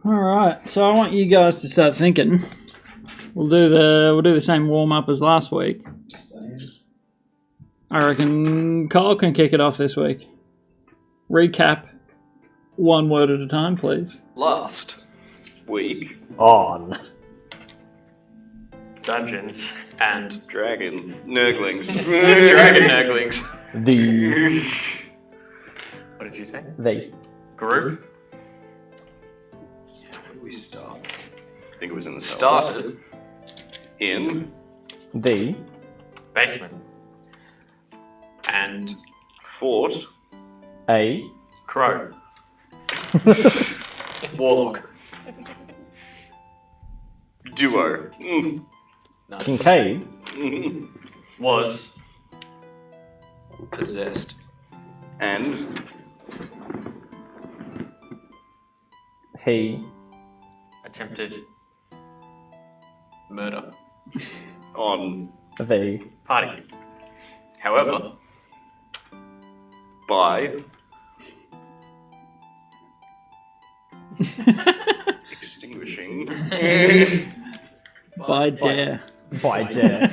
All right, so I want you guys to start thinking. We'll do the same warm up as last week. I reckon Kyle can kick it off this week. Recap, one word at a time, please. Last week On. Dungeons and Dragon. Nerglings. Dragon Nerglings. The. What did you say? The. Group Where did we start? I think it was in the started in The. basement and fort A. crow. Warlock. duo. Nice. Kincaid. Was possessed. And He. Attempted murder. on The. Party. However, by extinguishing By dare. By Dare.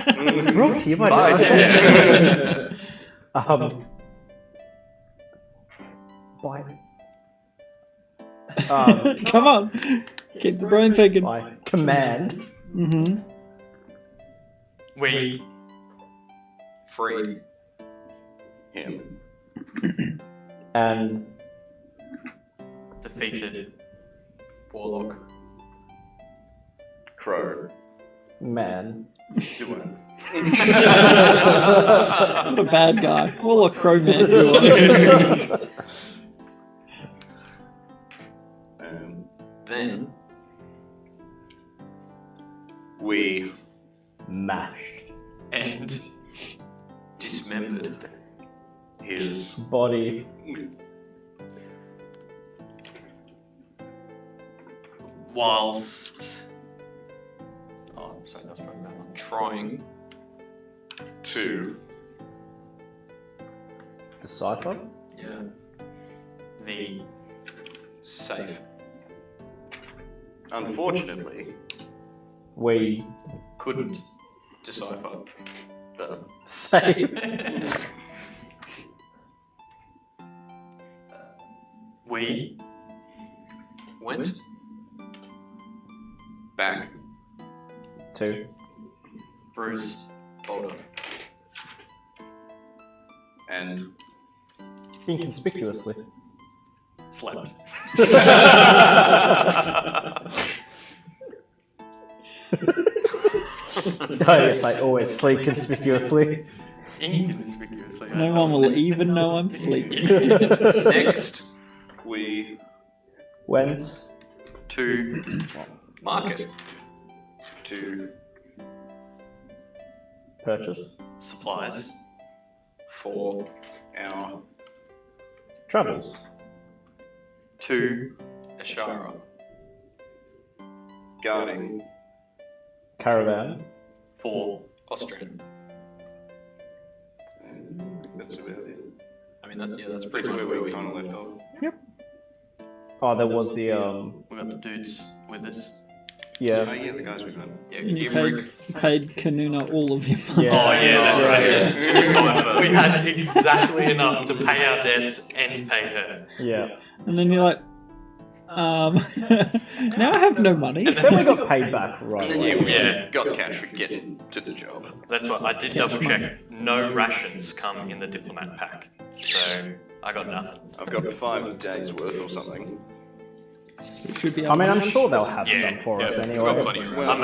Brought to you by by Dare. dare. By. Come on, keep the brain thinking. By command. Mm-hmm. We free him. And defeated Warlock. Crow. man. Duo. What a bad guy. All a crow man duo. Then We Mashed. and dismembered his Body. whilst sorry, that's probably that one. Trying to Decipher. the safe. unfortunately We Couldn't decipher the save. we went back To Bruce Boulder and inconspicuously. slept. Oh yes, I always sleep conspicuously. Inconspicuously. No one will even know I'm sleeping. Next, we Went to market to purchase supplies for our travels. to Ashara guarding Caravan. for Austrian. and I think that's about it. I mean, that's That's pretty much where where we we kind of left off. Oh, there was the we got the dudes with us. Oh yeah. yeah, the guys we got. Yeah, You Gimrick. paid Kanuna all of your money. Yeah. Oh yeah, that's right. Yeah. To decipher. We had exactly enough to pay our debts and pay her. Yeah. And then you're like, now I have no money. Then we got paid back right And away. then we Yeah. got cash for getting to the job. That's what I did double check. No rations come in the diplomat pack, so I got nothing. I've got 5 days worth or something. It should be I mean, I'm up. sure they'll have Yeah, some for us we've anyway. got plenty. Well, I'm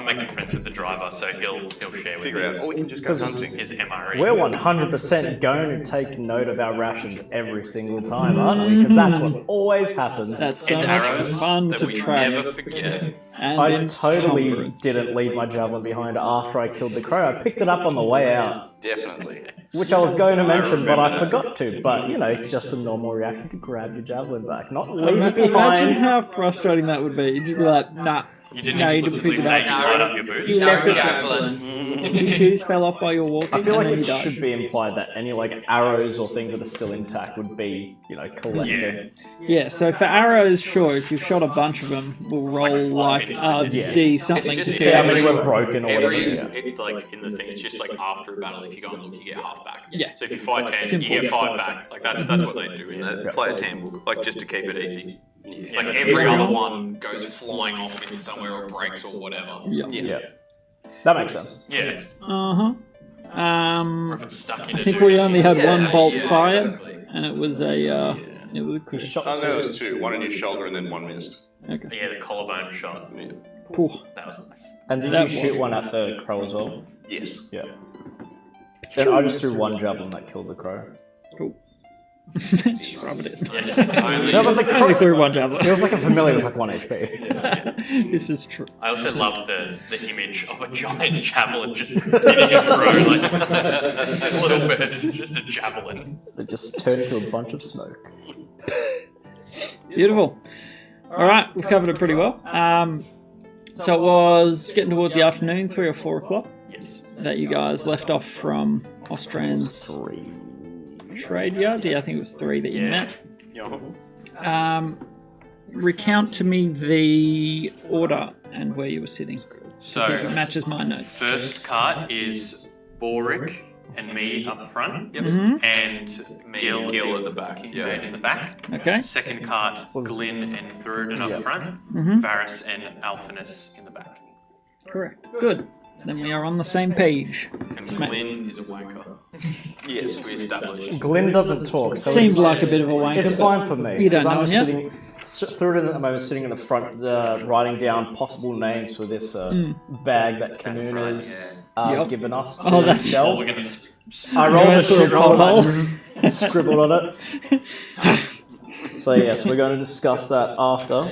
making friends with the driver, so he'll share with Figure me out, or we can just go hunting. his MRE. We're 100% going to take note of our rations every single time, aren't we? Because that's what always happens. That's so and much arrows fun that to we track. never forget. And I totally encumbrance. didn't leave my javelin behind after I killed the crow. I picked it up on the way out, Definitely. which I was going to mention, but I forgot to. But, you know, it's just a normal reaction to grab your javelin back, not leave it Imagine behind. how frustrating that would be. You'd just be like, nah, You didn't No, you didn't explicitly pick it say up. you tied up your boots. You left it. Javelin. Your shoes fell off while you were walking. I feel like and then it you died. should be implied that any like arrows or things that are still intact would be, collected. Yeah, so for arrows, sure, if you've shot a bunch of them, we'll roll like a Yeah. D something It's to just see how many were broken or whatever. Yeah. Like in the thing, it's just like after a battle, if you go and look, you get half back. Yeah. So if you fight 10, Simple. you get 5 back. Like that's what they do in The the player's handbook, like just to keep it easy. Like every other one goes flying off into somewhere or breaks or whatever. Yeah. That makes sense. Yeah. Uh-huh. Or if it's stuck in I a think dude. we only had one bolt yeah, fired, exactly. and it was a quick shot. Oh, no, it was 2. One in your shoulder and then one missed. Okay. Yeah, the collarbone shot. Yeah. Pooh. That was nice. And did That you was shoot one at the crow as well? Yes. Yeah. Then I just threw one javelin that killed the crow. Cool. Just rub it in. Yeah, just No, but the Only crow, through one it javelin. was like a familiar with like 1 HP. This is true. I also love the image of a giant javelin just hitting a crow, like a little bit, just a javelin. They just turned into a bunch of smoke. Beautiful. All right, we've covered it pretty well. So it was getting towards the afternoon, 3 or 4 o'clock, Yes. that you guys left off from Ostran's 3. trade yards. Yeah, I think it was 3 that you Yeah. met. Recount to me the order and where you were sitting. So, See if it matches my notes. first cart is Boric and me up front, Mhm. and Gil at the back. Yeah, in the back. Okay. Second cart, Glyn and Thruden up Yeah. front, Mhm. Varys and Alphinus in the back. Correct. Good. Then we are on the same page. And Glyn is a wanker. Yes. We established. Glyn doesn't talk, so Seems it's, like a bit of a wanker. it's but fine for me. You don't 'cause know I'm him just yet? sitting, through it at the moment, sitting in the front, writing down possible names for this bag that Canoon has Yep. given us to Oh, that's- sell. We're gonna I You rolled a went through a shit roll and I pothole. just scribbled on it. So yes, we're going to discuss that after.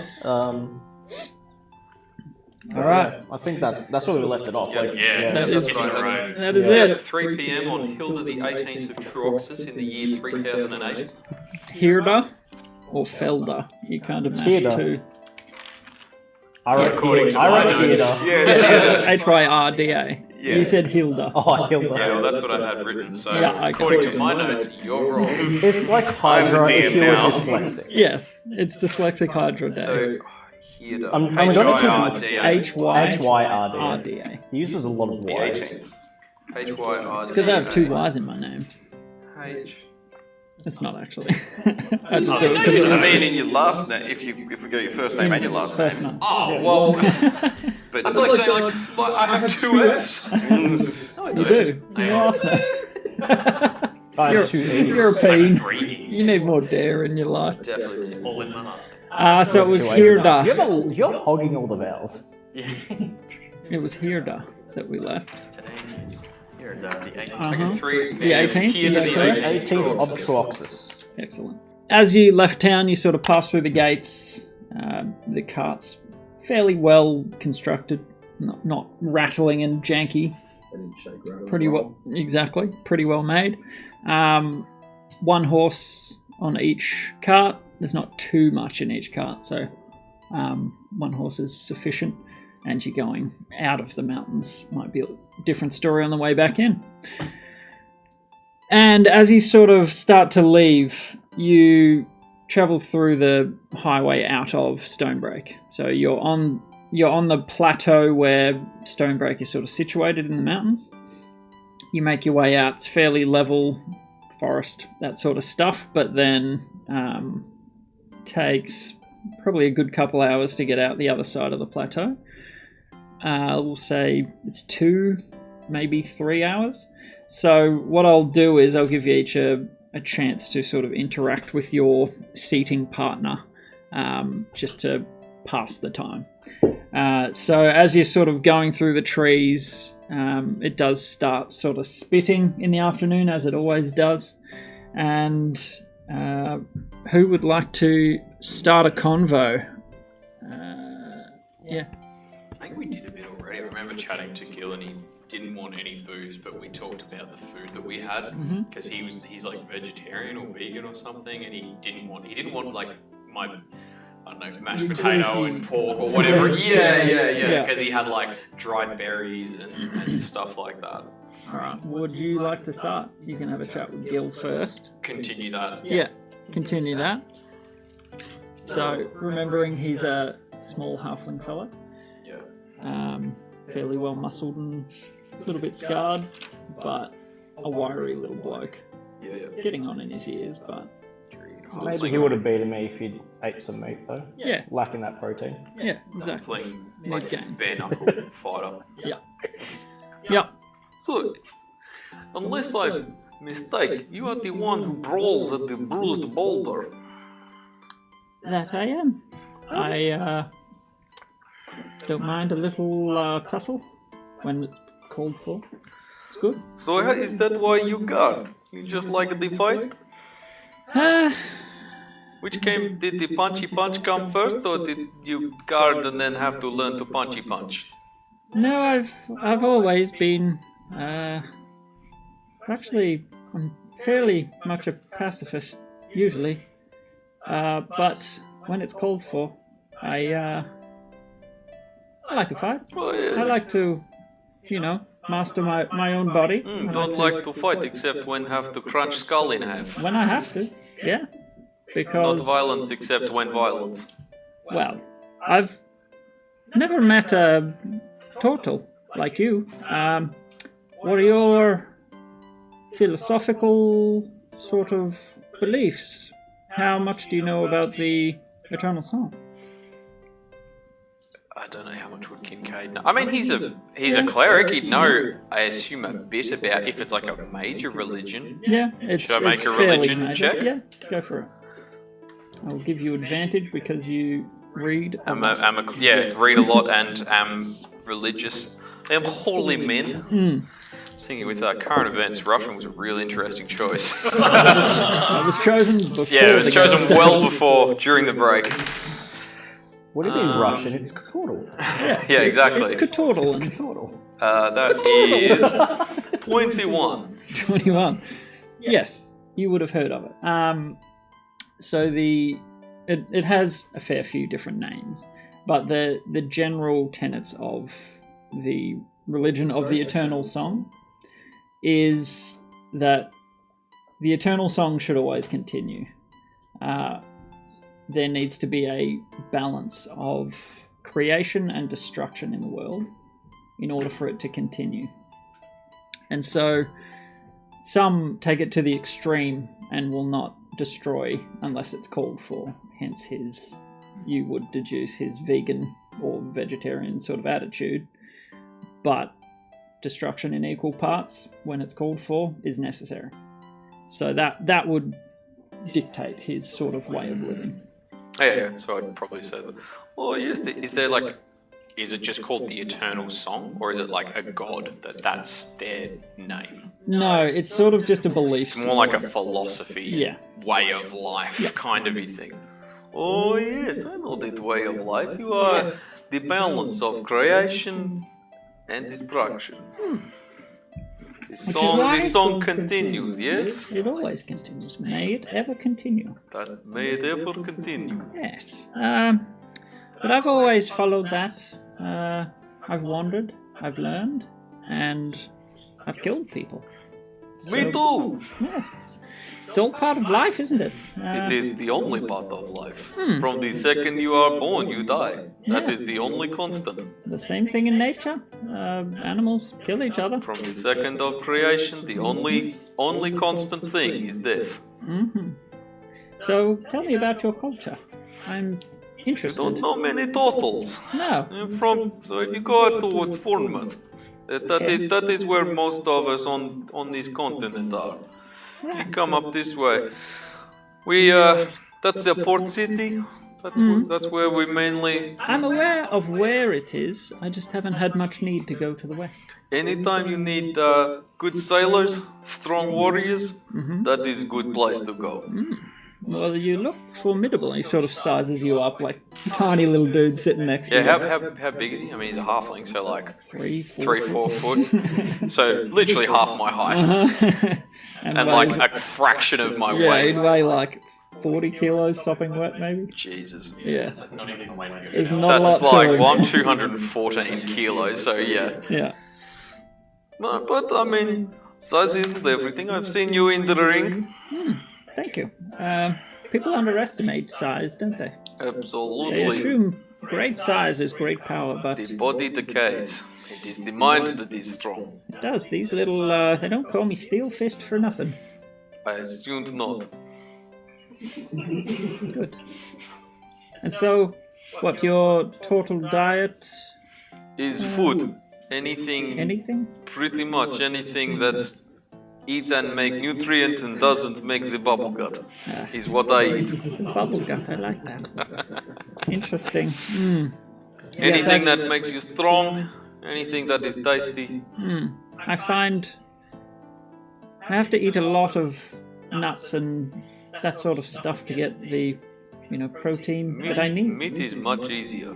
All right. I think that's where we left it off. Like, Yeah, That that's is- what I wrote. That is At it. 3 p.m. on Hilda the 18th of Truoxus in the year 3008. Hirda or Felda? You kind of match Hirda. two. I wrote According to I my wrote notes. Hilda. Yeah. H-Y-R-D-A. Yeah. You said Hilda. Oh, Hilda. Yeah, well, that's what I had written. So, Yeah, okay. according to my notes, you're wrong. It's like I'm the Hydra if DM you were now. dyslexic. Yes, it's dyslexic Hydra Day. So, here I'm going to keep H-Y-R-D-A. H-Y-R-D. H-Y-R-D-A. He uses a lot of The Y's. 18th. H-Y-R-D-A. It's because I have 2 Y's in my name. H. It's not actually. I just do it because it I was mean, in your last name, if we go your first name and your last first name. name. Oh, well, But that's like saying, I have 2 F's. You do. Your last name. I have 2 E's. European. 3 You need more dare in your life. Definitely. all in my last name. So it was 2 A's enough. Hirda. You're hogging all the vowels. Yeah. It was Hirda that we left. Today is here, the 18th. Uh-huh. 3 The 18th, Here is to that the correct? 18th of Truoxus. Truoxus. Excellent. As you left town, you sort of passed through the gates. The cart's fairly well constructed, not rattling and janky. Pretty well, exactly. Pretty well made. 1 horse on each cart. There's not too much in each cart, so 1 horse is sufficient. And you're going out of the mountains. Might be a different story on the way back in. And as you sort of start to leave, you travel through the highway out of Stonebreak. So you're on the plateau where Stonebreak is sort of situated in the mountains. You make your way out. It's fairly level forest, that sort of stuff, but then takes probably a good couple hours to get out the other side of the plateau. We'll say it's 2, maybe 3 hours. So what I'll do is I'll give you each a chance to sort of interact with your seating partner, just to pass the time. So as you're sort of going through the trees, it does start sort of spitting in the afternoon, as it always does. And who would like to start a convo? Yeah. I think we did a bit already. I remember chatting to Gil and he didn't want any booze, but we talked about the food that we had because he's like vegetarian or vegan or something, and he didn't want like I don't know, mashed Greasy potato and pork or whatever. Yeah. Yeah. Because he had like dried berries and stuff like that. Alright, would you like to start? You can have a chat with Gil first. Continue that. Yeah, continue that. So, remembering he's a small halfling fella, Yeah. fairly well muscled and a little bit scarred, but a wiry little bloke. Yeah. Getting on in his years, but Maybe he would have beaten me if he'd ate some meat, though. yeah, Lacking that protein. yeah, exactly. Fling, Needs like gains. bare knuckle fighter. Yep. So, unless I mistake, you are the one who brawls at the bruised boulder. That I am. I don't mind a little tussle when it's called for. It's good. So is that why you guard? You just like the fight? Which came, did the punchy punch come first, or did you guard and then have to learn to punchy punch? No, I've always been actually I'm fairly much a pacifist usually. But when it's called for, I like to fight. Oh, yeah. I like to, master my own body. I Don't like to fight except when have to crunch skull in half. when I have to. Yeah. Because Not violence except when violence. well, I've never met a turtle like you. What are your philosophical sort of beliefs? How much do you know about the Eternal Song? I don't know how much would Kincaid know. I mean, he's a cleric. He'd know, I assume, a bit about if it's like a major religion. Yeah, it's Should I make it's a fairly religion major. check? Yeah, go for it. I'll give you advantage because you read. Read a lot and am religious. I am holy men. I was thinking with current events, Russian was a really interesting choice. It was chosen before. Yeah, it was the chosen game well started. before, during the break. What do you mean Russian? It's Turtle. Yeah, exactly. It's Catortal. Turtle. That is 21. 21. Yes, you would have heard of it. So it has a fair few different names, but the general tenets of the religion of the Eternal Song is that the Eternal Song should always continue. There needs to be a balance of creation and destruction in the world in order for it to continue. And so some take it to the extreme and will not destroy unless it's called for. Hence you would deduce his vegan or vegetarian sort of attitude. But destruction in equal parts, when it's called for, is necessary. So that would dictate his sort of way of living. Yeah, so I'd probably say that. Oh, yes, is it just called the Eternal Song, or is it like a god that's their name? No, it's sort of just a belief. It's more like a philosophy, way of life kind of a thing. Oh, yes, I know that way of life. You are the balance of creation and destruction. The song continues, yes? It always continues. May it ever continue. That may it ever continue. Yes. But I've always followed that. I've wandered, I've learned, and I've killed people. Me too! Yes. It's all part of life, isn't it? It is the only part of life. From the second you are born, you die. That is the only constant. The same thing in nature. Animals kill each other. From the second of creation, the only constant thing is death. Mm-hmm. So tell me about your culture. I'm You interested. don't know many totals. No. So if you go out towards Bournemouth, that is where most of us on this continent are. You come up this way. That's the port city. That's where we mainly. I'm aware of where it is. I just haven't had much need to go to the west. Anytime you need good sailors, strong warriors, that is a good place to go. Well, you look formidable. He sort of sizes you up like a tiny little dude sitting next to you. How big is he? I mean, he's a halfling, so like 3-4 4 foot. So literally half my height. And weighs- like a fraction of my yeah, weight. he'd weigh like 40 kilos sopping wet, maybe. Jesus. Yeah. Not even a weight There's not a lot That's to like him. 214 kilos, so yeah. Yeah. No, but I mean, size isn't everything. I've seen you in the ring. Thank you. People underestimate size, don't they? They Absolutely. assume great size is great power, but The body decays. It is the mind that is strong. it does. These little, they don't call me Steel Fist for nothing. I assumed not. Good. And so, what, your total diet? Is food. Anything? Pretty much anything that eats and make nutrient and doesn't make the bubble gut is what I eat. The bubble gut, I like that. Interesting. Anything that makes you strong, anything that is tasty. I find I have to eat a lot of nuts and that sort of stuff to get the, protein that I need. Meat is much easier.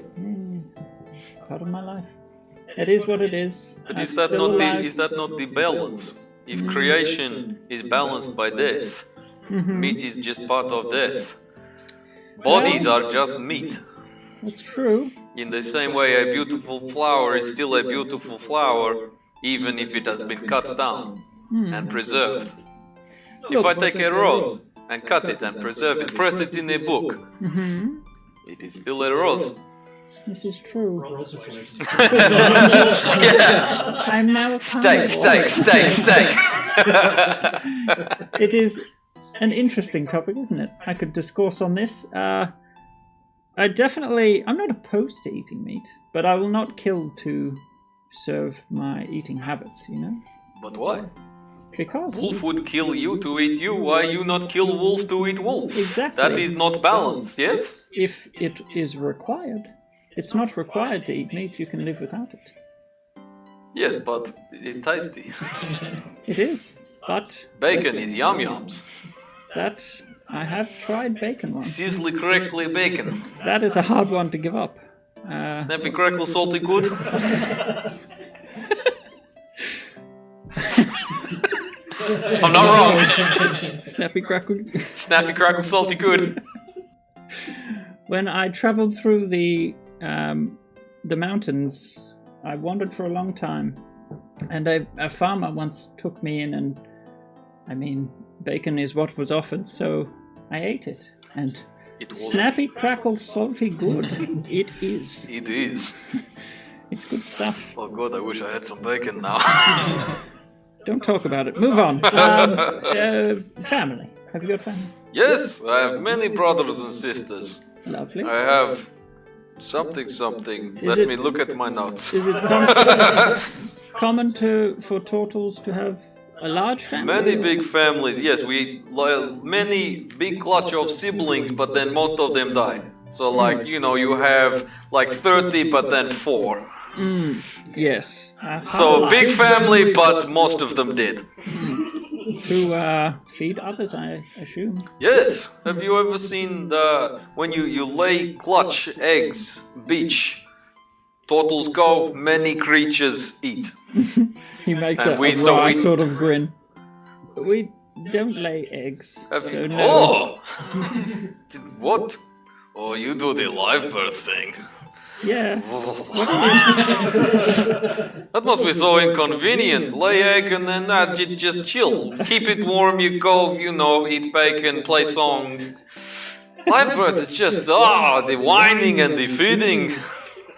Part of my life. It is what it is. But I'm is that still not alive. is that not the balance? If creation is balanced by death, meat is just part of death. Bodies are just meat. That's true. In the same way, a beautiful flower is still a beautiful flower, even if it has been cut down and preserved. If I take a rose and cut it and preserve it, press it in a book, it is still a rose. This is true. Rose situation. I'm now a Steak, carnivore. steak. It is an interesting topic, isn't it? I could discourse on this. I'm not opposed to eating meat, but I will not kill to serve my eating habits, But why? Because Wolf would kill you to eat you, why you not kill wolf to eat wolf? Exactly. That is not balance, yes? if it is required, it's not required to eat meat, you can live without it. Yes, but it's tasty. It is, but Bacon is yum-yums. that I have tried bacon once. Sizzly crackly bacon. That is a hard one to give up. Snappy crackle salty good. I'm not wrong. Snappy crackle. Snappy crackle salty good. When I travelled through the mountains, I wandered for a long time, and a farmer once took me in, and bacon is what was offered, so I ate it, and It was. snappy, crackle, salty, good. It is. It is. It's good stuff. Oh god, I wish I had some bacon now. Don't talk about it. Move on. Family. Have you got family? Yes, I have many brothers and sisters. Lovely. I have something. Let me look at my notes. Is it common for turtles to have a large family? Many big families, yes, many big clutch of siblings, but then most of them die. So you have like 30, but then 4. Yes. So big family, but most of them did. To feed others, I assume. Yes. Have you ever seen when you lay clutch eggs, beach, turtles go, many creatures eat. He makes And a we- wry sort of grin. We don't lay eggs, so no. Oh! What? Oh, you do the live birth thing. Yeah. That must be so inconvenient. Lay egg and then just chill. Keep it warm, you go, eat bacon, play song. Live birth is just, the whining and the feeding.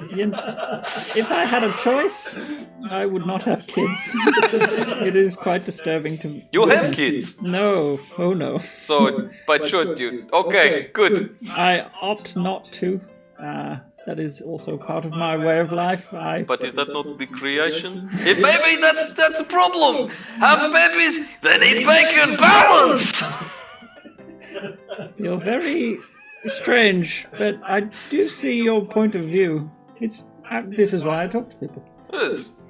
If I had a choice, I would not have kids. It is quite disturbing to. You have witness. kids? No. Oh no. So, by choice, you. Okay, good. I opt not to. That is also part of my way of life. But is that not the creation? Hey, baby, that's a problem. Have babies, then eat bacon. Balance. You're very strange, but I do see your point of view. This is why I talk to people. Yes.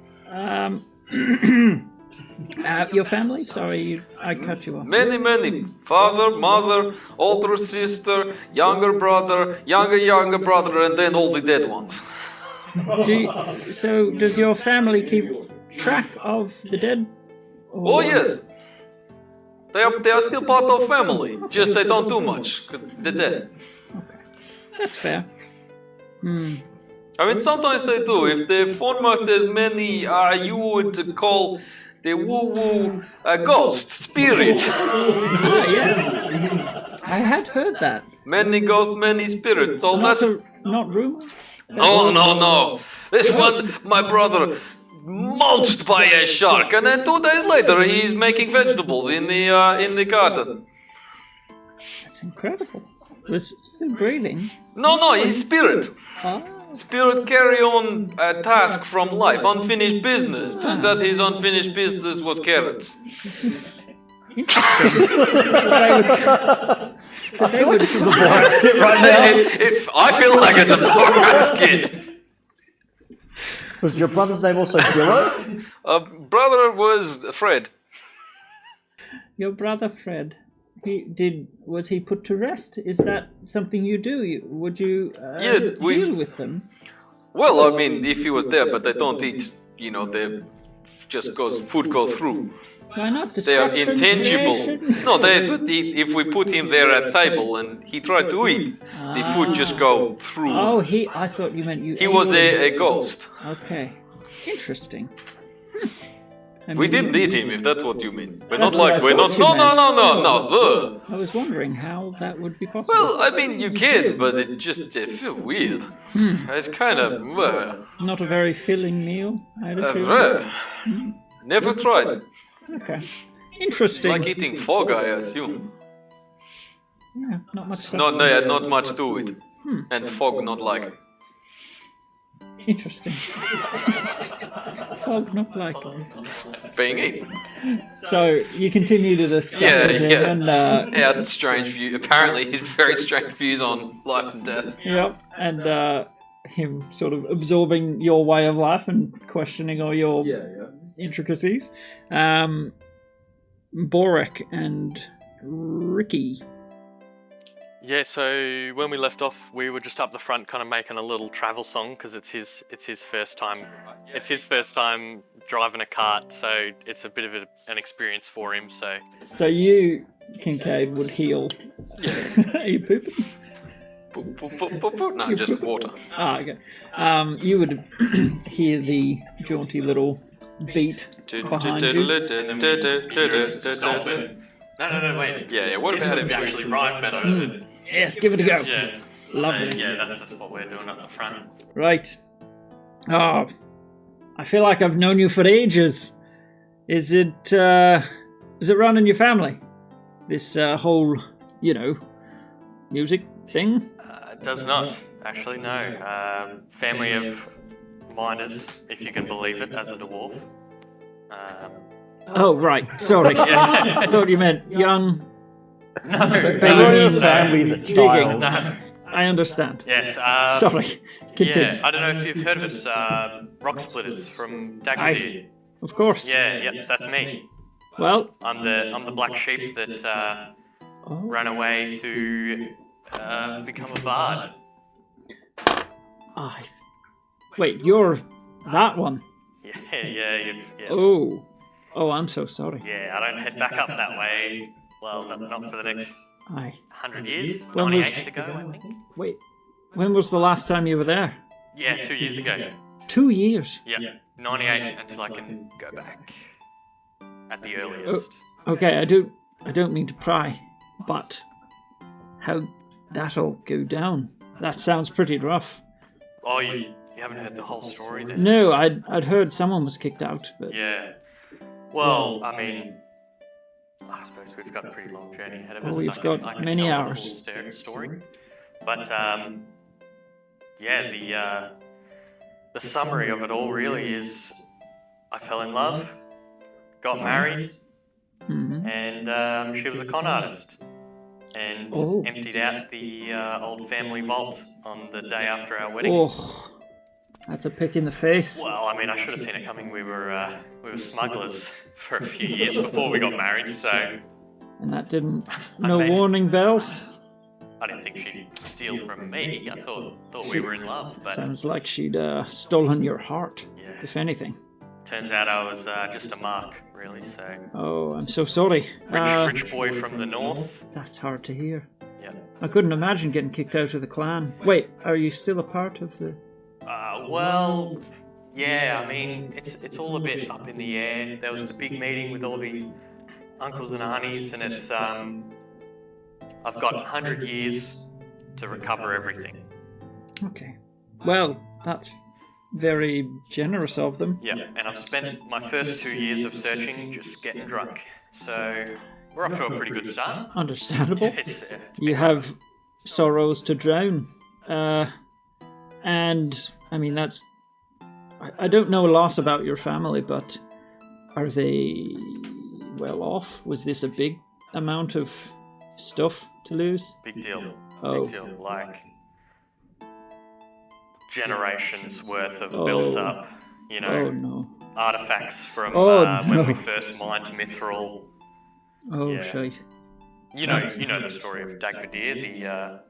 Your family? Sorry, I cut you off. Many. Father, mother, older sister, younger brother, younger brother, and then all the dead ones. So does your family keep track of the dead? Oh, yes. They are still part of family. Just they don't do much. They're dead. That's fair. I mean, sometimes they do. If they form out as many, you would call the woo-woo a ghost, spirit. Yes. I had heard that. Many ghosts, many spirits. So that's... Not rumor? No. This one, my brother, mulched by a shark, and then 2 days later he's making vegetables in the garden. That's incredible. Was still breathing? No, he's spirit. Oh. Spirit carry on a task from life, unfinished business. Turns out his unfinished business was carrots. Interesting. I feel like this is a Broadaxe skit right now. I feel like it's a Broadaxe skit. Was your brother's name also Willow? Brother was Fred. Your brother Fred. Was he put to rest? Is that something you do? Would you deal with them? Well, I mean, if he was there, but they don't eat. They just food goes through. Why not? They are intangible. Creation? No, if we put him there at table and he tried to eat, the food just go through. Oh, I thought you meant you. He was a ghost. Okay, interesting. We didn't eat him, if that's what you mean. We're That's not what like I we're not. thought you No. I was wondering how that would be possible. Well, I mean, you can, but it just feel weird. It's kind of Not a very filling meal, I'd assume. Never tried. Okay, interesting. Like eating fog, I assume. Yeah, not much. No, Substance. they had not much to it, and fog not like. Interesting. Fog not like. Being eaten. So you continue to discuss with him, and He had strange views. Apparently, he's very strange views on life and death. yep, and him sort of absorbing your way of life and questioning all your intricacies. Borek and Ricky. Yeah, so when we left off, we were just up the front, kind of making a little travel song because it's his first time. It's his first time driving a cart, so it's a bit of an experience for him. So you, Kincaid, would heal. Yeah. Are you pooping? No, just water. Ah, okay. You would hear the jaunty little beat behind you. Stop it. No, wait. Yeah. What This about would him? actually rhyme better. Yes, give it a go. Yeah. Lovely. So, yeah, that's just what we're doing up the front. Right. Oh, I feel like I've known you for ages. Is it run in your family? This whole, music thing? it does not actually, no. Family of miners, if you can believe it, as a dwarf. Oh, right. Sorry. I thought you meant young. No. Royal family's a child. No. I understand. Yes. Sorry. Continue. Yeah, I don't know if you've heard of us, Rock Splitters from Dagwood. Of course. Yeah, so that's me. Well. I'm the black sheep that ran away to become a bard. Wait, you're that one. Yeah. Oh, I'm so sorry. Yeah, I don't head back up that way. Well, not for the next 100 years. When 98 to go, I think. Wait, when was the last time you were there? Yeah, 2 years ago. 2 years? Yeah, 98 until I can go back. At the earliest. Okay, I don't mean to pry, but how'd that all go down? That sounds pretty rough. Oh, you haven't heard the whole story then? No, I'd heard someone was kicked out, but... Yeah. Well, I mean, I suppose we've got a pretty long journey ahead of us. We've got I can many tell hours. The full story. But, yeah, the summary of it all really is I fell in love, got married, and she was a con artist. And emptied out the old family vault on the day after our wedding. Oh, that's a pick in the face. Well, I mean, I should have seen it coming. We were smugglers for a few years before we got married, so... And that didn't... No warning bells? I didn't think she'd steal from me. I thought we were in love, but... Sounds like she'd stolen your heart, if anything. Turns out I was just a mark, really, so... Oh, I'm so sorry. Rich boy from the north. That's hard to hear. Yeah. I couldn't imagine getting kicked out of the clan. Wait, are you still a part of the... Well... Yeah, I mean, it's all a bit up in the air. There was the big meeting with all the uncles and aunties, and it's... I've got 100 years to recover everything. Okay. Well, that's very generous of them. Yeah, and I've spent my first 2 years of searching just getting drunk. So we're off to a pretty good start. Understandable. It's You have sorrows to drown. And, I mean, that's... I don't know a lot about your family, but are they well off? Was this a big amount of stuff to lose? big deal. Oh. Big deal. Like generations worth of built up, you know, Oh, no. artifacts from Oh, when no. we first mined Mithril. Oh, Yeah. shite. You know the story of Dagbadir, the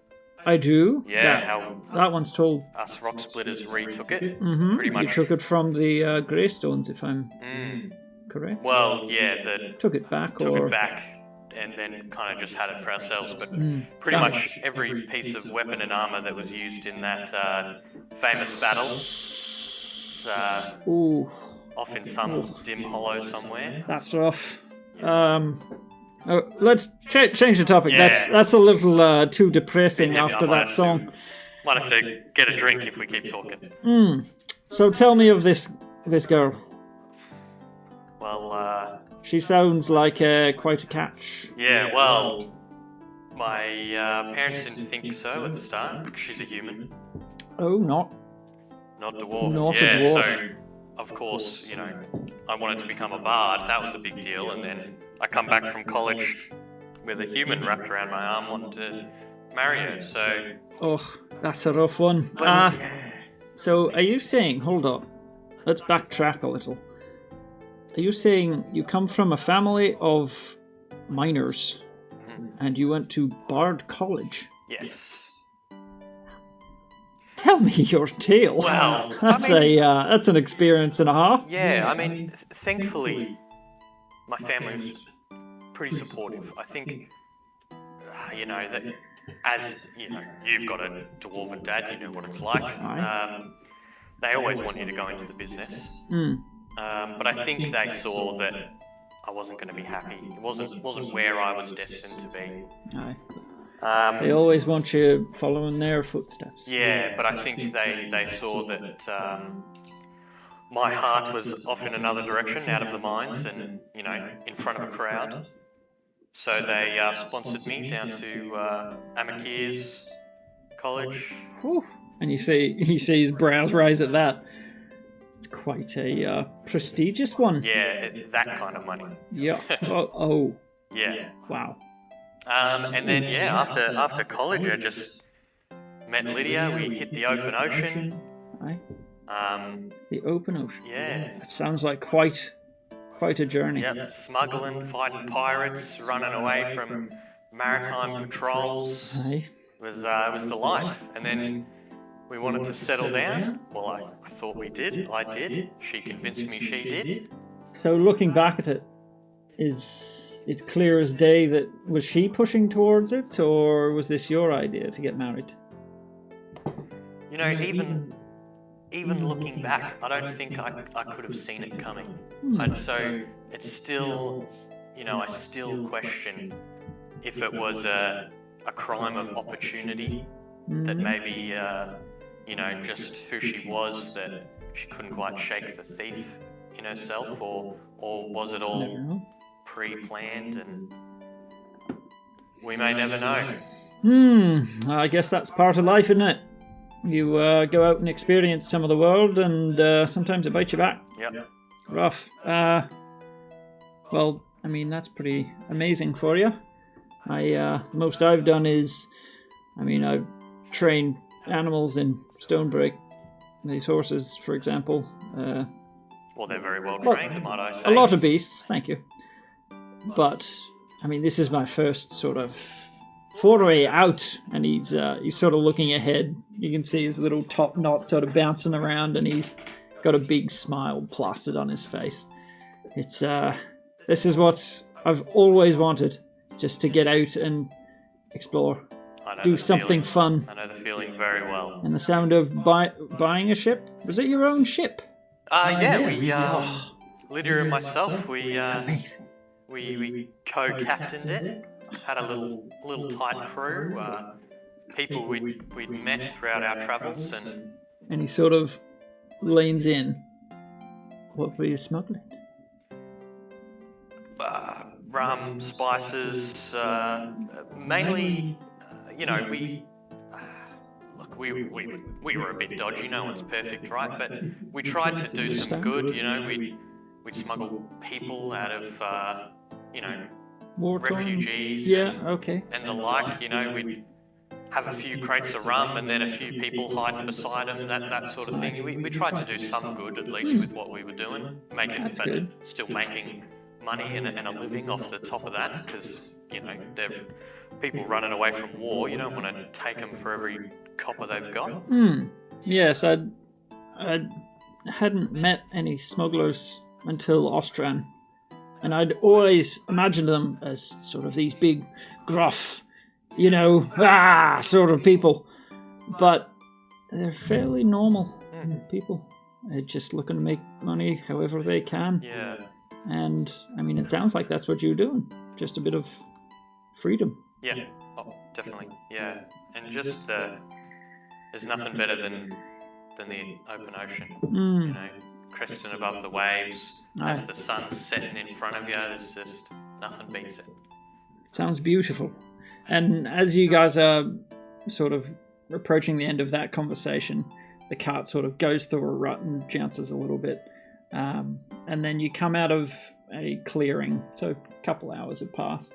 I do. yeah, how That one's told. us rock splitters retook it. Mm-hmm. Pretty much. You took it from the Greystones, if I'm Mm. correct. Well, yeah, Took it back, took or... it back and then kind of just had it for ourselves. But Mm. pretty much every piece of weapon and armor that was used in that famous battle, it's Ooh, off in some dim hollow somewhere. that's rough. Let's change the topic. Yeah. That's a little too depressing Yeah, after I might that have song. to- Might have to get a drink if we keep talking. So tell me of this girl. Well, She sounds like quite a catch. yeah, well, my parents didn't think so at the start, because she's a human, Oh, not. not dwarf. Not a yeah, dwarf. so, of course, you know, I wanted to become a bard, that was a big deal, and then I come back from college with a human wrapped around my arm wanting to marry her, so... Oh, that's a rough one. But, So are you saying? Hold on. Let's backtrack a little. Are you saying you come from a family of miners, and you went to Bard College? yes. Tell me your tale. Well, that's that's an experience and a half. Yeah, I mean, thankfully, my family was pretty supportive. I think, you know, that as, you know, you've got a dwarven dad, you know what it's like. They always want you to go into the business. But I think they saw that I wasn't going to be happy. It wasn't where I was destined to be. Aye. They always want you following their footsteps. Yeah, but I think they saw that my heart was off in another direction, out of the mines, and, you know, in front of a crowd. So they sponsored me down to Amakir's college. Whew. And you see his brows rise at that. It's quite a prestigious one. Yeah, that kind of money. Yeah. Oh. Yeah. Wow. And then, yeah, after college, I just met Lydia. We hit the open ocean. Aye. The open ocean. Yeah. That sounds like quite a journey. Yep, smuggling, fighting pirates, running away from maritime patrols. Aye. It was the life. And then we wanted to settle down. Well, I thought we did. I did. She convinced me she did. So looking back at it, is it clear as day that was she pushing towards it, or was this your idea to get married? You know, even looking back, I don't think I could have seen it coming. And so it's still, you know, I still question if it was a crime of opportunity that maybe, you know, just who she was, that she couldn't quite shake the thief in herself, or was it all pre-planned, and we may never know. I guess that's part of life, isn't it? You go out and experience some of the world, and sometimes it bites you back. Yep. Rough. Well, I mean, that's pretty amazing for you. The most I've done is, I mean, I've trained animals in Stonebreak. These horses, for example. Well, they're very well trained, might I say. A lot of beasts, thank you. But, I mean, this is my first sort of foray out, and he's sort of looking ahead. You can see his little top knot sort of bouncing around, and he's got a big smile plastered on his face. It's this is what I've always wanted, just to get out and explore, do something fun. I know the feeling very well. And the sound of buying a ship. Was it your own ship? Lydia and myself, Amazing. we co-captained it. Had a little tight crew. People we'd met throughout our travels, And he sort of leans in. What were you smuggling? rum, spices, mainly. We were a bit dodgy. No one's perfect, right? But we tried to do some good. We'd smuggle people out of War-torn? refugees. Yeah, okay. And the like. We'd have a few crates of rum and then a few people hiding beside them, that sort of thing. We tried to do some good, at least, with what we were doing. That's good. Still making money and a living off the top of that, because, they're people running away from war. You don't want to take them for every copper they've got. Yes, I hadn't met any smugglers until Ostran, and I'd always imagined them as sort of these big, gruff, sort of people. But they're fairly normal people. They're just looking to make money however they can. Yeah. And, it sounds like that's what you're doing. Just a bit of freedom. Yeah. Oh, definitely. Yeah. And just there's nothing better than the open ocean. Cresting above the waves as the sun's setting in front of you. There's just nothing beats it. Sounds beautiful. And as you guys are sort of approaching the end of that conversation, the cart sort of goes through a rut and jounces a little bit. And then you come out of a clearing. So a couple hours have passed.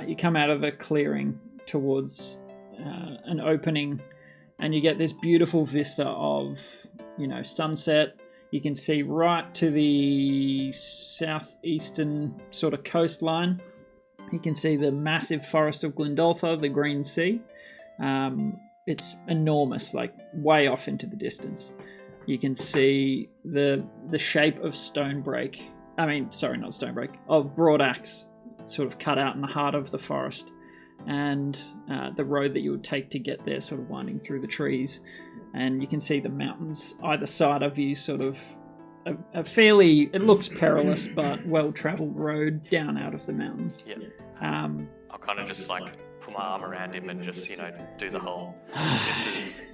You come out of a clearing towards an opening, and you get this beautiful vista of, sunset. You can see right to the southeastern sort of coastline. You can see the massive forest of Glendoltha, the Green Sea. It's enormous, like way off into the distance. You can see the shape of Stonebreak. Not Stonebreak, of Broadaxe, sort of cut out in the heart of the forest. And the road that you would take to get there, sort of winding through the trees. And you can see the mountains either side of you, sort of a fairly, it looks perilous, but well-travelled road down out of the mountains. Yeah. I'll kind of just put my arm around him and just, do the whole,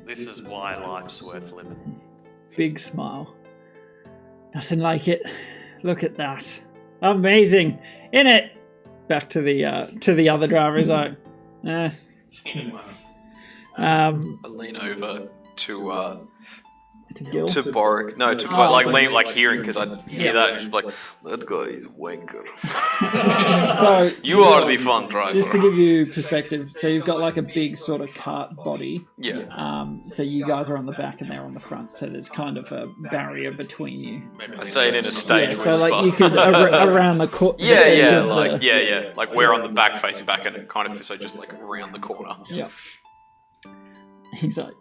this is why life's worth living. Big smile. Nothing like it. Look at that. Amazing. In it. Back to the other driver. He's like, I lean over Gil. to Boric. No, to lean hearing, because I hear that and just like, that guy is wanker. So You are the fun driver. just to give you perspective, so you've got a big sort of cart body. Yeah. So you guys are on the back and they're on the front, so there's kind of a barrier between you. I say it in a stage Yeah, so you could around the corner. Like we're on the back facing back, and it kind of so just around the corner. Yeah. He's like,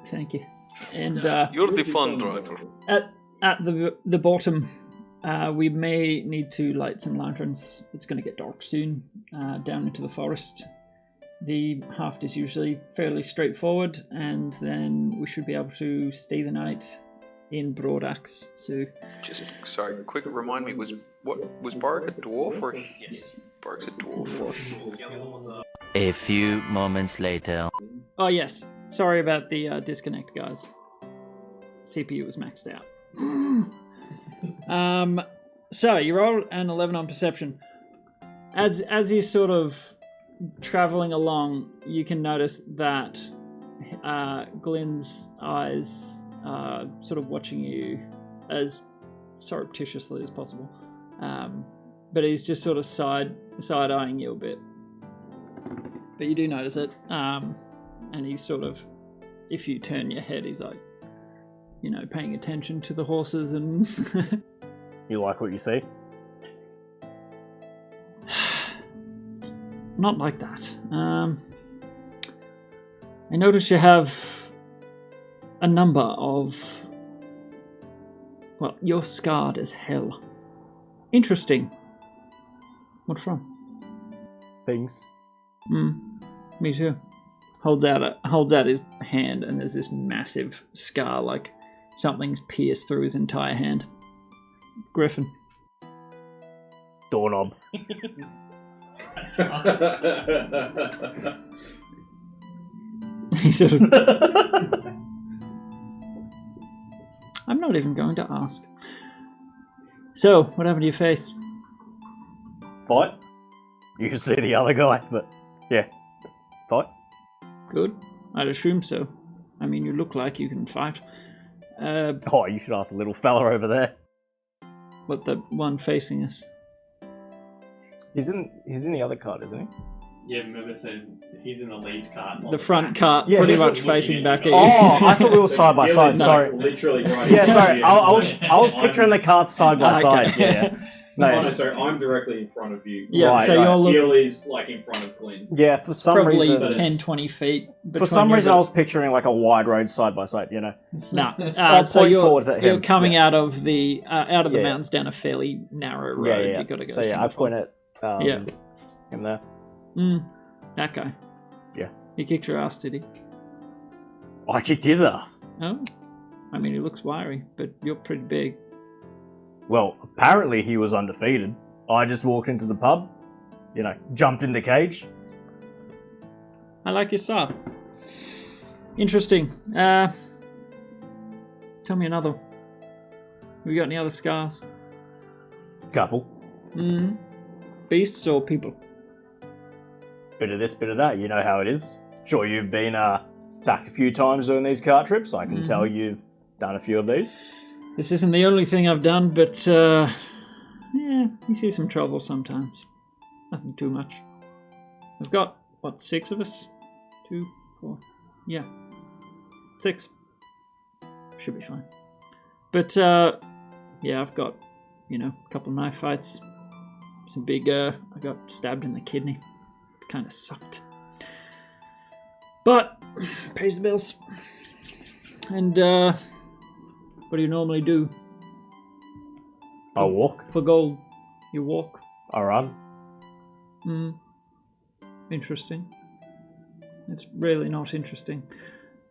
thank you. And You're the fun driver. at the bottom, we may need to light some lanterns. It's going to get dark soon. Down into the forest. The haft is usually fairly straightforward, and then we should be able to stay the night in Broadaxe. So, Just sorry, quick remind me, was Boric a dwarf or? Yes. Boric's a dwarf. A few moments later. oh yes, sorry about the disconnect, guys. CPU was maxed out. So you rolled an 11 on perception. As you're sort of traveling along, you can notice that Glenn's eyes are sort of watching you as surreptitiously as possible. But he's just sort of side-eyeing you a bit. But you do notice it. And he's sort of, if you turn your head, he's like, paying attention to the horses and... You like what you see? It's not like that. I notice you have a number of Well, you're scarred as hell. Interesting. What from? Things. Me too. Holds out his hand, and there's this massive scar, like something's pierced through his entire hand. Griffin. Doorknob. He sort of. I'm not even going to ask. So, what happened to your face? Fight. You should see the other guy, but yeah. Fight. Good. I'd assume so. I mean, you look like you can fight. Oh, you should ask the little fella over there. What, the one facing us? He's in the other cart, isn't he? Yeah, remember saying he's in the lead cart. The front cart, Yeah, pretty he's much looking facing at back you. at you. Oh, I thought we were side by side. Billy's Sorry. literally right. Yeah, sorry. in I front of you. was picturing the carts side by Okay. side. Yeah. No, No. sorry, I'm directly in front of you. Yeah, Right, so right. you're looking Gilly's like in front of Glenn. Yeah, for some probably reason. 10, 20 feet. For some reason, I was picturing like a wide road side by side. You know. Nah. I'll So point you're, forwards at him. you're coming Yeah. out of the Yeah. mountains down a fairly narrow road. Yeah. You've got to go. So yeah, I single point at Yeah. him there. That guy. Yeah. He kicked your ass, did he? I kicked his ass. Oh. I mean, he looks wiry, but you're pretty big. Well, apparently he was undefeated. I just walked into the pub, you know, jumped in the cage. I like your style. Interesting. Tell me another. Have you got any other scars? Couple. Beasts or people? Bit of this, bit of that. You know how it is. Sure, you've been attacked a few times doing these cart trips. I can tell you've done a few of these. This isn't the only thing I've done, but yeah, you see some trouble sometimes. Nothing too much. I've got, 6 of us? 2, 4, yeah. 6. Should be fine. But yeah, I've got, a couple knife fights. Some big, I got stabbed in the kidney. Kind of sucked. But, pays the bills. And what do you normally do? I walk. For gold, you walk. I run. Interesting. It's really not interesting.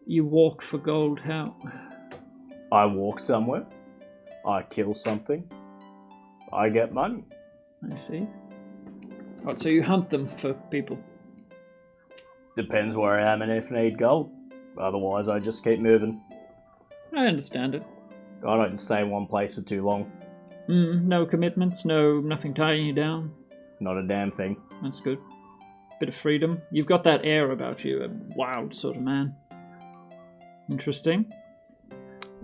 You walk for gold, how? I walk somewhere. I kill something. I get money. I see. Right, so you hunt them for people. Depends where I am and if I need gold. Otherwise, I just keep moving. I understand it. I don't stay in one place for too long. No commitments, nothing tying you down. Not a damn thing. That's good. Bit of freedom. You've got that air about you, a wild sort of man. Interesting.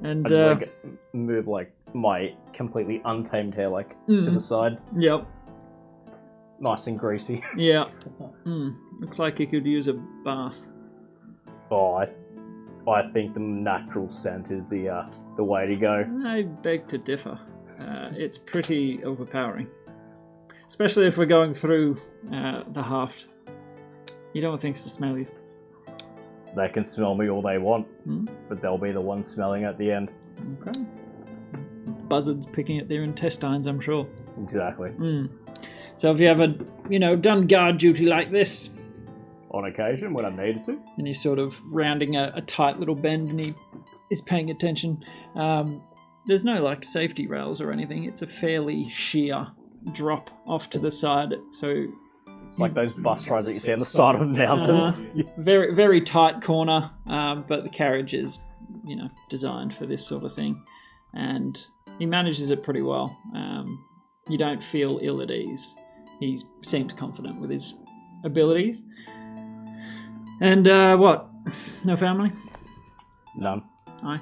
And I just move like my completely untamed hair to the side. Yep. Nice and greasy. Yeah. Looks like you could use a bath. Oh, I think the natural scent is the way to go. I beg to differ. It's pretty overpowering. Especially if we're going through the haft. You don't want things to smell you. They can smell me all they want, but they'll be the ones smelling at the end. Okay. Buzzards picking at their intestines, I'm sure. Exactly. So have you ever, done guard duty like this? On occasion, when I needed to. And he's sort of rounding a tight little bend and he is paying attention. There's no safety rails or anything. It's a fairly sheer drop off to the side. So it's like those bus rides that you see on the side of mountains. Very, very tight corner, but the carriage is, designed for this sort of thing. And he manages it pretty well. You don't feel ill at ease. He seems confident with his abilities. And what? No family? None. Aye.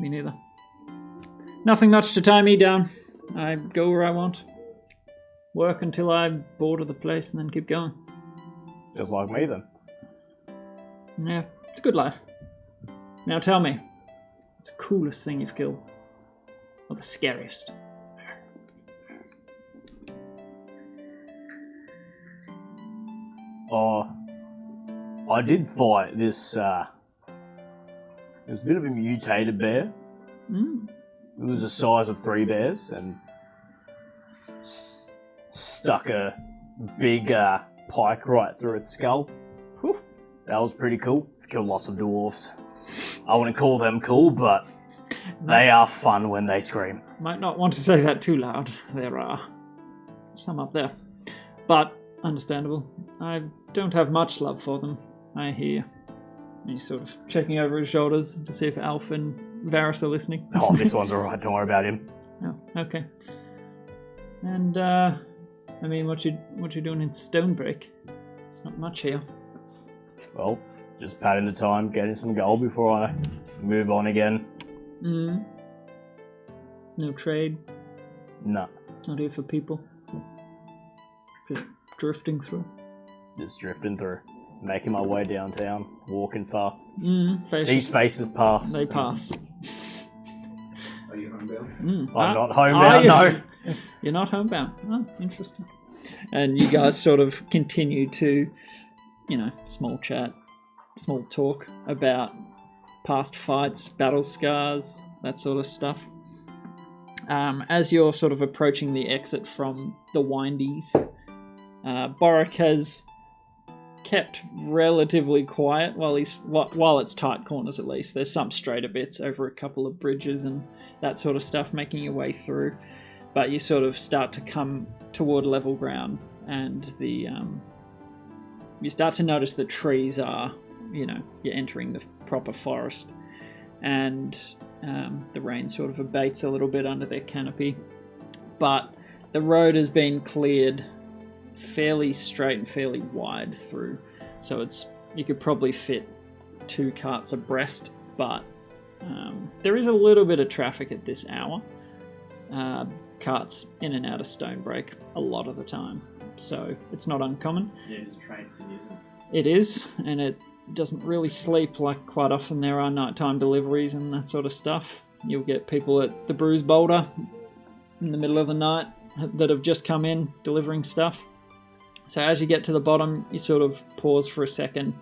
Me neither. Nothing much to tie me down. I go where I want. Work until I'm bored of the place and then keep going. Just like me then. Yeah, it's a good life. Now tell me, what's the coolest thing you've killed? Or the scariest? Oh, I did fight this, it was a bit of a mutated bear. It was the size of 3 bears and stuck a big pike right through its skull. Whew. That was pretty cool. Killed lots of dwarves. I wouldn't call them cool, but they are fun when they scream. Might not want to say that too loud. There are some up there. But understandable. I don't have much love for them, I hear. And he's sort of checking over his shoulders to see if Alf and Varys are listening. Oh, this one's alright, don't worry about him. Oh, okay. And, I mean, what you doing in Stonebreak? It's not much here. Well, just padding the time, getting some gold before I move on again. No trade? No. Not here for people? Just drifting through? Just drifting through. Making my way downtown, walking fast. Faces. These faces pass. They pass. Are you homebound? I'm not homebound, no. You're not homebound. Oh, interesting. And you guys sort of continue to, small chat, small talk about past fights, battle scars, that sort of stuff. As you're sort of approaching the exit from the Windies, Boric has kept relatively quiet while it's tight corners at least. There's some straighter bits over a couple of bridges and that sort of stuff making your way through. But you sort of start to come toward level ground and you start to notice the trees are, you're entering the proper forest. And the rain sort of abates a little bit under their canopy. But the road has been cleared fairly straight and fairly wide through, so you could probably fit 2 carts abreast, but there is a little bit of traffic at this hour. Carts in and out of Stonebreak a lot of the time, so it's not uncommon. Yeah, it's a train city, isn't It is, and it doesn't really sleep. Like, quite often there are nighttime deliveries and that sort of stuff. You'll get people at the Bruise Boulder in the middle of the night that have just come in delivering stuff. So as you get to the bottom, you sort of pause for a second,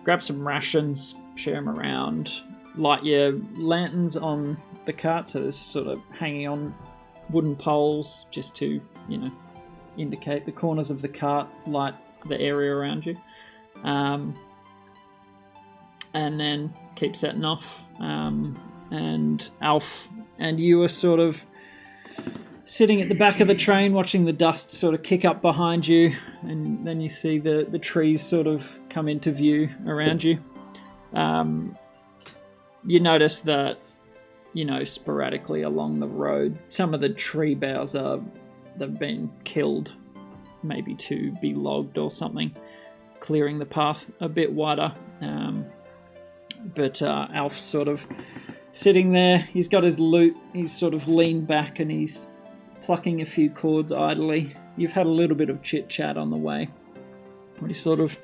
grab some rations, share them around, light your lanterns on the cart, so there's sort of hanging on wooden poles just to, indicate the corners of the cart, light the area around you. And then keep setting off. And Alf and you are sort of sitting at the back of the train watching the dust sort of kick up behind you, and then you see the trees sort of come into view around you. You notice that, sporadically along the road, some of the tree boughs they've been killed, maybe to be logged or something, clearing the path a bit wider. But Alf's sort of sitting there. He's got his loot. He's sort of leaned back and he's plucking a few cords idly. You've had a little bit of chit-chat on the way. And he's sort of...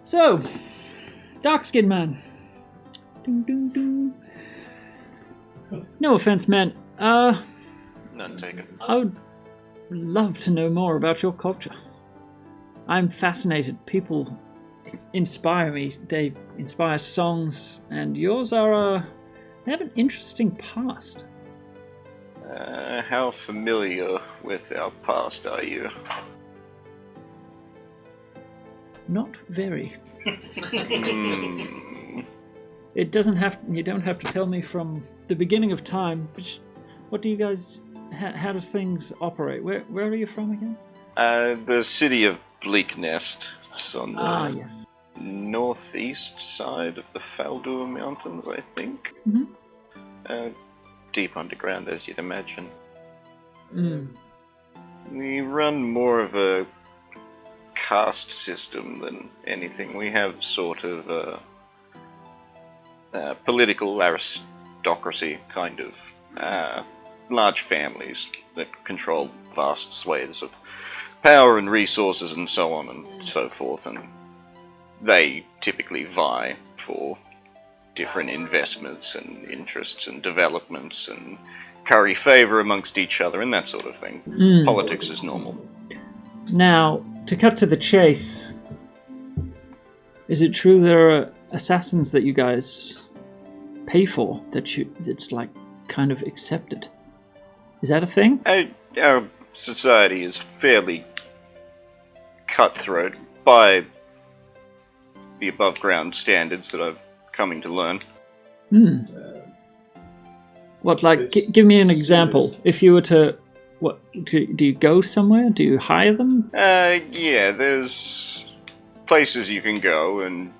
So, dark-skinned man. Ding, ding, ding. No offense meant. None taken. I would love to know more about your culture. I'm fascinated. People inspire me. They inspire songs, and yours are, they have an interesting past. How familiar with our past are you? Not very. It doesn't have. You don't have to tell me from the beginning of time. What do you guys? How does things operate? Where are you from again? The city of Bleak Nest. It's on the yes. northeast side of the Faldur Mountains, I think. Mm-hmm. Deep underground, as you'd imagine. We run more of a caste system than anything. We have sort of a political aristocracy, kind of. Large families that control vast swathes of power and resources and so on and so forth, and they typically vie for different investments and interests and developments and curry favour amongst each other and that sort of thing. Politics is normal. Now, to cut to the chase, is it true there are assassins that you guys pay for it's like kind of accepted. Is that a thing? Our society is fairly cutthroat by the above ground standards that I'm coming to learn. What, like, give me an example. If you were to, what, do you go somewhere? Do you hire them? Yeah, there's places you can go, and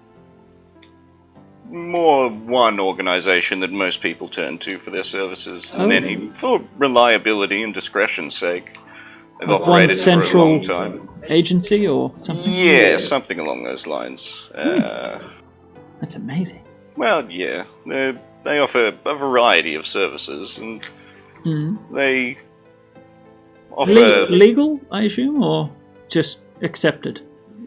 more one organization that most people turn to for their services than many, for reliability and discretion's sake. They've operated for a long time. Agency or something? Yeah, something along those lines. That's amazing. Well, yeah, they offer a variety of services, and they offer... Legal, I assume, or just accepted?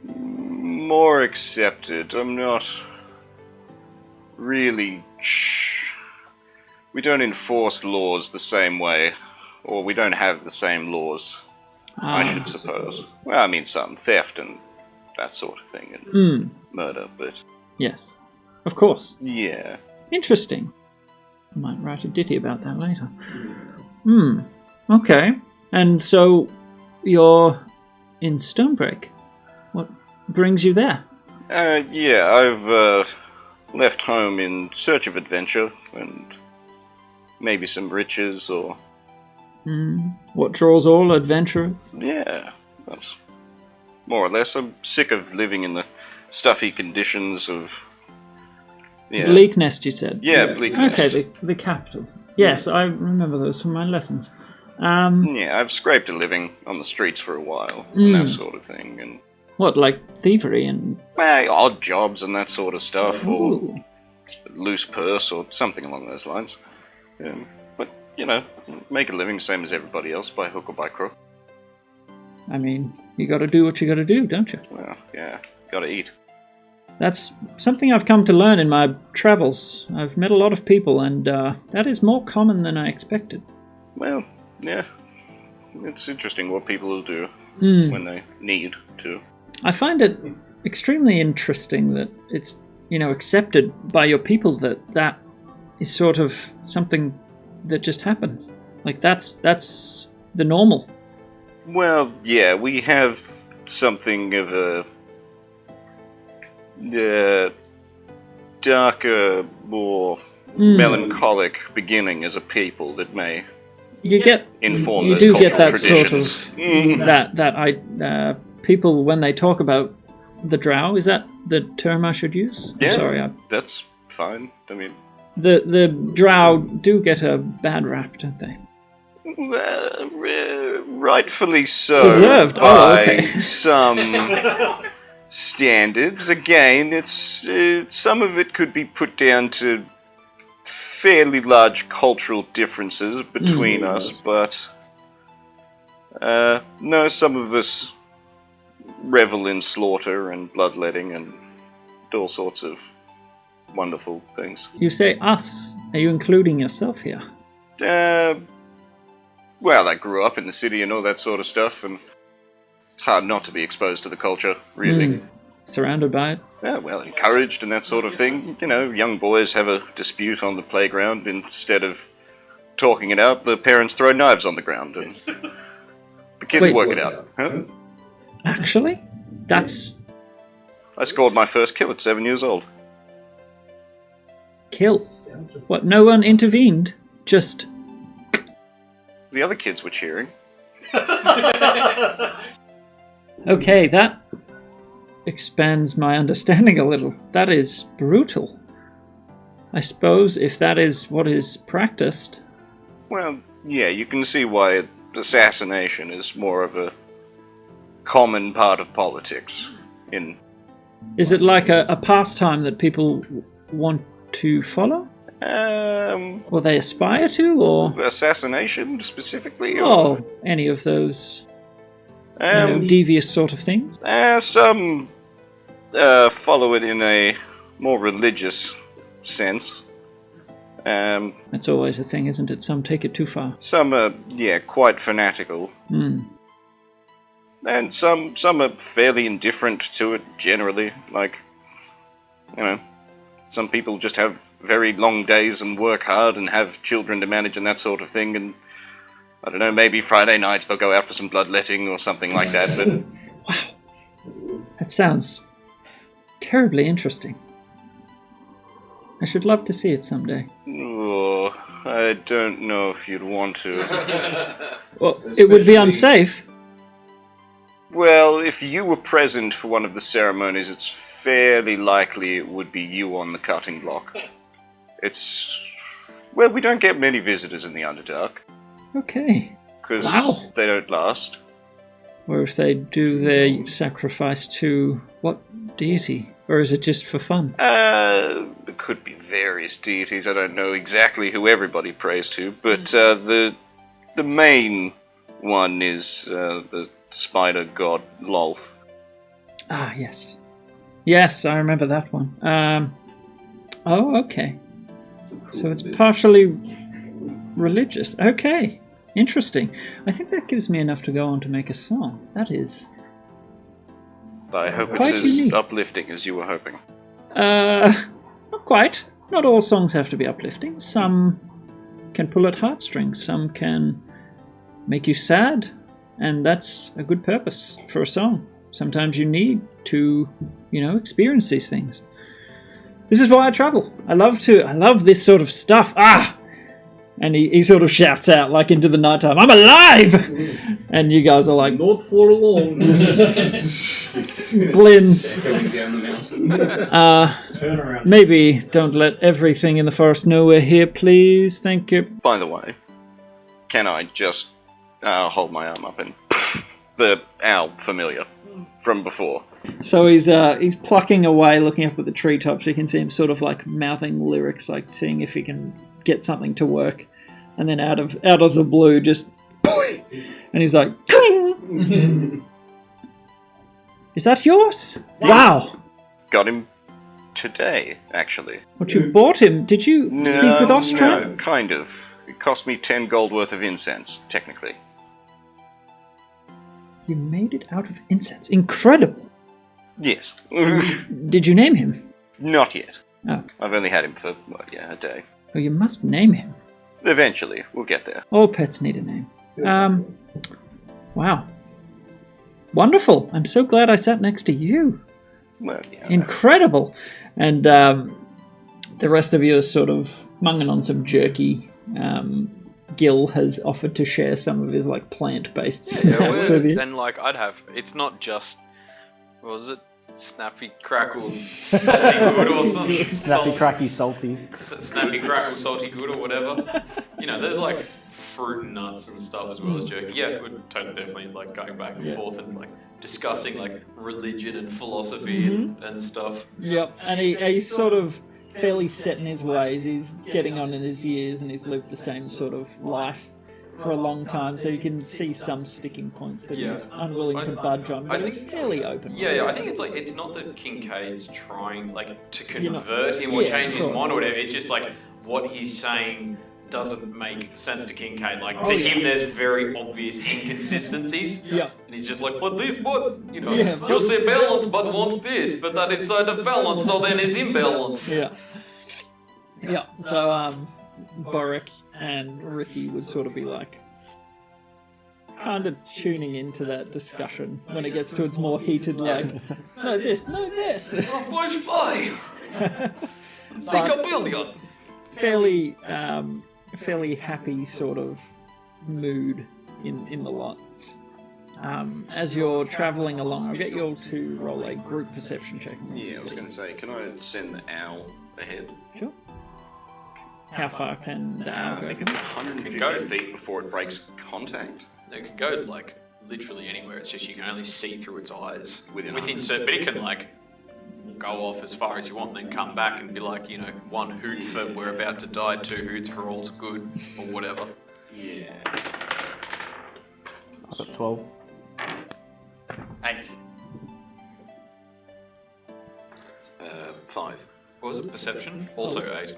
More accepted. I'm not really... We don't enforce laws the same way, or we don't have the same laws, I should suppose. Well, I mean some theft and that sort of thing, and murder, but... Yes, of course. Yeah. Interesting. I might write a ditty about that later. Okay. And so, you're in Stonebreak. What brings you there? Yeah, I've left home in search of adventure, and maybe some riches, or... What draws all adventurers? Yeah, that's more or less. I'm sick of living in the stuffy conditions of... Yeah. Bleak Nest, you said? Yeah, Bleak Nest. Okay, the capital. Yes, I remember those from my lessons. Yeah, I've scraped a living on the streets for a while, and that sort of thing, and... What, like thievery and... Well, odd jobs and that sort of stuff, Ooh. or loose purse, or something along those lines. But, you know, make a living same as everybody else, by hook or by crook. I mean, you gotta do what you gotta do, don't you? Well, yeah, gotta eat. That's something I've come to learn in my travels. I've met a lot of people, and that is more common than I expected. Well, yeah. It's interesting what people will do when they need to. I find it extremely interesting that it's, accepted by your people that is sort of something that just happens. Like, that's the normal. Well, yeah, we have something of a darker, more melancholic beginning as a people that may inform those cultural traditions. Sort of that people, when they talk about the drow, is that the term I should use? Yeah, I'm sorry, that's fine. I mean, the drow do get a bad rap, don't they? Rightfully so. Deserved. By some standards. Again, it's some of it could be put down to fairly large cultural differences between us, but no, some of us revel in slaughter and bloodletting and all sorts of wonderful things. You say us. Are you including yourself here? Well, I grew up in the city and all that sort of stuff, and it's hard not to be exposed to the culture, really. Surrounded by it? Yeah, well, encouraged and that sort of thing. Young boys have a dispute on the playground. Instead of talking it out, the parents throw knives on the ground, and the kids work it out. Huh? Actually? I scored my first kill at 7 years old. Kill? What, no one intervened? Just... The other kids were cheering. Okay, that expands my understanding a little. That is brutal. I suppose if that is what is practiced... Well, yeah, you can see why assassination is more of a common part of politics. Is it like a pastime that people want to follow? Or they aspire to, or... Assassination, specifically? Or any of those devious sort of things? Some follow it in a more religious sense. That's always a thing, isn't it? Some take it too far. Some are, quite fanatical. And some are fairly indifferent to it, generally. Like, Some people just have very long days and work hard and have children to manage and that sort of thing, and I don't know, maybe Friday nights they'll go out for some bloodletting or something like that, but... Wow. That sounds terribly interesting. I should love to see it someday. Oh, I don't know if you'd want to. Well, it would be unsafe. Well, if you were present for one of the ceremonies, it's fairly likely it would be you on the cutting block. Well, we don't get many visitors in the Underdark. Okay. Because Wow. they don't last. Or if they do their sacrifice to what deity? Or is it just for fun? It could be various deities. I don't know exactly who everybody prays to, but the main one is the spider god Lolth. Ah, yes. Yes, I remember that one. Oh, okay. So it's partially religious. Okay. Interesting. I think that gives me enough to go on to make a song. That is... I hope it's Quite as unique. uplifting as you were hoping. Not quite. Not all songs have to be uplifting. Some can pull at heartstrings. Some can make you sad. And that's a good purpose for a song. Sometimes you need to, experience these things. This is why I travel. I love this sort of stuff. Ah! And he sort of shouts out, like, into the nighttime, I'm alive! And you guys are like, Not for long. Glenn, Going down the mountain. Turn around. maybe don't let everything in the forest know we're here, please. Thank you. By the way, can I just hold my arm up and the owl familiar from before? So he's plucking away, looking up at the treetops. You can see him sort of like mouthing lyrics, like seeing if he can get something to work. And then out of the blue, just and he's like, is that yours? Wow. Got him today, actually. What, you bought him? Did you speak with Ostran? No, kind of. It cost me 10 gold worth of incense, technically. You made it out of incense. Incredible. Yes. Did you name him? Not yet. Oh. I've only had him for, a day. Well, you must name him. Eventually, we'll get there. All pets need a name. Wow. Wonderful. I'm so glad I sat next to you. Well, yeah. Incredible. And the rest of you are sort of munging on some jerky. Gil has offered to share some of his like plant-based snacks with you. And like I'd have, it's not just, what was it? Snappy Crackle Salty Good or something. Snappy, cracky, salty. Snappy Crackle Salty Good or whatever. There's like fruit and nuts and stuff as well as jerky. Yeah, we're definitely like going back and forth and like discussing like religion and philosophy and stuff. Yep, and he's sort of fairly set in his ways. He's getting on in his years and he's lived the same sort of life for a long time, so you can see some sticking points that he's unwilling to budge on, but he's fairly open. Yeah, I think it's not that Kincaid's trying like to convert him or change his mind or whatever. It's just like what he's saying doesn't make sense to Kincaid. Like to him, there's very obvious inconsistencies. Yeah. And he's just like, but this, what you say balance, but want this, but that is side of balance, so then it's imbalance. Yeah. Yeah. So Boric and Ricky would sort of be like kind of tuning into that discussion when it gets to its more heated like no this. Push by. Think a billion. Fairly happy sort of mood in the lot. As you're travelling along, I'll get you all to roll a group perception check. Yeah, I was going to say, can I send the owl ahead? Sure. How far can the owl I go? think it's 150 feet before it breaks contact. It can go like literally anywhere. It's just you can only see through its eyes Within certain. But it can like go off as far as you want, and then come back and be like, one hoot for we're about to die, 2 hoots for all's good, or whatever. Yeah. I got 12. 8. 5. What was it? Perception? Also 8.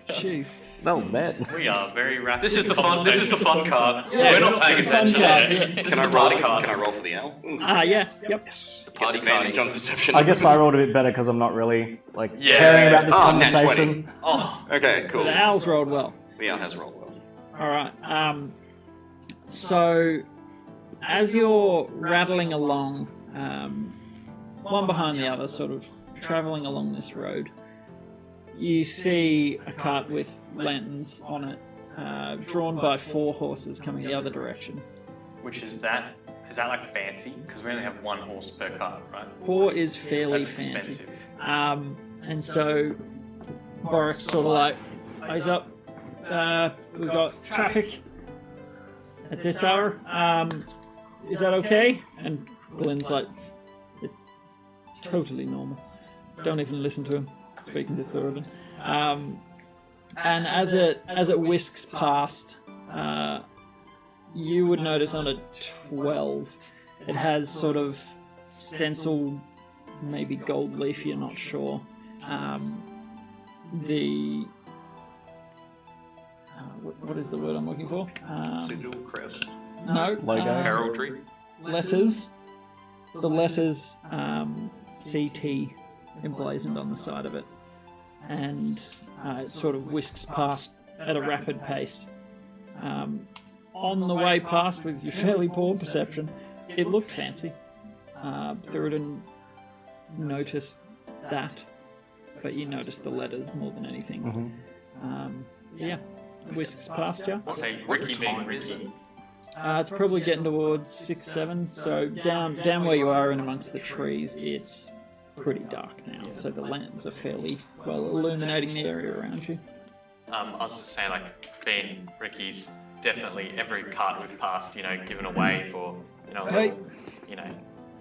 Jeez. That was bad. We are very rapid. This is the fun. This is the fun card. Yeah, We're not paying fun attention. card, This yeah. is Can I the roll? party card. Can I roll for the owl? Yeah, yep. Yes. Gets party advantage card. on perception. I guess I rolled a bit better because I'm not really Yeah. caring about this Oh, nat conversation. Oh, Okay, So cool. the owls rolled well. The owl has rolled well. Alright, so as you're rattling along, one behind the other, sort of travelling along this road, you see a cart with lanterns on it, drawn by 4 horses coming the other direction. Which is that? Is that like fancy? Because we only have 1 horse per cart, right? 4 is fairly That's fancy. expensive. And so Boris sort of like, eyes up, we've got traffic at this hour. Is that okay? And Glenn's like, it's totally normal. Don't even listen to him speaking to Thoradin. And as it whisks past, you would notice on a 12, it has sort of stenciled, maybe gold leaf, you're not sure. What is the word I'm looking for? Sigil, crest. No. Logo. heraldry. Letters. The letters CT emblazoned on the side of it. And it sort of whisks past at a rapid pace. On the way past, with your fairly poor perception, it looked fancy. Thoradin noticed that, but you noticed the letters more than anything. Yeah, whisks past you. I'll say Ricky being Ricky. It's probably getting towards 6, 7. So down where you are in amongst the trees, it's pretty dark now. So the lanterns are fairly well illuminating the area around you. I was just saying, like, being Ricky's definitely every cart we've passed, given away for, a Hey. little,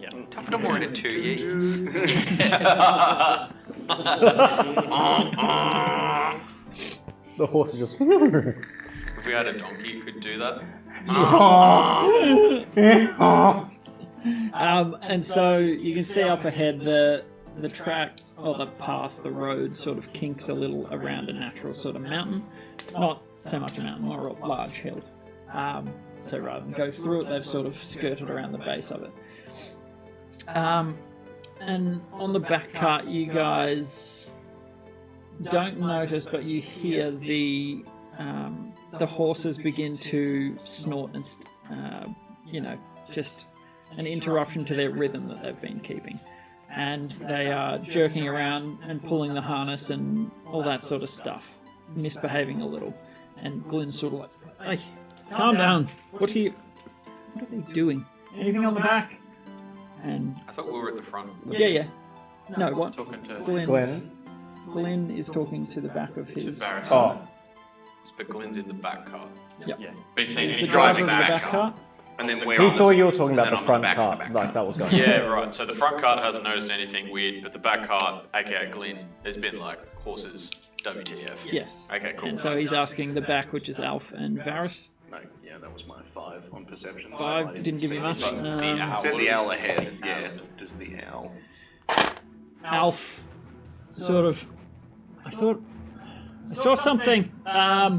yeah. Time for more in it too, The horse is just. If we had a donkey, you could do that. And so you can see up ahead the track or the path, the road sort of kinks a little around a natural sort of mountain. Not so much a mountain, more a large hill. So rather than go through it, they've sort of skirted around the base of it. And on the back cart, you guys don't notice, but you hear the horses begin to snort and, just an interruption to their rhythm that they've been keeping. And they are jerking around and pulling the harness and all that sort of stuff, misbehaving a little. And Glenn's sort of like, hey, calm down. What are they doing? Anything on the back? And I thought we were at the front. yeah. No, what? Talking to Glenn is talking to the back of his. Varys. Oh, But Glenn's in the back car. Yep. Yeah. But he's He's the he's driver driving of the back. back cart. And then we're he on thought you were talking about then the on the front back of the cart, back like that was going. Yeah, right. So the front cart hasn't noticed anything weird, but the back cart, aka Glenn, has been like horses. WTF. Yes. Okay, cool. And so he's asking the back, which is Alf and Varys. No, yeah, that was my 5 on perception. so 5 I didn't give you much. See, owl. Said the owl ahead. Yeah, does the owl. Alf, sort of. I saw something. I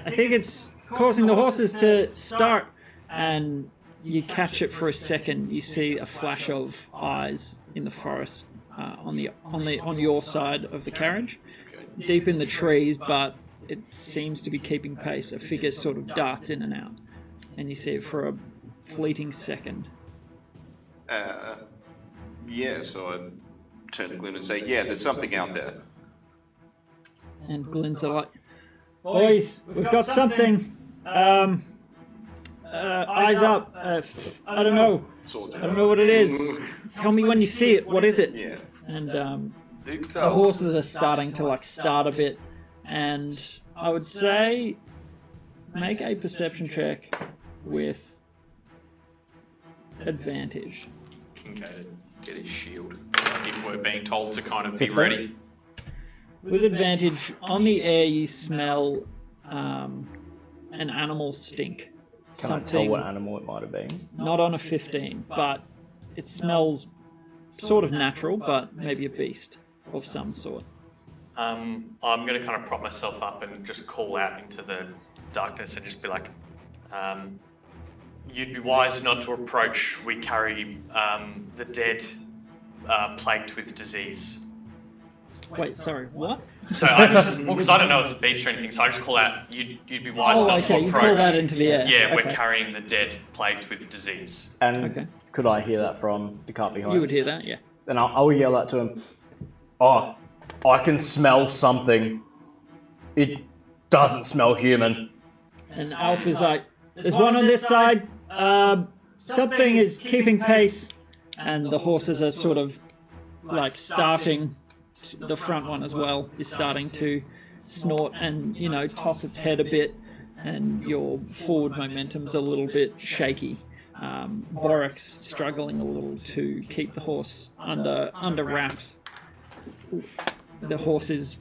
think it's causing the horses to start, and you catch it for a second. You see a flash of eyes in the forest on your side of the carriage, deep in the trees, but it seems to be keeping pace. A figure sort of darts in and out, and you see it for a fleeting second. Yeah, so I turn to Glenn and say, yeah, there's something out there. And Glenn's like, boys, we've got something. Eyes up. I don't know. Swords I don't know what it is. Tell me when you see it. What is it? Yeah. And the horses are starting to start a bit, and I would say make a perception check with advantage. Kincaid, get his shield. If we're being told to kind of be 15? ready. With advantage, on the air you smell an animal stink. Can I tell what animal it might have been? Not on a 15, but it smells sort of natural, but maybe a beast of some sort. I'm going to kind of prop myself up and just call out into the darkness and just be like, you'd be wise not to approach. We carry the dead plagued with disease. Wait, sorry, what? So I just, because I don't know it's a beast or anything, so I just call out, you'd be wise not to approach. You call that into the air. Yeah, okay. we're carrying the dead plagued with disease. And could I hear that from the cart behind? You would hear that, yeah. Then I'll yell out to him, oh, I can smell something. It doesn't smell human. And Alf is like, there's one on this side. Something is keeping pace. And the horses are sort of like starting, the front one as well is starting to snort and, toss its head a bit. And your forward momentum's a little bit shaky. Broadaxe struggling a little to keep the horse under wraps. The horse is,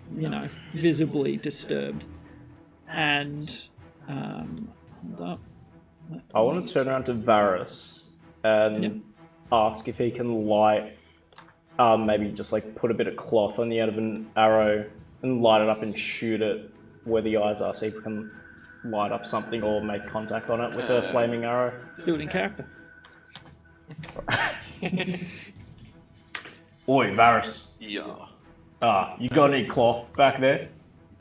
visibly disturbed. And, hold up. I want to turn around to Varys and ask if he can light, maybe just like put a bit of cloth on the end of an arrow and light it up and shoot it where the eyes are, see if we can light up something or make contact on it with a flaming arrow. Do it in character. Oi, Varys. Yeah. You got any cloth back there?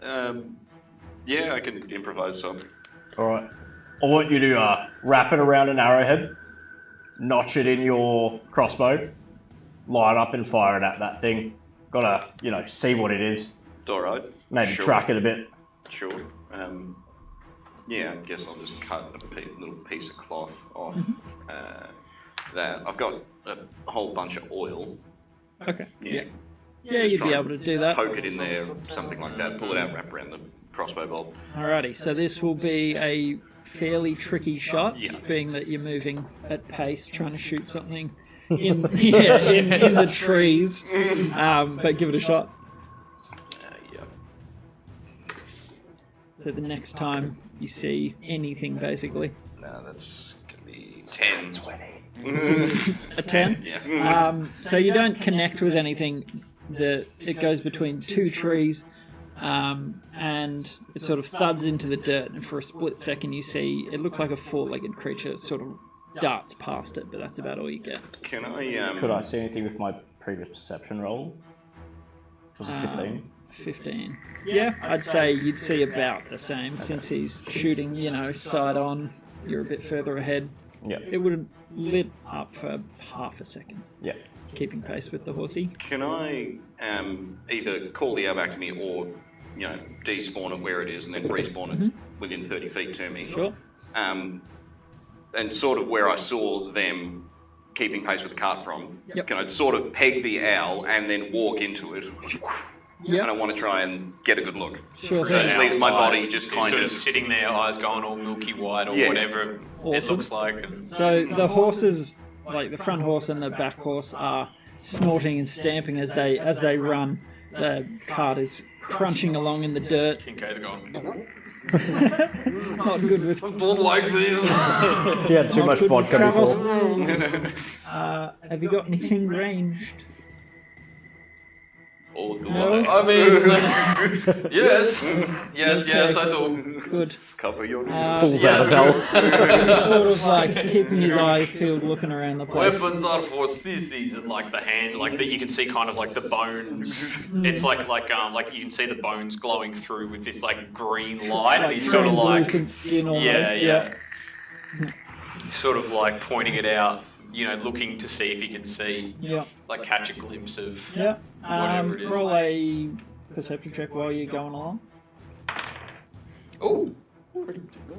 Yeah, I can improvise some. Alright. I want you to wrap it around an arrowhead, notch it in your crossbow, light up and fire it at that thing. Gotta, see what it is. Alright. Maybe track it a bit. Sure. Yeah, I guess I'll just cut a little piece of cloth off that. I've got a whole bunch of oil. Okay. Yeah. Yeah, Just you'd try be and able to do that. Poke it in there, something like that. Pull it out, wrap around the crossbow bolt. Alrighty, so this will be a fairly tricky shot, being that you're moving at pace, trying to shoot something in the trees. But give it a shot. So the next time you see anything, basically. No, that's going to be 10. 20. A 10? Yeah. So you don't connect with anything. It goes between two trees, and it sort of thuds into the dirt, and for a split second you see, it looks like a four-legged creature sort of darts past it, but that's about all you get. Can I... Could I see anything with my previous perception roll? Which was a 15. 15. Yeah, I'd say you'd see about the same, since he's shooting, side on, you're a bit further ahead. Yeah. It would have lit up for half a second. Yeah. Keeping pace with the horsey. Can I either call the owl back to me or, despawn it where it is and then respawn it within 30 feet to me? Sure. And sort of where I saw them keeping pace with the cart from, can I sort of peg the owl and then walk into it? Yep. And I want to try and get a good look. Sure. So just leave my body just kind sort of... sitting there, eyes going all milky white or whatever it looks like. And... So the horses, like the front horse and the back horse, are snorting and stamping as they run. The cart is crunching along in the dirt. Kinkai's going, Not good with. don't like this. He had too much vodka before. Have you got anything ranged? Oh, do No? I? I mean, yes, I do. Good. Cover your Pulls out a belt. He's sort of like keeping his eyes peeled, looking around the place. Weapons are for sissies, and like the hand, like that you can see kind of like the bones. It's like you can see the bones glowing through with this like green light. Like He's sort of like translucent skin almost. yeah. He's sort of like pointing it out, looking to see if he can see, like catch a glimpse of whatever it is. Roll a perception check while you're going along. Oh,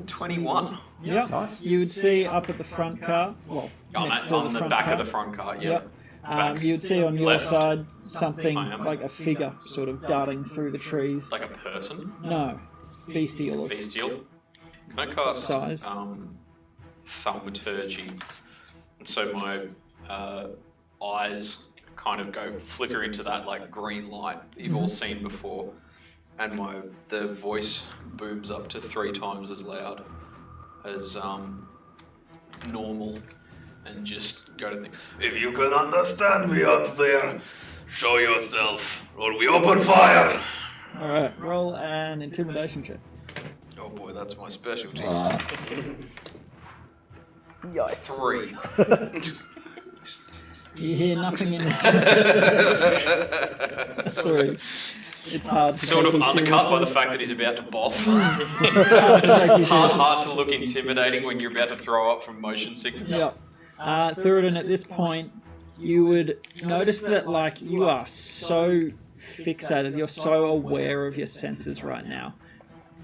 21. Yeah. Nice. You would see up at the front car. Well, next to On the front back car. of the front car, yeah. Yep. Back You would see on your left. side something I am. like a figure sort of darting through the trees. Like a person, No, bestial. Of bestial. Can I cast Size. thaumaturgy? And so my eyes kind of go flicker into that like green light that you've all seen before, and the voice booms up to 3 times as loud as normal, and just go to think, if you can understand me out there, show yourself, or we open fire. Alright, roll an intimidation check. Oh boy, that's my specialty. Yikes. 3. You hear nothing in it. 3. It's hard to Sort of take you undercut by the seriously. fact that he's about to boff. Hard to take you seriously. Hard to look intimidating when you're about to throw up from motion sickness. Yep. Thuridin, at this point, you would notice that, like, you are so fixated, you're so aware of your senses right now.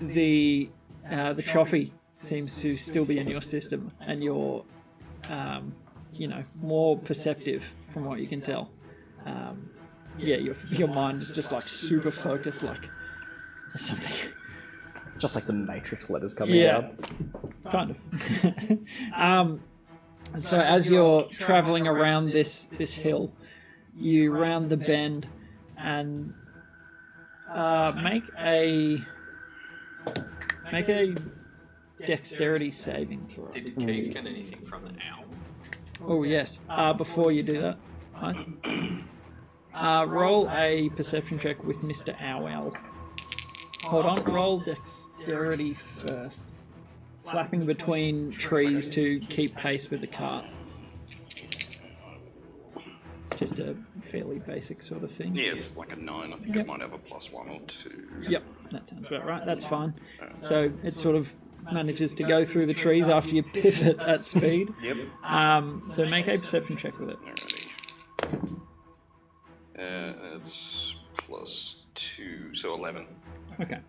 The trophy seems to still be in your system, and you're, more perceptive from what you can tell. Your mind is just, like, super focused, like, something. Just like the Matrix letters coming out. Kind of. And so as you're traveling around this hill, you round the bend and make a dexterity saving throw. Did Keith get anything from the owl? Oh yes. Before you do that, roll a perception check with Mr. Owl. Hold on, roll dexterity first. Flapping between trees to keep pace with the cart. Just a fairly basic sort of thing. Yeah, it's like a 9. I think it might have a +1 or 2. Yep, that sounds about right. That's fine. So it sort of manages to go through the trees after you pivot at speed. Yep. So make a perception check with it. Alrighty. It's +2, so 11. Okay.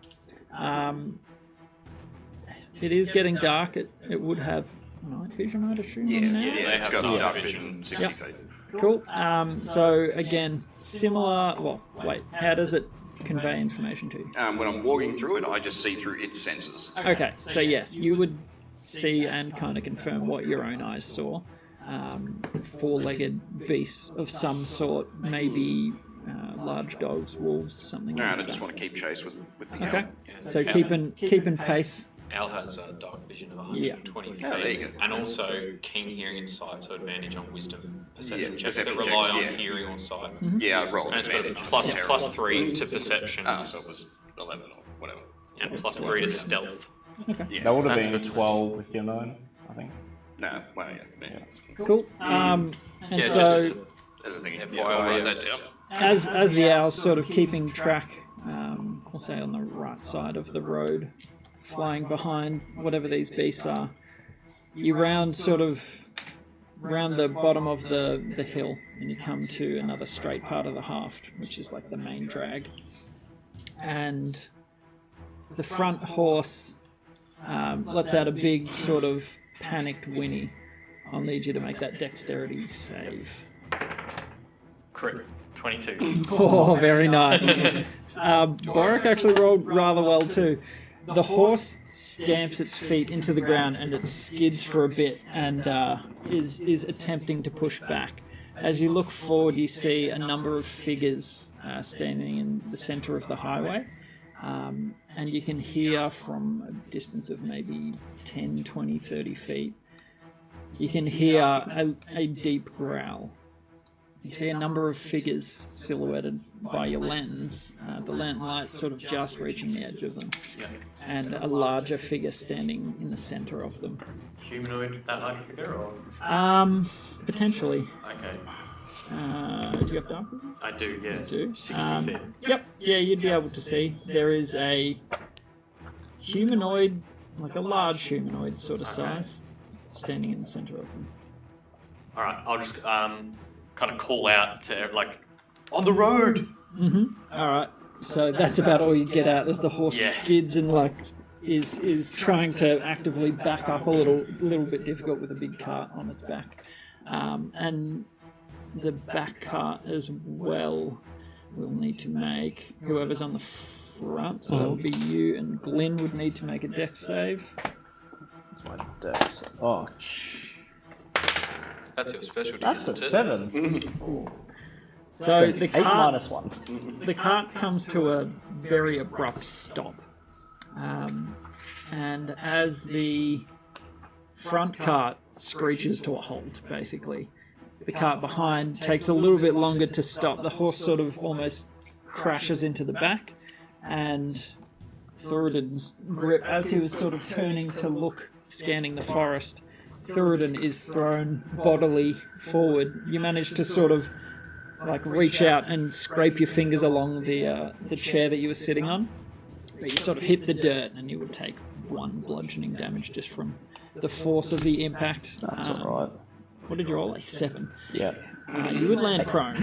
It is getting dark. It would have night vision, I'd assume. Yeah, on now. yeah, it's got dark dark vision. vision, 60 feet. Cool. So again, similar. Well, wait. How does it convey information to you? When I'm walking through it, I just see through its senses. Okay. So yes, you would see and kind of confirm what your own eyes saw. Four-legged beasts of some sort, maybe large dogs, wolves, something Alright, like I just that. want to keep chase with the Okay. owl. So keeping pace. Owl has dark vision of 120 feet. Oh, there you go. And also keen hearing and sight, so advantage on wisdom perception Yeah, checks that perception rely checks, on yeah. hearing or sight. Yeah, I rolled And it's got a advantage. +3 to perception So it was 11 or whatever. and +3 to stealth. Yeah. That would have That's been good. 12 with your 9, I think. No, well, yeah. Cool. And Yeah, so As a thing, FYI, yeah, I'll write yeah. that down. as the owl's sort of keeping track, we'll say on the right side of the road, flying behind whatever these beasts are, you round the bottom of the hill and you come to another straight part of the haft, which is like the main drag. And the front horse lets out a big sort of panicked whinny. I'll need you to make that dexterity save. Crit. 22. Oh, very nice. Boric actually rolled rather well too. The horse stamps its feet into the ground and it skids for a bit and is attempting to push back. As you look forward, you see a number of figures standing in the center of the highway. And you can hear from a distance of maybe 10, 20, 30 feet, you can hear a deep growl. You see a number of figures silhouetted by your lens, the lantern light sort of just reaching the edge of them, and a larger figure standing in the center of them. Humanoid, that large figure, or? Potentially. Okay. Do you have dark vision? I do, yeah. You do. 60 feet. Yep, yeah, you'd be able to see. There is a humanoid, like a large humanoid sort of size, standing in the center of them. Alright, I'll just kind of call out to, like, on the road! Alright, so that's about all you get out as the horse Yeah. skids and like is trying to actively back up a little bit difficult with a big cart on its back. And the back cart as well will need to make, whoever's on the front, so that would be you and Glenn would need to make a dex save. That's my dex. Oh, That's your specialty, that's a isn't it? 7. So So the 8 cart, minus 1. the cart comes to a very abrupt stop. And as the front cart screeches to a halt, basically, the cart behind takes a little bit longer to stop. The horse sort of almost crashes into the back, and Thoradin's grip, as he was sort of turning to look, scanning the forest, Thoradin is thrown bodily forward. You manage to sort of like reach out and scrape your fingers along the chair that you were sitting on, but you sort of hit the dirt, and you would take 1 bludgeoning damage just from the force of the impact. That's alright. What did you roll? 7. Yeah. You would land prone,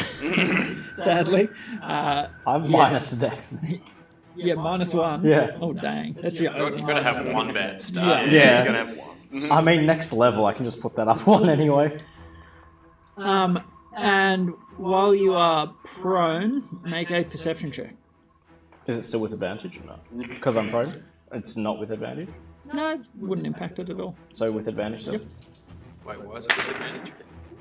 sadly. I'm minus the dex. Yeah, -1. Yeah. Oh, dang. That's your only You've got to have minus. one bad start. Yeah. You're going to have one. I mean, next level, I can just put that up 1 anyway. And while you are prone, make a perception check. Is it still with advantage or not? Because I'm prone? It's not with advantage? No, it wouldn't impact it at all. So with advantage still? Wait, why is it with advantage?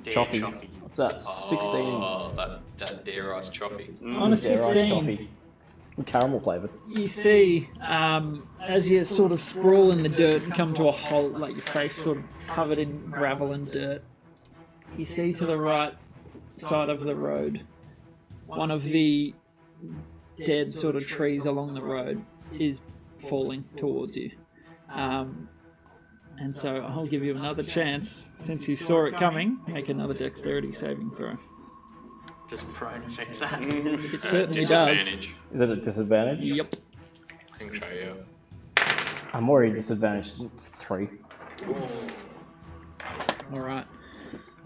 Choffy. What's that? 16. Oh, that dare ice choffy. On a 16, Toffee. Caramel flavoured. you see, as you sort of sprawl in the dirt and come to a halt, like your face sort of covered in gravel and dirt, you see to the right side of the road, one of the dead sort of trees along the road is falling towards you. And so I'll give you another chance, since you saw it coming, make another dexterity saving throw. Just prone affect that. It certainly does. Disadvantage. Is it a disadvantage? Yep. I think so, yeah. I'm already disadvantaged 3. Alright.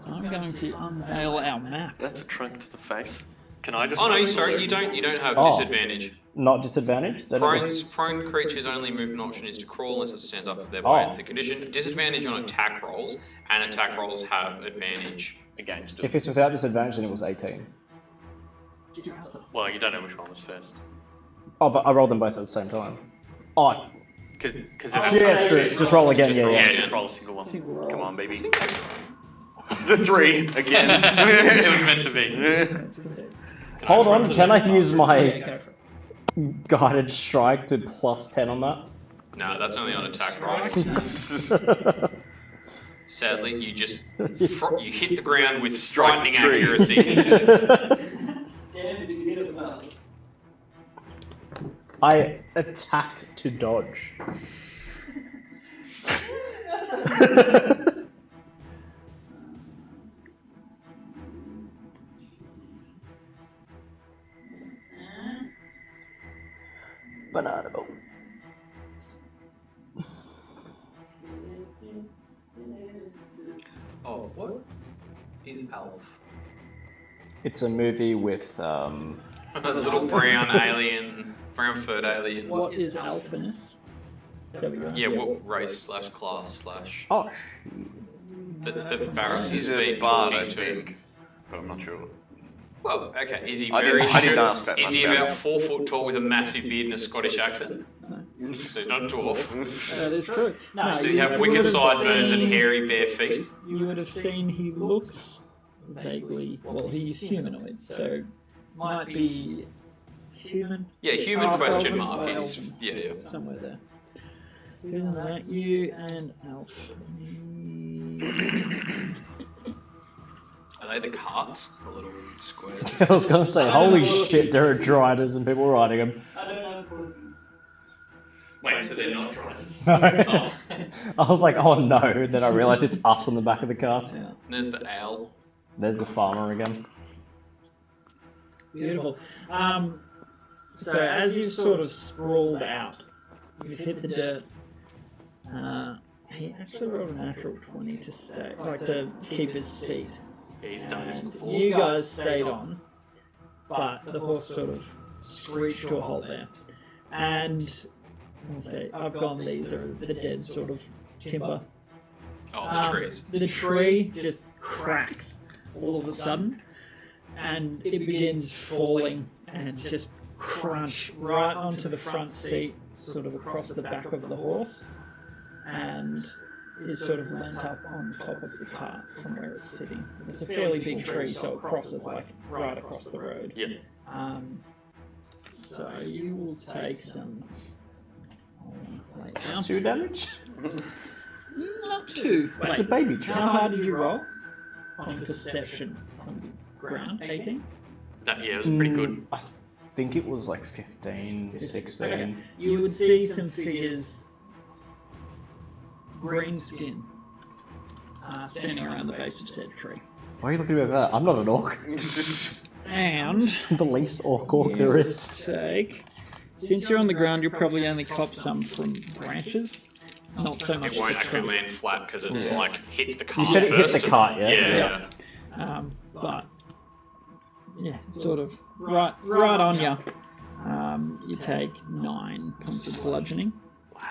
So I'm going to unveil our map. That's a trunk to the face. Can I just? Oh no, sorry, you don't have Oh. disadvantage. Not disadvantage? Then it was- Prone creatures' only movement option is to crawl unless it stands up their way. Oh. It's the condition. Disadvantage on attack rolls, and attack rolls have advantage. Against it. If it's without disadvantage, then it was 18. Well, you don't know which one was first. Oh, but I rolled them both at the same time. Oh, Because yeah, true. Just roll again, yeah, yeah. just roll a single one. Single roll. Come on, baby. The 3 again. It was meant to be. Hold on, can I use Yeah, my go for it. guided strike to +10 on that? No, that's only on attack rolls. Sadly, you just you hit the ground with Strike the frightening tree. accuracy. I attacked to dodge. Banana boat. Oh, what is Alf? It's a movie with A little brown alien, brown furred alien. What is alphaness? Yeah, what race / class / oh the Varus He's has a been bard, I talking to. think. But I'm not sure. Well, okay. Is he I very didn't- I didn't short? ask that Is much he about about him. 4 foot tall with a massive beard and a Scottish accent? So he's not a dwarf. That is true. No, Does he have you wicked would have sideburns and seen- hairy bare feet? You would have seen he looks vaguely, well, he's humanoid, so might be human. Yeah, human Half question elven, mark. or He's elven, yeah. somewhere there. Isn't that you and Alf? Are they the carts? The little squares. I was gonna say, holy shit, there are driders and people riding them. Wait, so they're not dryers? I was like, oh no, then I realised it's us on the back of the cart. Yeah. And there's the owl. There's the farmer again. Beautiful. So as you sort of sprawled out, you've hit the dirt. He actually rolled a natural 20 to stay, like to keep his seat. Yeah, he's done this And before. you guys stayed on, but the horse sort of screeched to a halt there. And I'll say, I've gone, these are the dead sort of timber. Oh, the trees. The tree just cracks all of a sudden, and it begins falling and just crunch right onto the front seat, sort of across the back of the horse, and is sort of leant up on top of the cart from where it's sitting. It's a fairly big tree, so it crosses like right across the road. Yeah. So you will take some. Wait, now. 2 damage? Not 2. It's a baby tree. How hard did you roll? On perception on the ground, 18? Yeah, it was pretty good. I think it was like 15, 16. Okay. You would see some figures, green skin, standing around the base of said tree. Why are you looking at that? I'm not an orc. And The least orc there is. Since you're on the ground, you'll probably only cop some from branches, not so much. It won't the actually trunk. land flat because it's like hits the cart. You said it hit first. the cart, yeah? Yeah. But yeah, it's sort of right on you. You take 9 points of bludgeoning. Wow.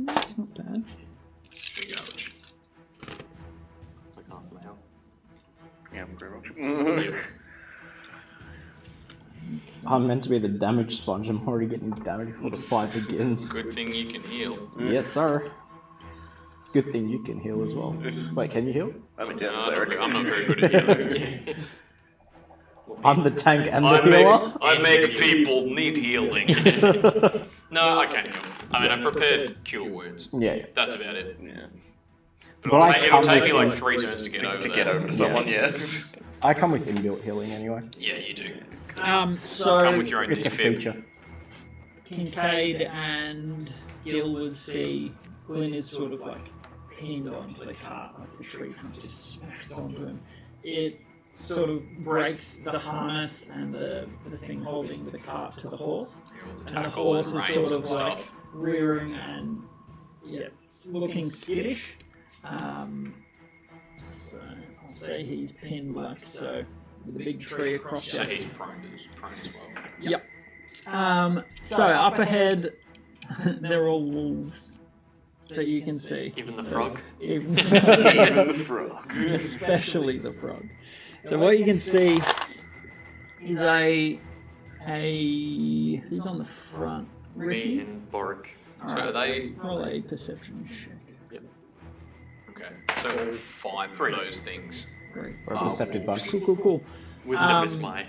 That's not bad. Yeah, pretty much. I'm meant to be the damage sponge. I'm already getting damage before the fight begins. Good thing you can heal. Yes, sir. Good thing you can heal as well. Wait, can you heal? I'm a death No, cleric. I'm not very good at healing. I'm the tank and the healer. I make people need healing. No, I can't heal. I mean, I prepared cure wounds. Yeah. That's about it. Yeah. But I It'll come take with me like 3 turns to get over To there. get over to someone, yeah. I come with inbuilt healing anyway. Yeah, you do. So Come with your own It's a defib. feature. Kincaid and Gil would see Glyn is sort of like pinned onto the cart, like the tree trunk just smacks onto him. It sort of breaks the harness and the thing holding the cart to the horse. And the horse is sort of like rearing and looking skittish. So I'll say he's pinned like so, with a big tree across So you. he's prone as well. Yep. So up ahead, they're all wolves that you can see. Even the frog? Even Even the frog. especially the frog. So what you can see is a who's on the front? Me Ricky? and Boric. So are they... Roll a perception check. Okay, so all 5 of those things. Great. Or a perceptive bunch. Cool. Wisdom is my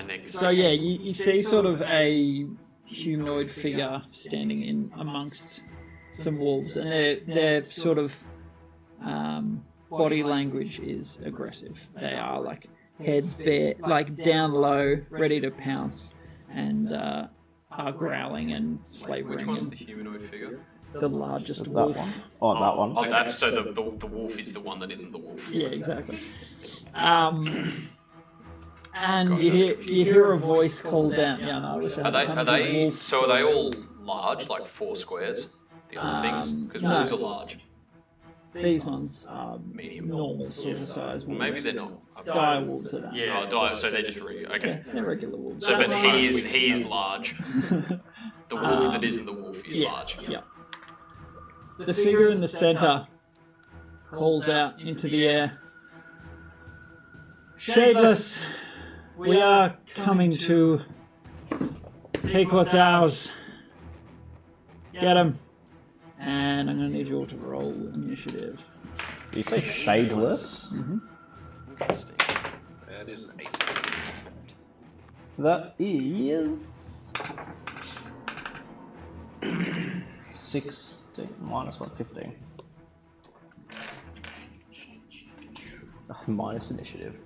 next. So yeah, you see sort of a humanoid figure standing in amongst some wolves, and their sort of body language is aggressive. They are like heads bare, like down low, ready to pounce, and are growling and slavering. Which one's and the humanoid figure? the largest That wolf? one. Oh, that one. Oh, that's so the wolf is the one that isn't the wolf. Yeah, exactly. And Gosh, you that's hear a voice call down. Yeah, no, I wish I Are had they wolf. so are they all large, like 4 squares? The other things? Because no. wolves are large. These ones are Medium. normal sort of size wolves. Maybe they're not. Dire wolves are that. Yeah. Oh, dire, so they're just really... Yeah, Okay. they're regular wolves. So, but he is large. The wolf that isn't the wolf is large. Yeah. The figure in the center calls out into the air. Shadeless, we are coming to take what's ours. Get him. And I'm going to need you all to roll initiative. Do you say shadeless? Interesting. That is an 8. That is 16 minus 1, 15. Minus initiative.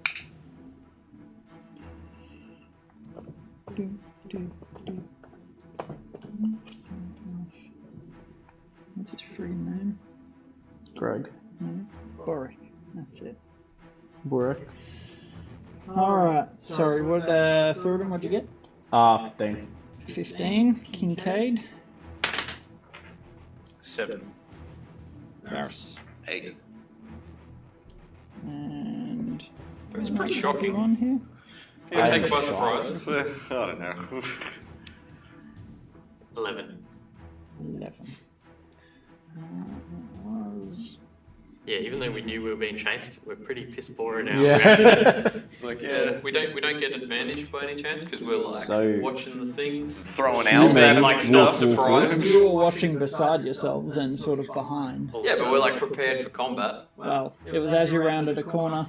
What's his free name? Greg. No, Boric. That's it. Boric. Alright, sorry, what, Thornton, what'd you get? 15. 15. Kincaid. 7. Varus. 8. And... It's pretty shocking. On here? You take by surprise. I don't know. 11. 11. That was... Yeah, even though we knew we were being chased, we're pretty piss poor now. Yeah. It's like, yeah. We don't get advantage by any chance because we're like So- watching the things. Throwing owls at him like stuff. Surprised. You were watching beside yourselves and sort of behind. Yeah, but we're like prepared for combat. Well, it was as you rounded a corner.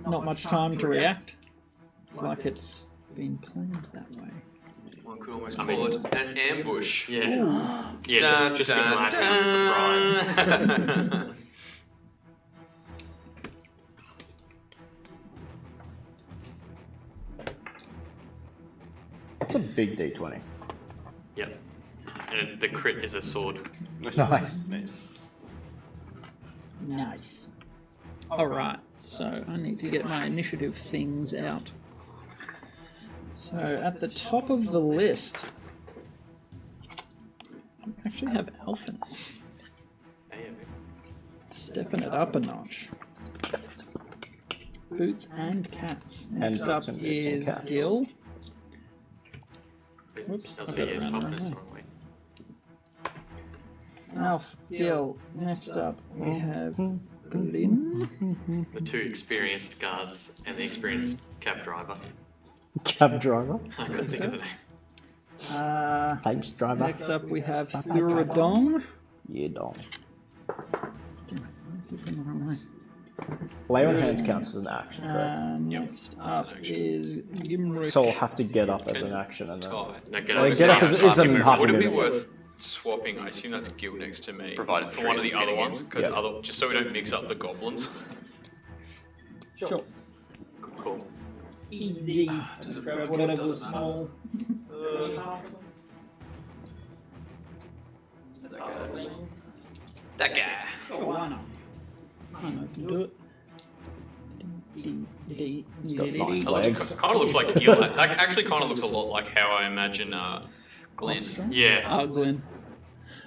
Not much time to react. It's like it's been planned that way. One could almost call it an ambush. Yeah. Yeah, just be glad we got surprised. big D20. Yep. And the crit is a sword. Nice. Nice. Alright, so I need to get my initiative things out. So at the top of the list, we actually have elephants. Stepping it up a notch. Boots and cats. Next up is Gil. Whoops, I got it around the wrong way. Alf, Gil. Next up we have Lynn. The two experienced guards and the experienced cab driver. Cab driver. I couldn't think of the name. Thanks, driver. Next up we have Thuradong. Yeah, dong. Lay on hands counts as an action, correct? Next up is Gimrick. So I'll have to get up as an action and then... Oh, no, get Well, up. get up is in half a Would it be minute. worth swapping? I assume that's Gil next to me. Provided for one of the trees other getting ones, in. because Yep. just so we don't mix up the goblins. Sure. Cool. Easy. Grab whatever was small. That guy. Sure, why not? I know, can do it. He's got nice That legs. kind of looks like Gil. That actually kind of looks a lot like how I imagine Glenn. Yeah. Oh, Glenn.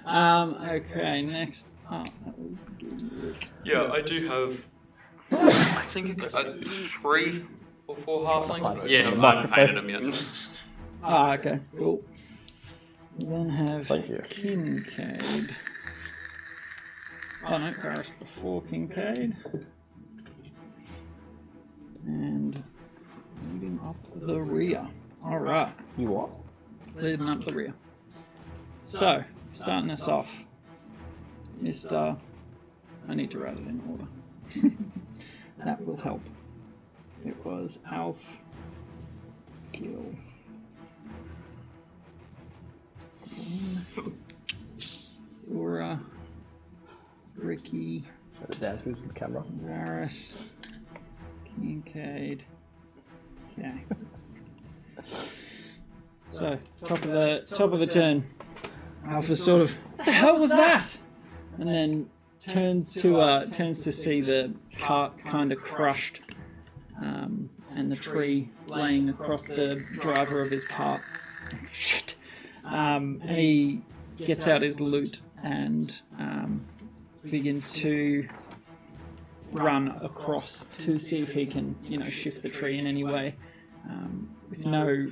Okay, next up. That was Gimrick. Yeah, I do have. I think 3 or 4 halflings. Yeah, I haven't painted them yet. Ah, okay, cool. We then have Thank you. Kincaid. Oh no, Paris before Kincaid. And leading up the rear. Alright, You what? leading up the rear. So, starting us off. Mr. I need to write it in order. That will help. It was Alf, Gil, Thora, Ricky, Show the dance moves with the camera. Varys, Kincaid. Okay. So top of the turn. Alpha sort of, what the hell was that? And then turns to see the cart kind of crushed, and the tree laying across the driver of his cart. Shit. And he gets out his loot and begins to run across to see if he can, shift the tree in any way. With no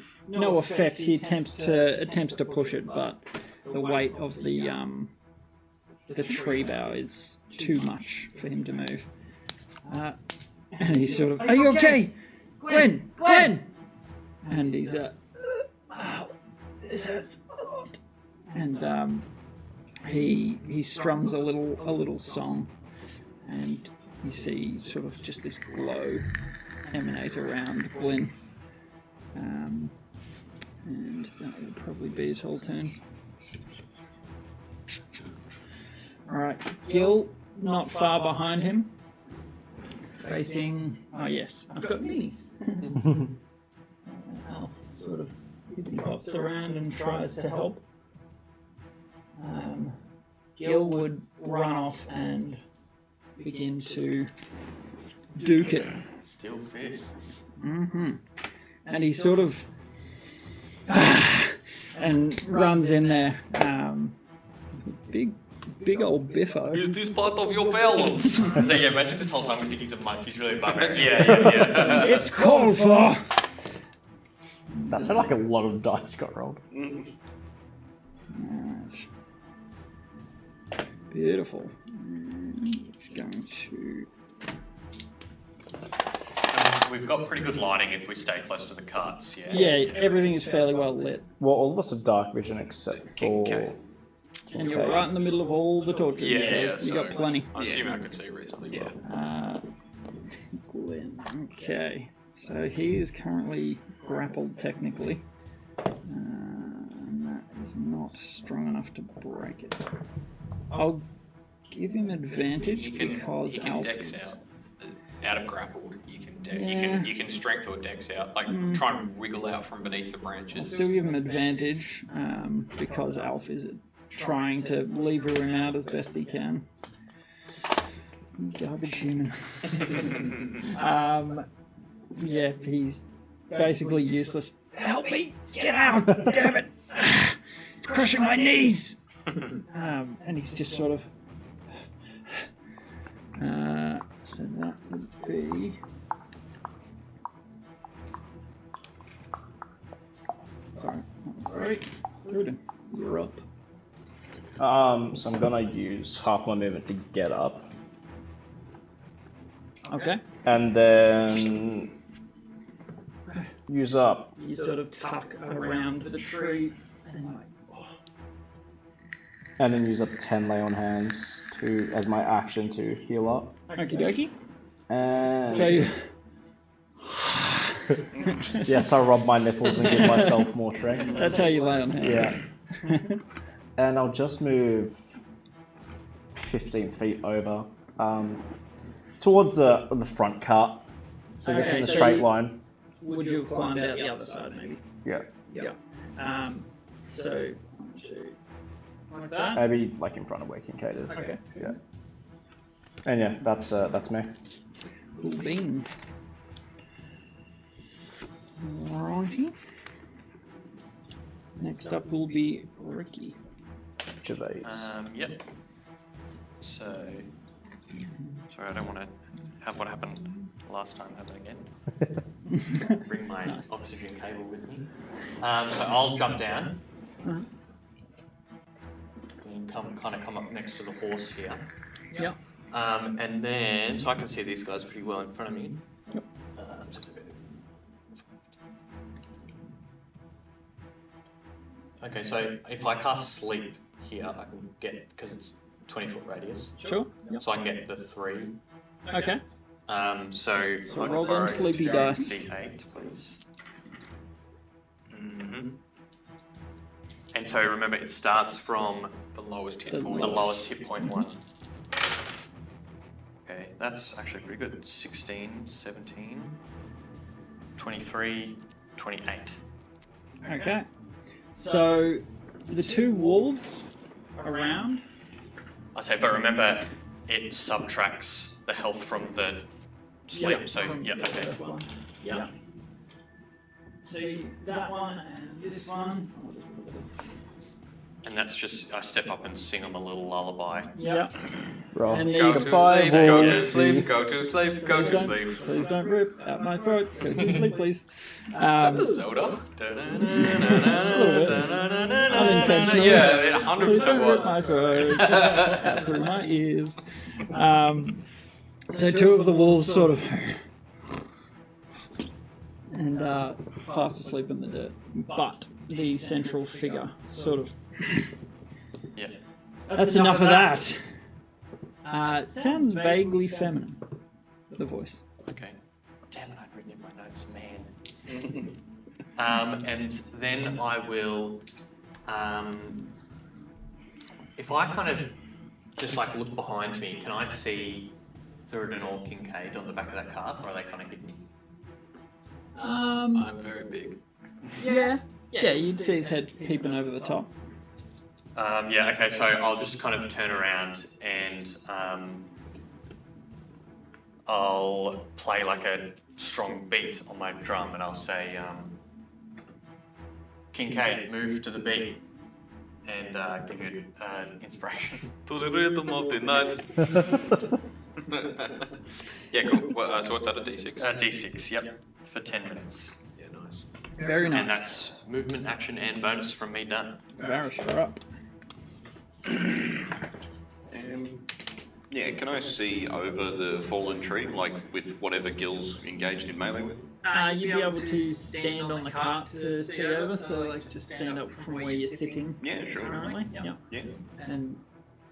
effect, he attempts to push it, but the weight of the tree bough is too much for him to move. And he's sort of, "Are you okay? Glenn! And he's "Ow, this hurts a lot." And he strums a little song, and you see sort of just this glow emanate around Glenn. And that will probably be his whole turn. Alright, Gil, not far behind him. Facing... Oh yes, I've got minis. Al sort of hops around and tries to help. Gil would run off and begin to duke it. Steel fists. And he sort of... and runs in there. Big old biffo. Is this part of your balance? So yeah, imagine this whole time we think he's a monk. He's really a barbarian. Yeah. It's called for! That sounded like a lot of dice got rolled. Alright. Beautiful. It's going to... We've got pretty good lighting if we stay close to the carts, yeah? Yeah, everything is fairly well lit. Well, all of us have dark vision except for... Okay. And you're right in the middle of all the torches, Yeah, so you got plenty. I assume I can see reasonably well. Glenn. Okay, so he is currently grappled technically. And that is not strong enough to break it. I'll give him advantage because you can Alf dex is... out of grappled. You can You can strength or dex out, like try and wiggle out from beneath the branches. I'll still give him advantage because Alf is trying to lever him out as best he can. Garbage human. Yeah, he's basically useless. Help me! Get out! Damn it! It's crushing my knees! And he's just sort of... so that would be... Sorry. Rudin, you're up. So I'm gonna use half my movement to get up. Okay. And then use up. You sort of tuck around the tree And then use up 10 lay on hands as my action to heal up. Okie dokie. And So you... yes, I rub my nipples and give myself more strength. That's how you lay on hands. Yeah. And I'll just move 15 feet over towards the front cart. So this is a straight line. Would you have climbed out the other side, maybe? Yeah. So, 1, 2, like that? Maybe like in front of where Kincaid is. Okay. Yeah. And yeah, that's me. Cool beans. Alrighty. Next up will be Ricky. Gervais. Yep. So, sorry, I don't want to have what happened last time happen again. Bring my oxygen cable with me. So I'll jump down. And kind of come up next to the horse here. Yep. And then, so I can see these guys pretty well in front of me. Yep. Okay, so if I cast sleep here, I can get, because it's 20-foot radius. Sure. Yep. So I can get the 3. Okay. So roll them sleepy dice. D8, please. And so remember, it starts from The lowest hit point. the lowest hit point 1. Okay, that's actually pretty good. 16, 17, 23, 28. Okay. So, the 2 wolves around. I say, but remember, it subtracts the health from the sleep. Yep, So, yeah, okay. This one. Yep. So, that one and this one. And that's just, I step up and sing them a little lullaby. Yep. Roll. And Go these... to Goodbye, sleep, go to wolf. sleep, go to sleep, go Please to don't, sleep. please don't rip out my throat. Go to sleep, please. Zelda? Unintentional. Yeah, it 100% Please don't rip was. my throat. Out through my ears. So 2 of the wolves sort of... and fast asleep in the dirt. But the central figure sort of... Yeah. That's enough of that. It sounds vaguely feminine, the voice. Okay. Damn it, I'd written in my notes, man. And then I will, if I kind of just like look behind me, can I see Thuridin or Kincaid on the back of that cart, or are they kind of hidden? I'm very big. Yeah, you'd see his head peeping over the top. Yeah, okay, so I'll just kind of turn around and I'll play like a strong beat on my drum and I'll say, Kincaid, move to the beat, and give you inspiration. To the rhythm of the night. Yeah, cool. Well, so what's that, a D6? D6, yep, for 10 minutes. Yeah, nice. Very nice. And that's movement, action, and bonus from me done. Varus, you're up. Yeah, can I see over the fallen tree, like with whatever Gil's engaged in melee with? You'd be able to stand on the cart to see over, so like just stand up from where you're sitting Yeah, sure. currently. Yeah. Yeah. And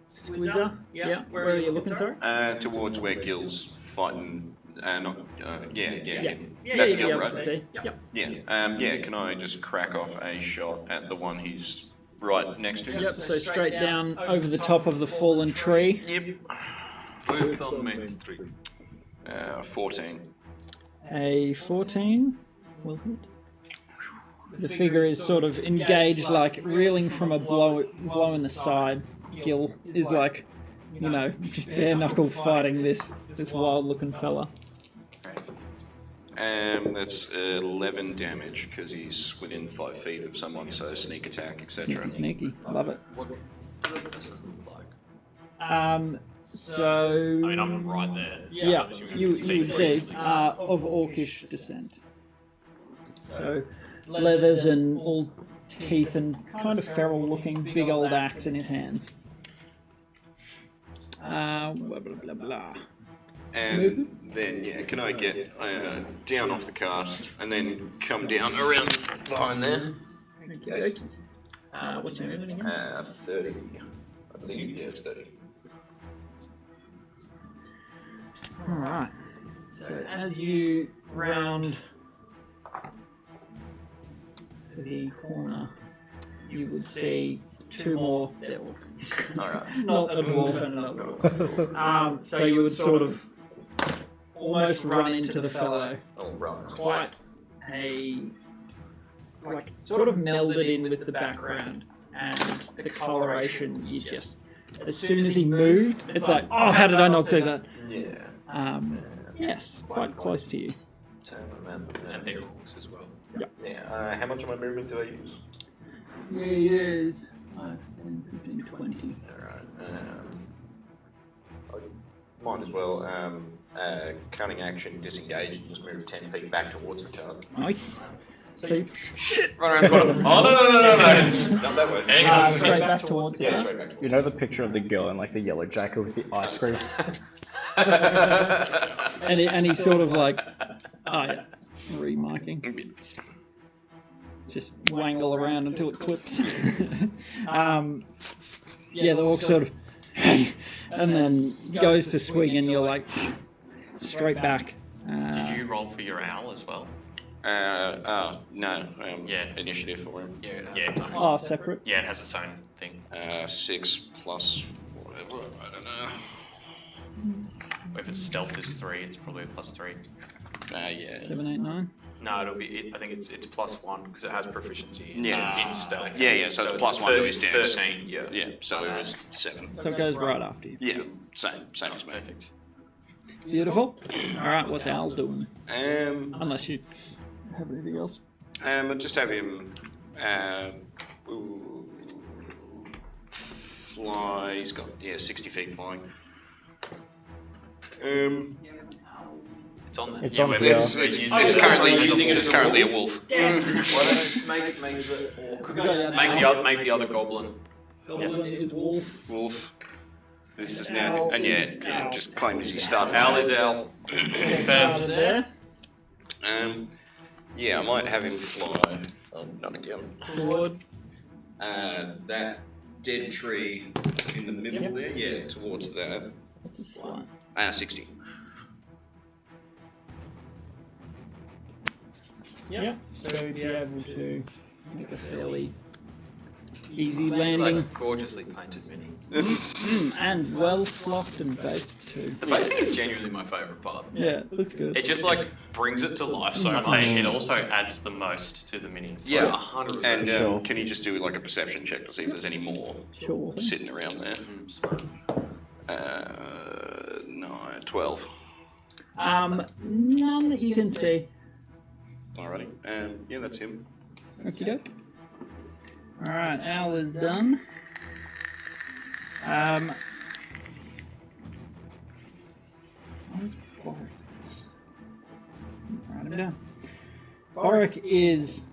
Squizzer, yeah. Where are you looking, sorry? Towards where Gil's fighting. Not, yeah. Yeah, That's you'd be Gil, able right? to see. Yep. Yeah. Can I just crack off a shot at the one he's right next to? Yep, so straight down over the top of the fallen tree. Yep. Drift on Main Street. 14. A 14 will hit. The figure is sort of engaged, like reeling from a blow in the side. Gil is like, just bare knuckle fighting this wild looking fella. That's 11 damage because he's within 5 feet of someone, so sneak attack, etc. Sneaky, love it. What does this look like? So. I mean, I'm right there. Yeah, you would see easily. of orcish descent. So, leathers and all teeth and kind of feral looking, big old axe in his hands. Blah, blah, blah, blah. And then, can I get down off the cart and then come down around behind there? Okay. What's your movement again? 30. I believe, it's 30. Alright. So as you round the corner, you would see 2 more devils. Alright. Not a dwarf and another dwarf. So you would sort of almost run into the fellow. Oh, right. Quite sort of melded in with the background and the coloration. You just, as soon as he moved, it's like, oh, how did I not see that? Yeah. Yes, quite close to you. And their orcs as well. Yeah. How much of my movement do I use? You used 5, 10, 15, 20. Alright. I might as well. Cunning action, disengage, and just move 10 feet back towards the cart. Nice. So you Run around the corner. Oh, no. Not that way. straight back towards the Yeah, cart. straight back towards. You know the picture of the girl in like the yellow jacket with the ice cream? And he's sort of like, remarking. Just wangle around until it clips. The orc sort of, and then goes to swing, and you're like, straight back. Did you roll for your owl as well? No. Yeah. Initiative for him. Yeah. Separate? Yeah, it has its own thing. 6 plus whatever, I don't know. If its stealth is 3, it's probably a +3. Yeah. 7, 8, 9. No, it'll be. I think it's +1 because it has proficiency in stealth. Yeah, so it's +1 to his stance. 13. Yeah. Yeah, so it was 7. So it goes right after you. Yeah, same as me. Perfect. Beautiful. Alright, what's Al doing? Unless Unless you have anything else. I'll just have him fly. He's got 60 feet flying. It's on there. It's on here. It's currently a wolf. Why don't make the orc? Make the other goblin. Goblin is wolf. Wolf. This is now, and just claim as he started. Owl is owl. Started there. I might have him fly. Not again. Forward. That dead tree in the middle there. Yeah, towards that. What's his fly? 60. Yep. So be able to make a fairly easy landing. Like gorgeously painted mini. And well flocked and based too. The basing is genuinely my favourite part. Yeah, looks good. It just brings it to life so I'd much. say it also adds the most to the minis. Yeah, 100%. And sure. can you just do like a perception check to see if there's any more Sure thing. sitting around there? No, 12. None that you can see. Alrighty. That's him. Okie doke. Alright, Al is done. Where's Boric? Write him down. Boric is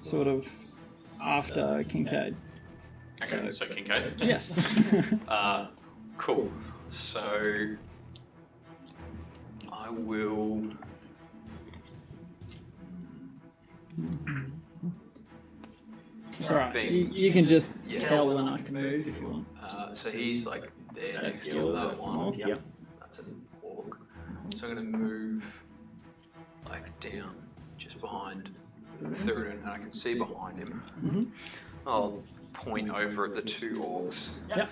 sort of after Kincaid. Okay, so Kincaid. Yes. Cool. So I will. It's alright. You can just tell when I can move if you want. So he's there That's next to Gil, that that's one. Mark, yep. That's an orc. So I'm going to move down just behind Thurin, and I can see behind him. I'll point over at the 2 orcs Yep.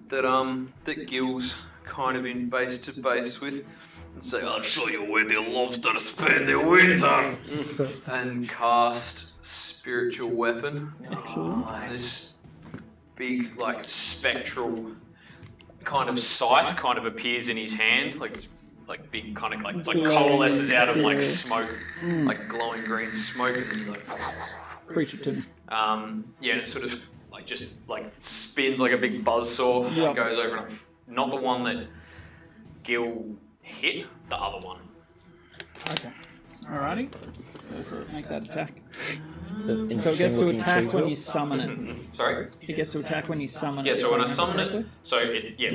that Gil's kind of in base to base with. and say, I'll show you where the lobsters spend their winter. And cast Spiritual Weapon. Excellent. And this big, like, spectral kind of scythe kind of appears in his hand, like big kind of like it's like coalesces out of like smoke, like glowing green smoke, and he's like, Preach it to me. and it sort of like just like spins like a big buzzsaw and goes over and not the one that Gil hit, the other one. Okay. Alrighty. Go for it. Make that attack. So So it gets to attack when you summon it. Sorry? It gets to attack when you summon it. Yeah, so when I summon it,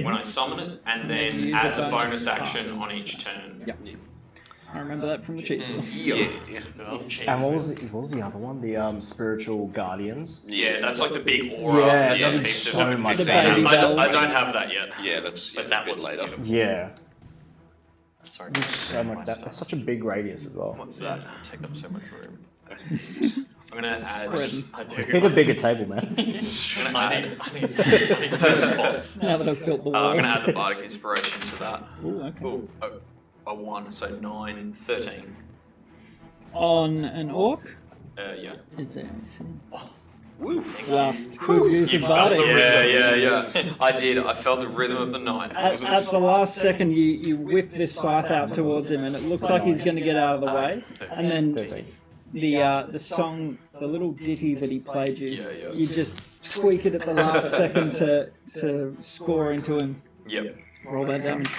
when I summon it, and then Use as a a bonus bonus action cast. on each turn. Yep. I remember that from the cheese board. And what was the other one? The spiritual guardians. Yeah, that's like the big aura. Yeah, that that has did heaps so of much The damage. baby bells. I don't have that yet. Yeah, that's But a that bit was later. Yeah, Sorry. did so much. That's such a big radius as well. What's that? Take up so much room. I'm gonna add. Spreading. I do. Pick a bigger table, man. I need 2 spots. Now that I've built the I'm wall. gonna add the bardic inspiration to that. Ooh, okay. Ooh, a 1, so 9, 13. On an orc, Yeah. is there? Last. Good use of bardic. Yeah. I did. I felt the rhythm of the night. At the last second, you whip this scythe out towards him, and it looks like he's going to get out of the way. And then 13. the song, the little ditty that he played you, Yeah. you just tweak it at the last second to score into him. Yep. Roll that damage.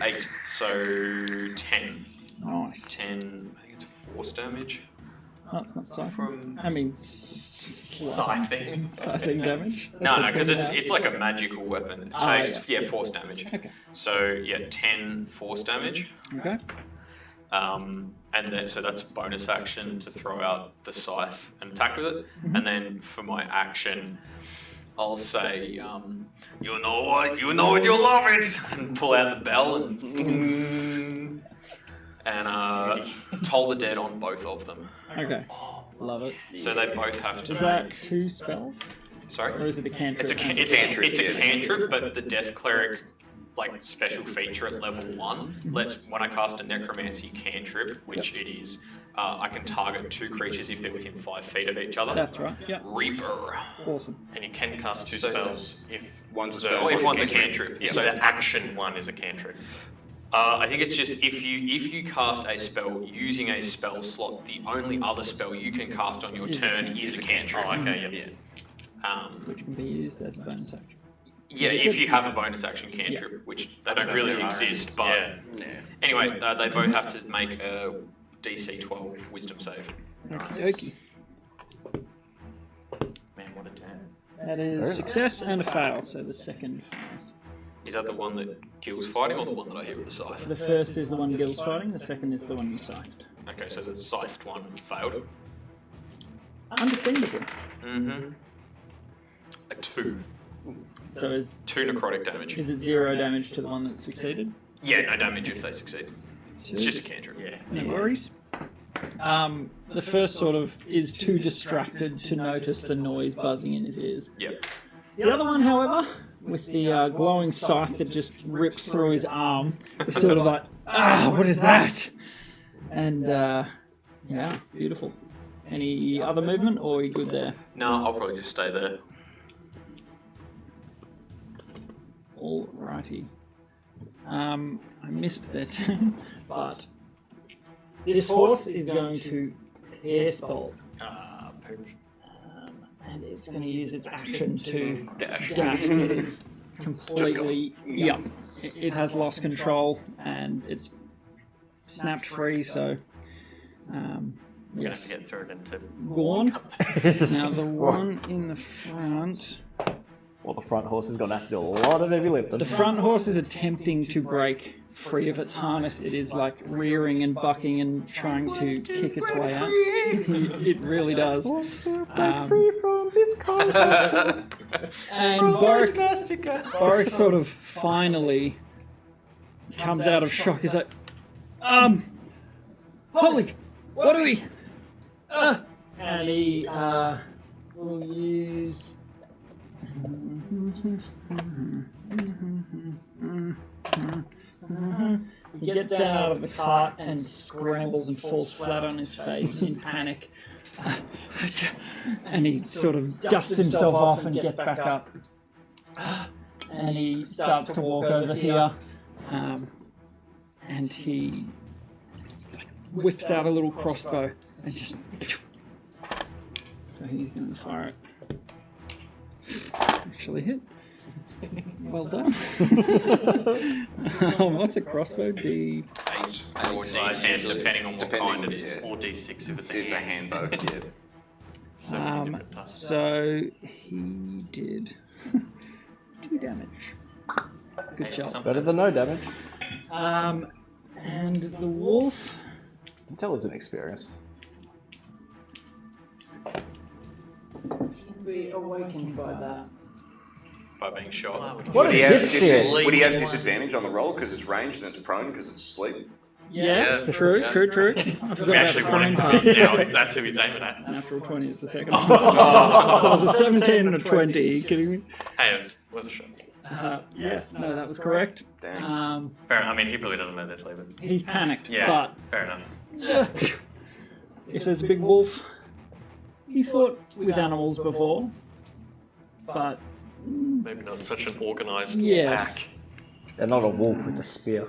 8, so 10. Nice. 10, I think it's force damage. Oh, it's not scythe. From... I mean, Scything. scything damage. No, That's because a thing. it's like a magical weapon. It Ah, takes, force damage. Okay. So, 10 force damage. Okay. And then, so that's bonus action to throw out the scythe and attack with it. And then for my action, I'll say, you know what, you love it, and pull out the bell and toll the dead on both of them. Okay. Love it. So they both have to Is that make. 2 spells? Sorry? Or is it a cantrip? It's a cantrip, but the Death Cleric like special feature at level 1 lets when I cast a necromancy cantrip, which it is, I can target 2 creatures if they're within 5 feet of each other. That's right. Yeah. Reaper. Awesome. And you can cast 2 spells if One's a So spell, if one's one's a cantrip. yeah, So so the action one is a cantrip. I think it's just if you cast a spell using a spell slot, the only other spell you can cast on your turn is a cantrip. Oh, okay, yeah. Which can be used as a bonus action. Yeah, if you have a bonus action cantrip, which they don't really exist, but anyway, they both have to make a DC 12 Wisdom save. Okey. Man, what a turn. That is success and a fail, so the second fails. Is that the one that Gil's fighting, or the one that I hit with the scythe? The first is the one Gil's fighting, the second is the one you scythed. Okay, so the scythed one failed. Understandable. A 2. So is 2 necrotic damage. it 0 damage to the one that succeeded? Yeah, no damage if they succeed. It's just a cantrip. No worries. The first sort of is too distracted to notice the noise buzzing in his ears. Yep. The other one, however, with the glowing scythe that just rips through his arm, is sort of like, what is that? And, yeah, beautiful. Any other movement, or are you good there? No, I'll probably just stay there. Alrighty. I missed their turn, but this horse is going to hairspell. And it's going to use its action to dash. It is completely, it has lost control and it's snapped free, so yes. Get thrown into. Gone. Now the one in the front. Well, the front horse is going to have to do a lot of heavy lifting. The front horse is attempting to break free of its harness. It is like rearing and bucking and trying to kick its way out. It really does. Break free from this concept. And Borik sort of finally comes out of shock. He's like, holy, what do we? And he will use. He gets down out of the cart and scrambles and falls flat on his face in panic. And he sort of dusts himself off and gets back up. And he starts to walk over here. And he whips out a little crossbow and just... So he's going to fire it. Actually hit. Well done. What's a crossbow? D8 or D10, depending on what kind it is, or D6 if it's a handbow. So he did 2 damage. Good job. Better than no damage. And the wolf. You can tell he's inexperienced. He'll be awakened by that. By being shot. What a dipshit! Would he have disadvantage on the roll because it's ranged and it's prone because it's asleep? Yes, Yeah. true. I forgot We about actually the want him prone to be part. down. That's who he's aiming at. Natural 20 is the second one. So it was a 17 and a 20. Are you kidding me? Hey, it was worth a shot. Yes, no, that was correct. Fair enough. I mean, he really doesn't know this, but He's panicked, yeah, fair enough. but if there's a big wolf, he's fought with animals before, but Maybe not such an organised yes. pack. They're not a wolf with a spear.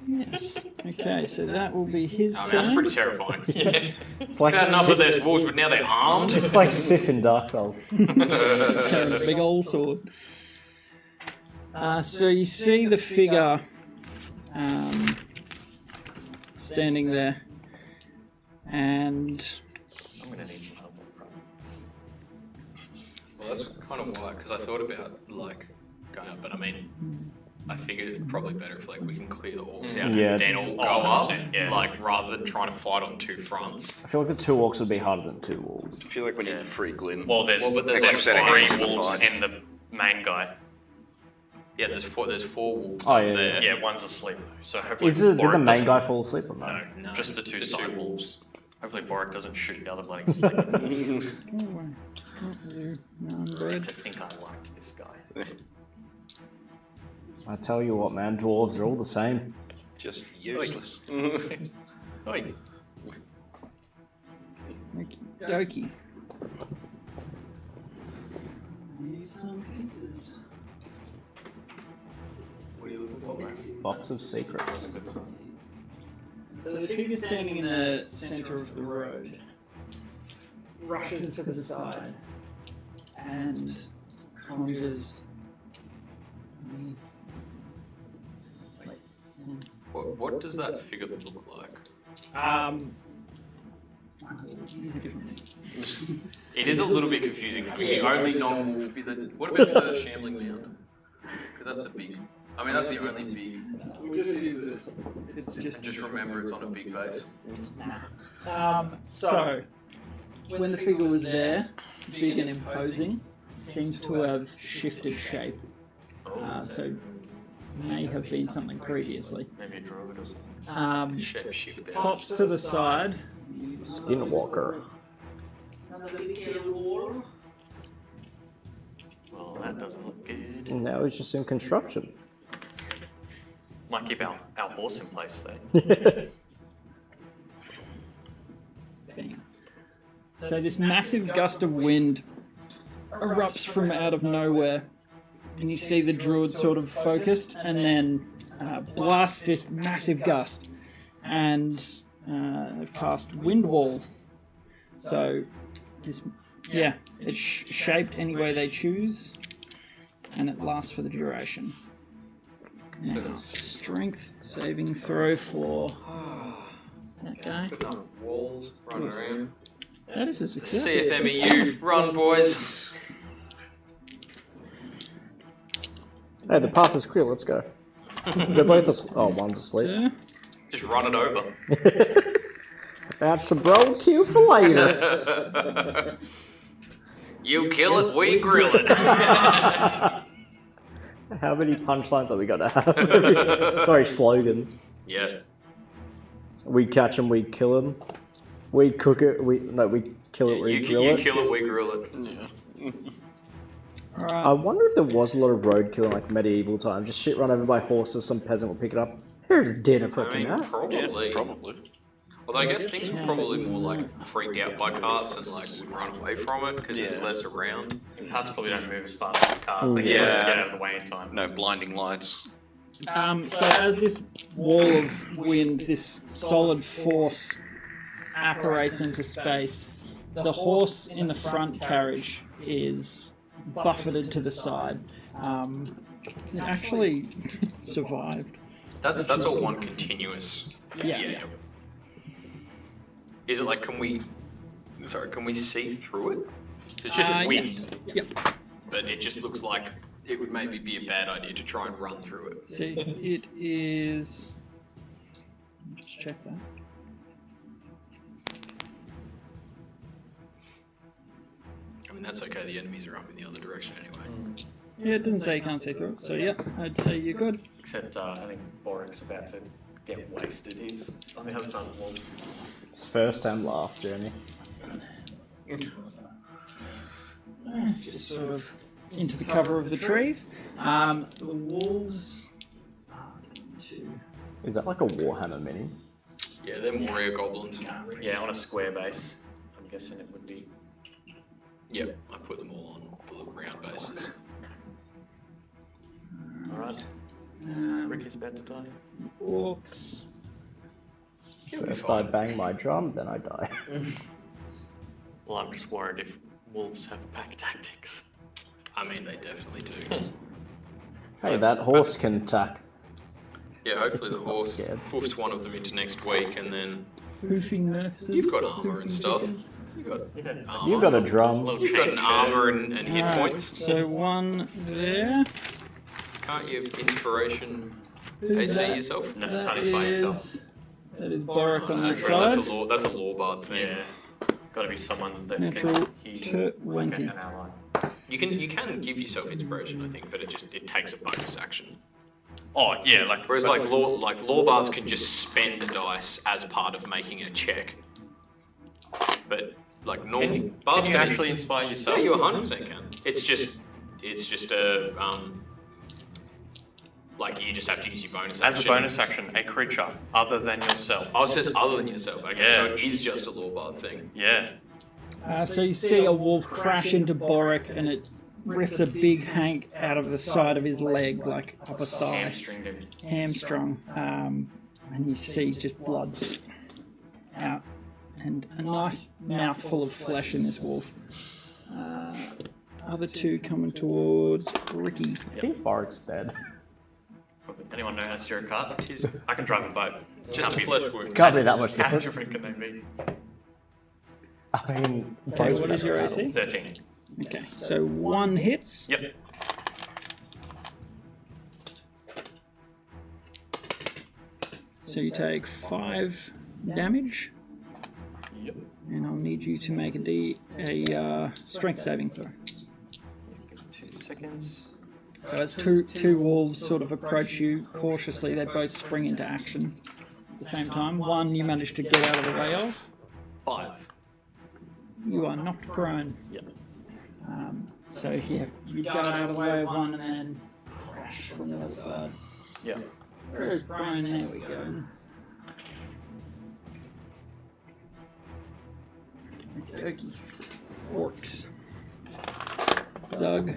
Yes. Okay, so that will be his That's turn. pretty terrifying. Yeah. It's like Bad enough that Sif- there's wolves, but now they're armed. It's like Sif in Dark Souls. Carrying a big old sword. So you see the figure standing there, and I'm gonna need some help. Well, that's kind of why, because I thought about like going up, but I mean, I figured it's probably better if like we can clear the orcs out Yeah. and then all go up, like rather than trying to fight on 2 fronts. I feel like the 2 orcs would be harder than 2 wolves. I feel like we need free Glyn. Well, there's extra set of like hands in 3 the wolves fight. and the main guy. Yeah, there's 4 wolves Oh, up yeah, there. Yeah, one's asleep. So hopefully Did the Boric main doesn't- guy fall asleep or no? No, just the 2 side two wolves. Hopefully Boric doesn't shoot the other bloody sleep. non-bread. I think I liked this guy. I tell you what, man, dwarves are all the same. Just useless. Okie dokie. Need some pieces. Box of secrets. So the figure standing in the center of the road rushes to the side and conjures. What does that figure look like? Use a different name. It is a little bit confusing. I mean, the only non-wolf be the... What about the shambling mound? Because that's the big... I mean, that's the only big... We'll just use this. It's Just remember it's on a big base. So, when the figure was there, big and imposing, seems to have shifted shape. So, may have been something previously. Maybe a druid or something. Shape shift there. Pops to the side. Skinwalker. Well, that doesn't look good. Now he's just in construction. Might keep our horse in place though. Bang. So this massive gust of wind erupts from out of nowhere, and you see the druid sort of focused, and then blast this massive gust, and cast Wind Wall. So this, it's shaped any way they choose, and it lasts for the duration. Now, strength saving throw for that guy. Walls, running around. That is a success. CFMEU, run boys. Hey, the path is clear, let's go. They're both asleep. Oh, one's asleep. Yeah. Just run it over. That's a bro cue for later. You kill it, we grill it. How many punchlines are we gonna have? Sorry, slogans. Yeah. We catch him, we kill him. We cook it, we kill it, we grill You it. kill it, we grill it. All I right. wonder if there was a lot of roadkill in like medieval times. Just shit run over by horses, some peasant would pick it up, Here's dinner for I mean, tonight. probably. Yeah, probably. Although I guess things were probably more like freaked out by carts and like would run away from it because there's less around. Carts probably don't move as fast as cars. They Yeah. can get out of the way in time. No blinding lights. So as this wall of wind, this solid force apparates into space, the horse in the front carriage is buffeted to the side. It actually survived. That's all one continuous. Yeah. Is it like can we see through it? It's just wind. Yes. Yep. But it just looks like it would maybe be a bad idea to try and run through it. See, it is. Just check that. I mean that's okay, the enemies are up in the other direction anyway. Yeah, it doesn't say you can't see through it, so yeah, I'd say you're good. Except I think Borax's about to get wasted. He's on the other side of the wall. It's first and last journey. Just sort of into the cover of the trees. The wolves. Is that like a Warhammer mini? Yeah, they're warrior goblins. Yeah, on a square base. I'm guessing it would be. Yep, I put them all on the little round bases. Alright. Ricky's about to die. Orcs. First I bang my drum, then I die. Well, I'm just worried if wolves have pack tactics. I mean, they definitely do. Hey, that horse can attack. Yeah, hopefully the It's not horse scared. hoofs one of them into next week, and then Hoofing nurses. you've got armor and hoofing stuff. diggers. You've got armor. You've got a drum. You've got an armor and hit Alright, points. so one there. Can't you inspiration Who's AC that? yourself? No, That can't by yourself. is Boric on the That's right, side. that's a law bard thing. Yeah. Gotta be someone that Natural can 20. an ally. You can give yourself inspiration, I think, but it takes a bonus action. Oh, yeah, like. Whereas like law bards can just spend a dice as part of making a check. But like normal bards Can you can actually inspire yourself? Yeah, you 100% can. It's just a like you just have to use your bonus As action. a bonus action, a creature other than yourself. Oh, it says other than yourself. Okay, Yeah. so it is just a law bard thing. Yeah. So you see a wolf crash into Boric and it rips a big hank out of the side of his leg, like upper thigh. Hamstringed him. Hamstrung. And you see just blood out. And a nice mouthful of flesh in this wolf. Other two coming towards Ricky. I think Bark's dead. Anyone know how to steer a cart? I can drive a boat. Just a flesh wound. Can't be that much How different. different can they be? I mean, Okay, what is your AC? 13. Okay, so one hits. Yep. So you take 5 damage. Yep. And I'll need you to make a strength saving throw. Give me 2 seconds. So as two wolves sort of approach you cautiously, they both spring into action at the same time. One you manage to get out of the way of. 5. You are knocked prone. Yep. So yeah, you go out of the way of one and then crash from the other side. Yep. Where is Brian? There we go. Okay. Orcs. Zug.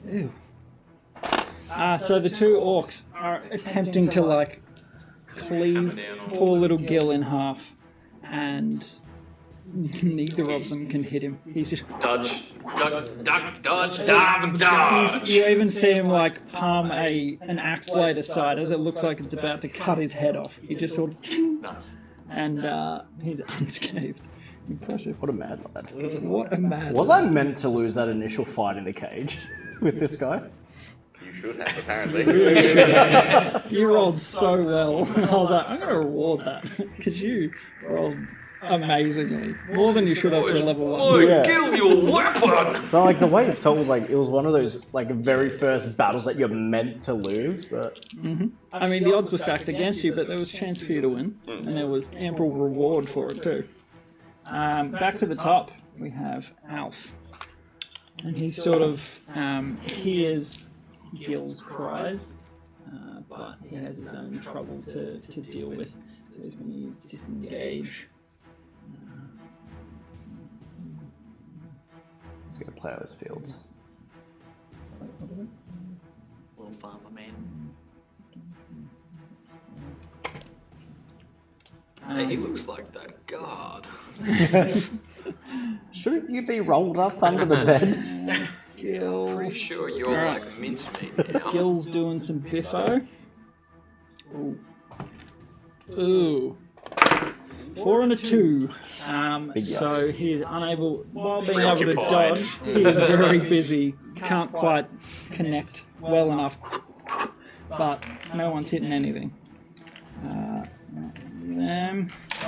Ew. So the two orcs are attempting to like cleave poor little Gil in half, and neither of them can hit him. He's just Dodge, dive, and dodge. You even see him like palm an axe blade aside as it looks like it's about to cut his head off. He just sort of Nice. and he's unscathed. Impressive. what a mad lad. What a man. Was I meant to lose that initial fight in the cage with this guy? You should have, apparently. You rolled so well. I was like, I'm going to reward that because you rolled amazingly. More than you should have for a level 1. Boy, Yeah. kill your weapon! So like the way it felt was like it was one of those like very first battles that you're meant to lose, but I mean, the odds were stacked against you, but there was a chance for you to win, and there was ample reward for it too. Back to the top, we have Alf. And he sort of hears Gil's cries, but he has his own trouble to deal with, so he's going to use disengage. He's going to play out his fields. Little farmer man. He looks like that guard. Shouldn't you be rolled up under the bed? Gil. Pretty sure you're Alright. like mincemeat now. Gil's doing some biffo. Ooh. 4 and a 2. So he's unable, while being able to dodge, he's very busy. Can't quite connect well enough. But no one's hitting anything.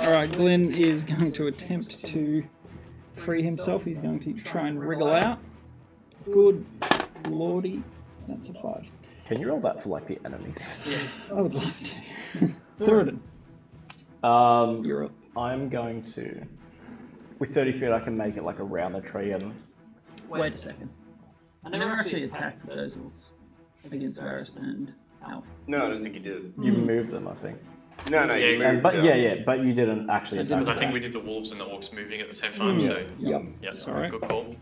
Alright, Glenn is going to attempt to free himself. He's going to try and wriggle out. Good lordy. That's a 5. Can you roll that for like the enemies? Yeah, I would love to. Thurden. You're up. I'm going to... With 30 feet, I can make it like around the tree and... Wait a second. I never actually attacked those wolves against Varys and Alf. No, I don't think you did. You moved them, I think. No, you moved. But but you didn't actually attack Because I them. think we did the wolves and the orcs moving at the same time, so... Yep. Sorry. Good call.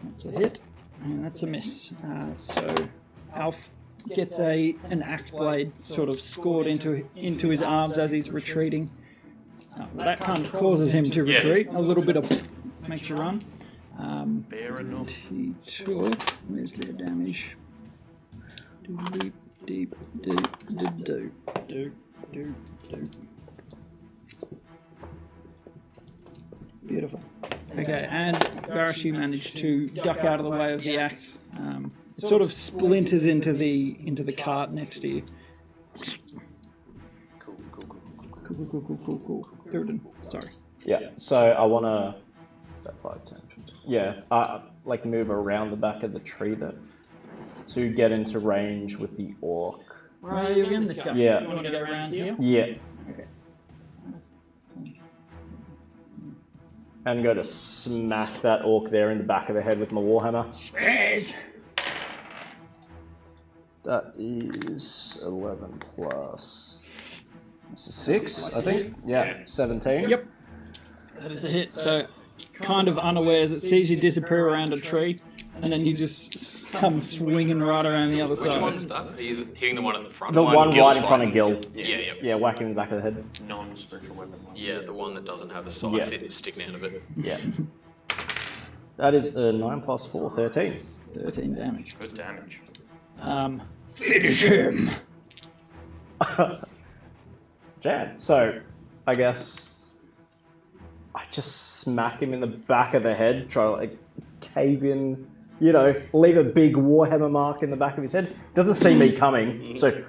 That's a hit, and that's a miss. So Alf gets an axe blade sort of scored into his arms as he's retreating. That kind of causes him to retreat. A little bit of makes you run. Fair enough. He took. Where's their damage? Do. Beautiful. Okay, and Barashi managed to duck out of the way of the axe. It sort of splinters into the cart next to you. Cool. Thurden, sorry. Yeah, so I want to... Is that 5, 10, 15? Yeah, like move around the back of the tree to get into range with the orc. Where are you again, this guy? Yeah. You want to go around here? Yeah. Okay. And go to smack that orc there in the back of the head with my warhammer. Yes. That is 11 plus... It's a 6, I think? Yeah, 17. Yep. That is a hit. So, kind of unawares, it sees you disappear around a tree, and then you just come swinging right around the other Which side. one's that? Are you hitting the one at the front? The one Gil's right in front of fighting. Gil. Yeah. Yeah, whack him in the back of the head. Non-spiritual weapon one. Yeah, the one that doesn't have a side Yeah. fit sticking out of it. Yeah. That is a 9 plus 4, 13. 13 damage. Good damage. Finish him! Jan. So, I guess I just smack him in the back of the head, try to like cave in, leave a big warhammer mark in the back of his head. Doesn't see me coming, so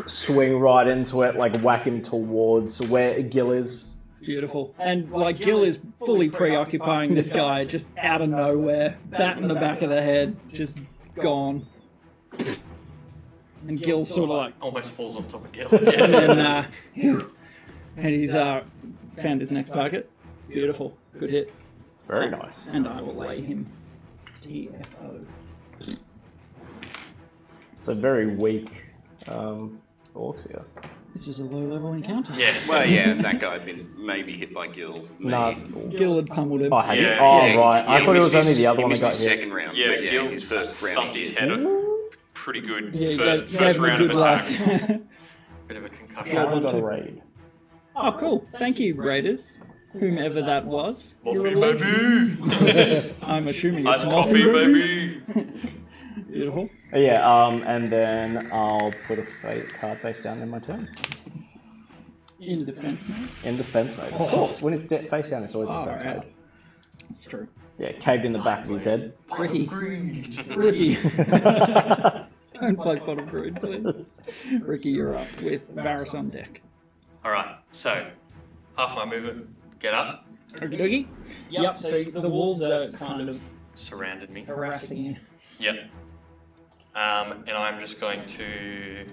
swing right into it, like whack him towards where Gil is. Beautiful. And like Gil is fully preoccupying this guy just out of nowhere. Bat in the back of the head, just gone. And Gil's sort of like, Almost falls on top of Gil. and then and he's found his next target. Beautiful. Good hit. Very nice. And I will lay him TFO. So very weak orcs here. This is a low-level encounter. Yeah. Well, yeah, that guy had been maybe hit by Gil. Nah. Gil had pummeled him. Oh, had you? Yeah, Oh, Yeah, right. I he thought it missed was only his- the other he one that missed got his hit. second round. Yeah, but Gil his first round thumped he his did. head a pretty good Yeah, first gave him round of good luck. attacks. Bit of a concussion. Yeah. I've got a raid. Oh, cool. Thank you, Raiders. Whomever that was. You're a Coffee, legend. baby! I'm assuming That's it's coffee, baby! Beautiful. Yeah, and then I'll put a card face down in my turn. In defense mode. In defense mode, of course. When it's face down, it's always Oh, defense right. mode. That's true. Yeah, caved in the back of his head. Ricky. Don't play Pot of Brood, please. Ricky, you're up with Varys on deck. Alright, so half my movement, get up, Okie dokie. Yep, so the wolves are kind of surrounded me. harassing you. Yep. And I'm just going to...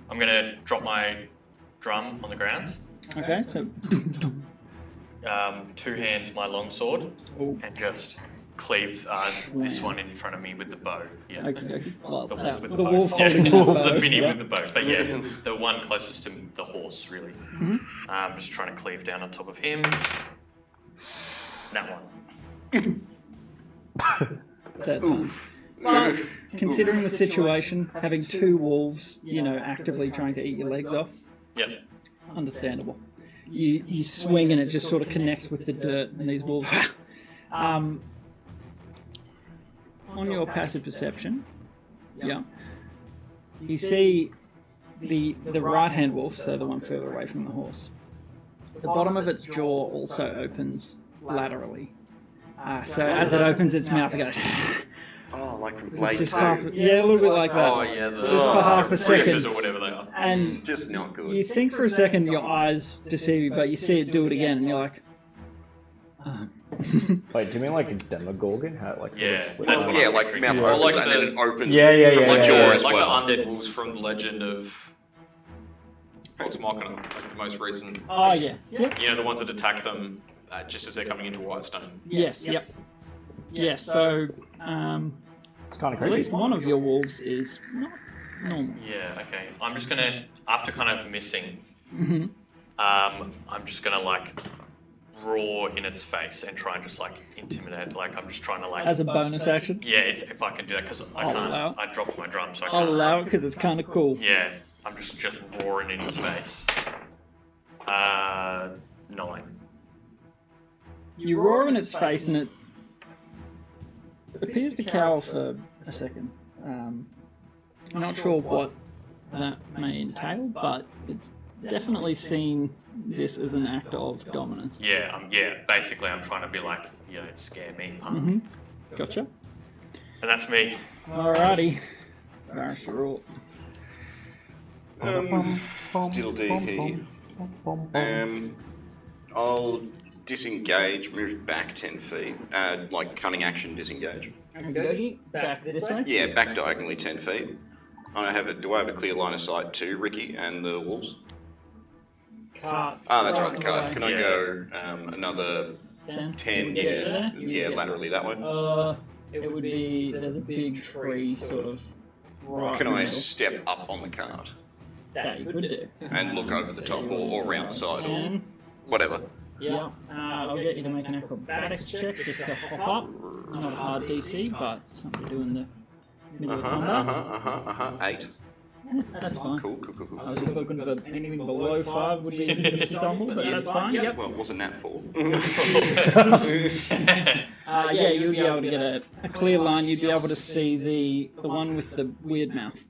I'm going to drop my drum on the ground, Okay, so two-hand my longsword, Oh. and just cleave this one in front of me with the bow. Yeah. Okay. Well, The wolf with the the bow. wolf Yeah, holding the the wolf, bow. the mini Yeah. with the bow. But yeah, the one closest to the horse, really. I'm just trying to cleave down on top of him. That one. Sad times. Well, considering the situation, having two wolves, actively trying to eat your legs off, Yep. understandable. You swing and it just sort of connects with the dirt, and these wolves. On your passive perception, you see the right hand wolf, so the one further away from the horse. The bottom of its jaw also opens laterally. So as it opens its mouth, it goes. Oh, like from Blade Just 2. a little bit like that. Oh yeah, Just for half a second. or whatever they are. And Just not good. you think for a second your eyes deceive you, but you see it do it again, and you're like, Wait, do you mean like a demogorgon? How like Yeah. would it split? That's Well, what yeah, I'm like picturing. mouth Or opens like and the- then it opens Yeah, yeah, from yeah, the yeah, jaw yeah. as Like well. the undead wolves from the Legend of Vox Machina, like the most recent. oh yeah, yep, You know, the ones that attack them just as they're coming into Whitestone. yes, yep. Yes, so It's kind of at creepy. least one of your wolves is not normal. Yeah, okay. I'm just gonna, after kind of missing, Mm-hmm. I'm just gonna like roar in its face and try and just like intimidate. Like I'm just trying to like. As a bonus action, Yeah, if I can do that because I I'll can't. allow. I dropped my drum, so I I'll can't. allow it because it's kind of cool. Yeah, I'm just roaring in his face. 9. You roar in its face, and it appears to cower for a second. I'm not sure what that may entail, but it's definitely seen this as an act of dominance. Yeah, basically I'm trying to be like, you don't scare me, punk. Mm-hmm. Gotcha. And that's me. Alrighty. Varus, you're all. Diddle-dee-hee. I'll disengage, move back 10 feet. Like cunning action disengage. Nergy, back this way. Yeah, back diagonally 10 feet. Do I have a clear line of sight to Ricky and the wolves? Cart. Ah, that's right, the card. Can I Yeah. go another 10? Yeah, laterally that way. It would be, there's a big tree sort of right Can in the I middle. step up on the cart That you could do. and look over the top or around the side or Can. whatever? Yeah, I'll get you to make an acrobatics check just to hop up. Not a hard DC, but something to do in the middle of combat. 8. That's fine. Cool. I was just looking for anything below 5 would be a bit of a stumble, but that's fine. Yep. Well, wasn't that 4? Yeah, you'd be able to get a clear line. You'd be able to see the one with the weird mouth.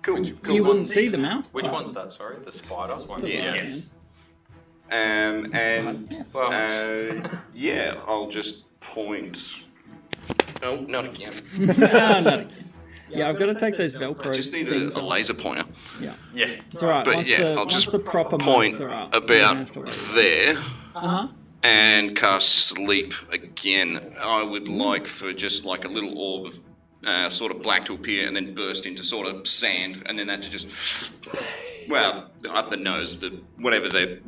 Cool. You wouldn't see the mouth. Which one's that, sorry? The spider one? The Yeah. one, Yes. And Well, yeah, I'll just point. Oh, not again. Not again. Yeah, I've got to take those Velcro I just need things a off. laser pointer. Yeah, yeah. it's alright. But Once yeah, the, I'll once just the proper point marks are up, you don't have about to worry. there Uh-huh. and cast sleep again. I would like for just like a little orb of sort of black to appear and then burst into sort of sand, and then that to just, well, up the nose, whatever their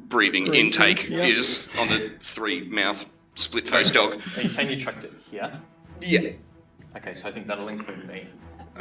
breathing intake yeah. is on the 3-mouth split-faced dog. Are you saying you chucked it here? Yeah. Okay, so I think that'll include me.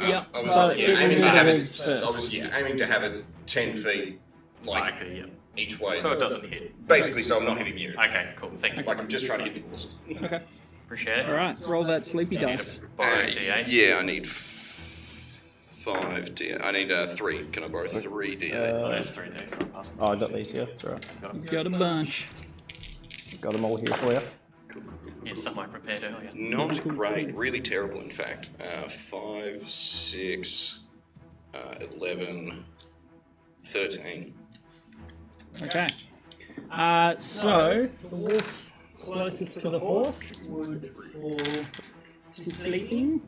Yeah. I was Well, yeah, it aiming to have it. moves first. I was aiming to have it 10 feet, like Okay, yeah. each way. So it doesn't hit. Basically, so I'm not hitting you. Okay, cool. Thank you. Like I'm just trying to hit the horse. Okay. Appreciate it. Alright, roll that sleepy Do you need dice. to borrow a D8? Yeah, I need 5 D. I need 3. Can I borrow 3 D8? Oh, there's 3D. Oh, I got these here. It's alright. He's got a bunch. Got them all here for you. Yes, some I prepared earlier. Not great. Really terrible, in fact. 5, 6, 11, 13. Okay. So, the wolf closest to the horse would fall to sleeping.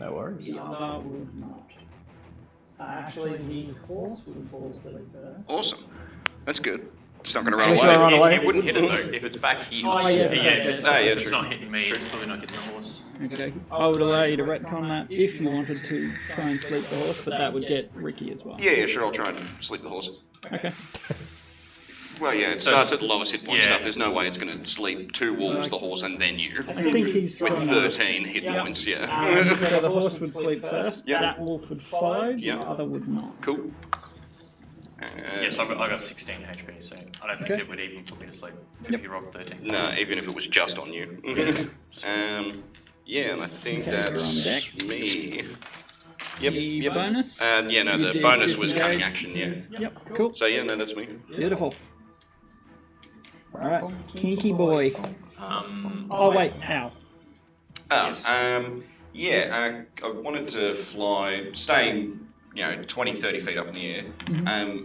No worries. The other would not. Actually, the horse would fall asleep first. Awesome. That's good. It's not going to run Should I away. run away? It wouldn't hit it though. If it's back here. Oh, yeah, yeah. okay. Ah, yeah, It's true. not hitting me. It's probably not hitting the horse. Okay. I would allow you to retcon that if you wanted to try and sleep the horse, but that would get Ricky as well. Yeah, sure. I'll try and sleep the horse. Okay. Well, yeah, it starts at the lowest hit point stuff. There's no way it's going to sleep 2 wolves, the horse, and then you. I think he's With 13 hit points, yeah. So the horse would sleep first, that wolf would follow, the Yeah. other would not. Cool. Yes, I've got 16 HP, so I don't think it would even put me to sleep if you rolled 13. No, even if it was just on you. Yeah, and I think that's you're on deck. me. The bonus? Yeah, no, You the did bonus was disengage. cunning action, yeah. Yep, cool. So, yeah, no, that's me. Beautiful. Alright, kinky boy. Oh, wait, ow. Yeah, I wanted to fly, staying, 20, 30 feet up in the air,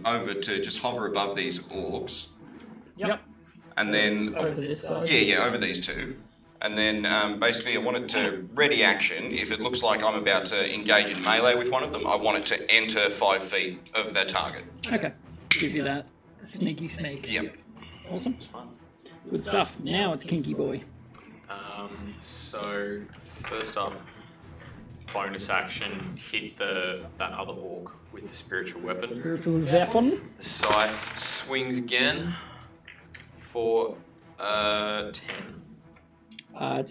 over to just hover above these orcs. Yep. And then, Over this side. yeah, over these two. And then basically I wanted to ready action. If it looks like I'm about to engage in melee with one of them, I want it to enter 5 feet of their target. Okay, give you that sneaky sneak. Yep. Awesome. Good stuff. Now it's kinky boy. So first up, bonus action, hit that other orc with the spiritual weapon. Spiritual weapon. The scythe swings again for 10.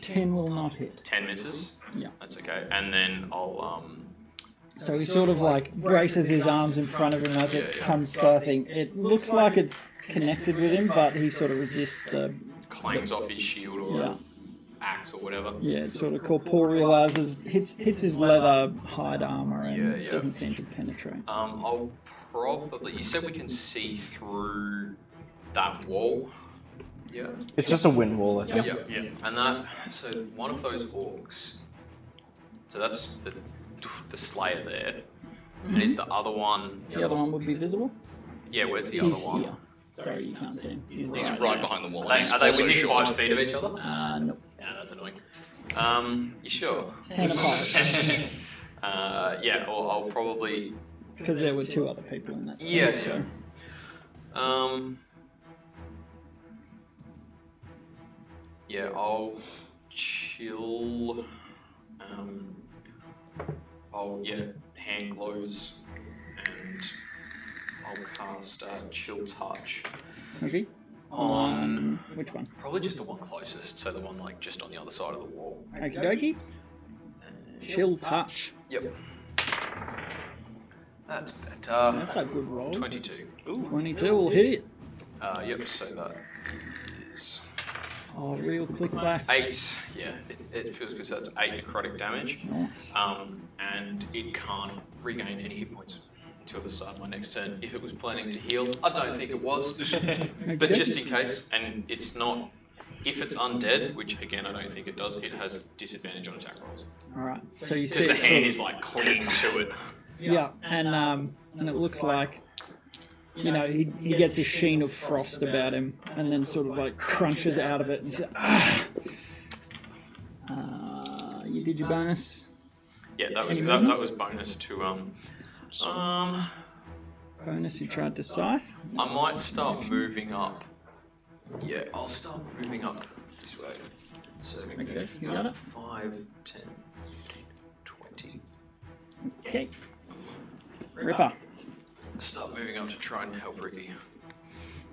10 will not hit. 10 misses. Yeah. That's okay. And then I'll So he sort of like braces his arms in front of him as it comes surfing. It looks like it's connected with him, but he sort of resists the... clangs off his shield or axe or whatever. Yeah, it sort of corporealizes, hits his leather hide armor and doesn't seem to penetrate. I'll probably... You said we can see through that wall. Yeah. It's just a wind wall, I think. Yeah. And that... So one of those orcs... So that's the slayer there. And is the other one... The other one would be visible? Yeah, where's the He's other one? here. Sorry, you can't see him. He's right behind the wall. Are they within 5 feet of each other? Nope. Yeah, that's annoying. You sure? 10 apart. Yeah, or I'll probably... Because there were 2 other people in that space. Yeah. So. Yeah, I'll chill. I'll hand glows, and I'll cast Chill Touch. Okay. On which one? Probably just the one closest, so the one like just on the other side of the wall. Okie dokie. Chill Touch. Yep. That's better. That's a good roll. 22. Ooh. 22 will hit it. Yep, so that is... Oh, real click class. 8, yeah, it feels good, so that's 8 necrotic damage. Nice. And it can't regain any hit points until the start of my next turn. If it was planning to heal, I don't think it was, but just in case, and it's not... If it's undead, which again I don't think it does, it has disadvantage on attack rolls. Alright, so you see Because the it hand sort is like clinging to it. Yeah, and it looks like, you know, he gets a sheen of frost about him, and then sort of like crunches out of it, and he's like, ah! You did your bonus? Yeah, that was bonus to, Bonus, you tried to scythe? I might start moving up. Yeah, I'll start moving up this way. So, Okay, you got it. 5, 10, 20. Okay. Ripper. Start moving up to try and help Ricky.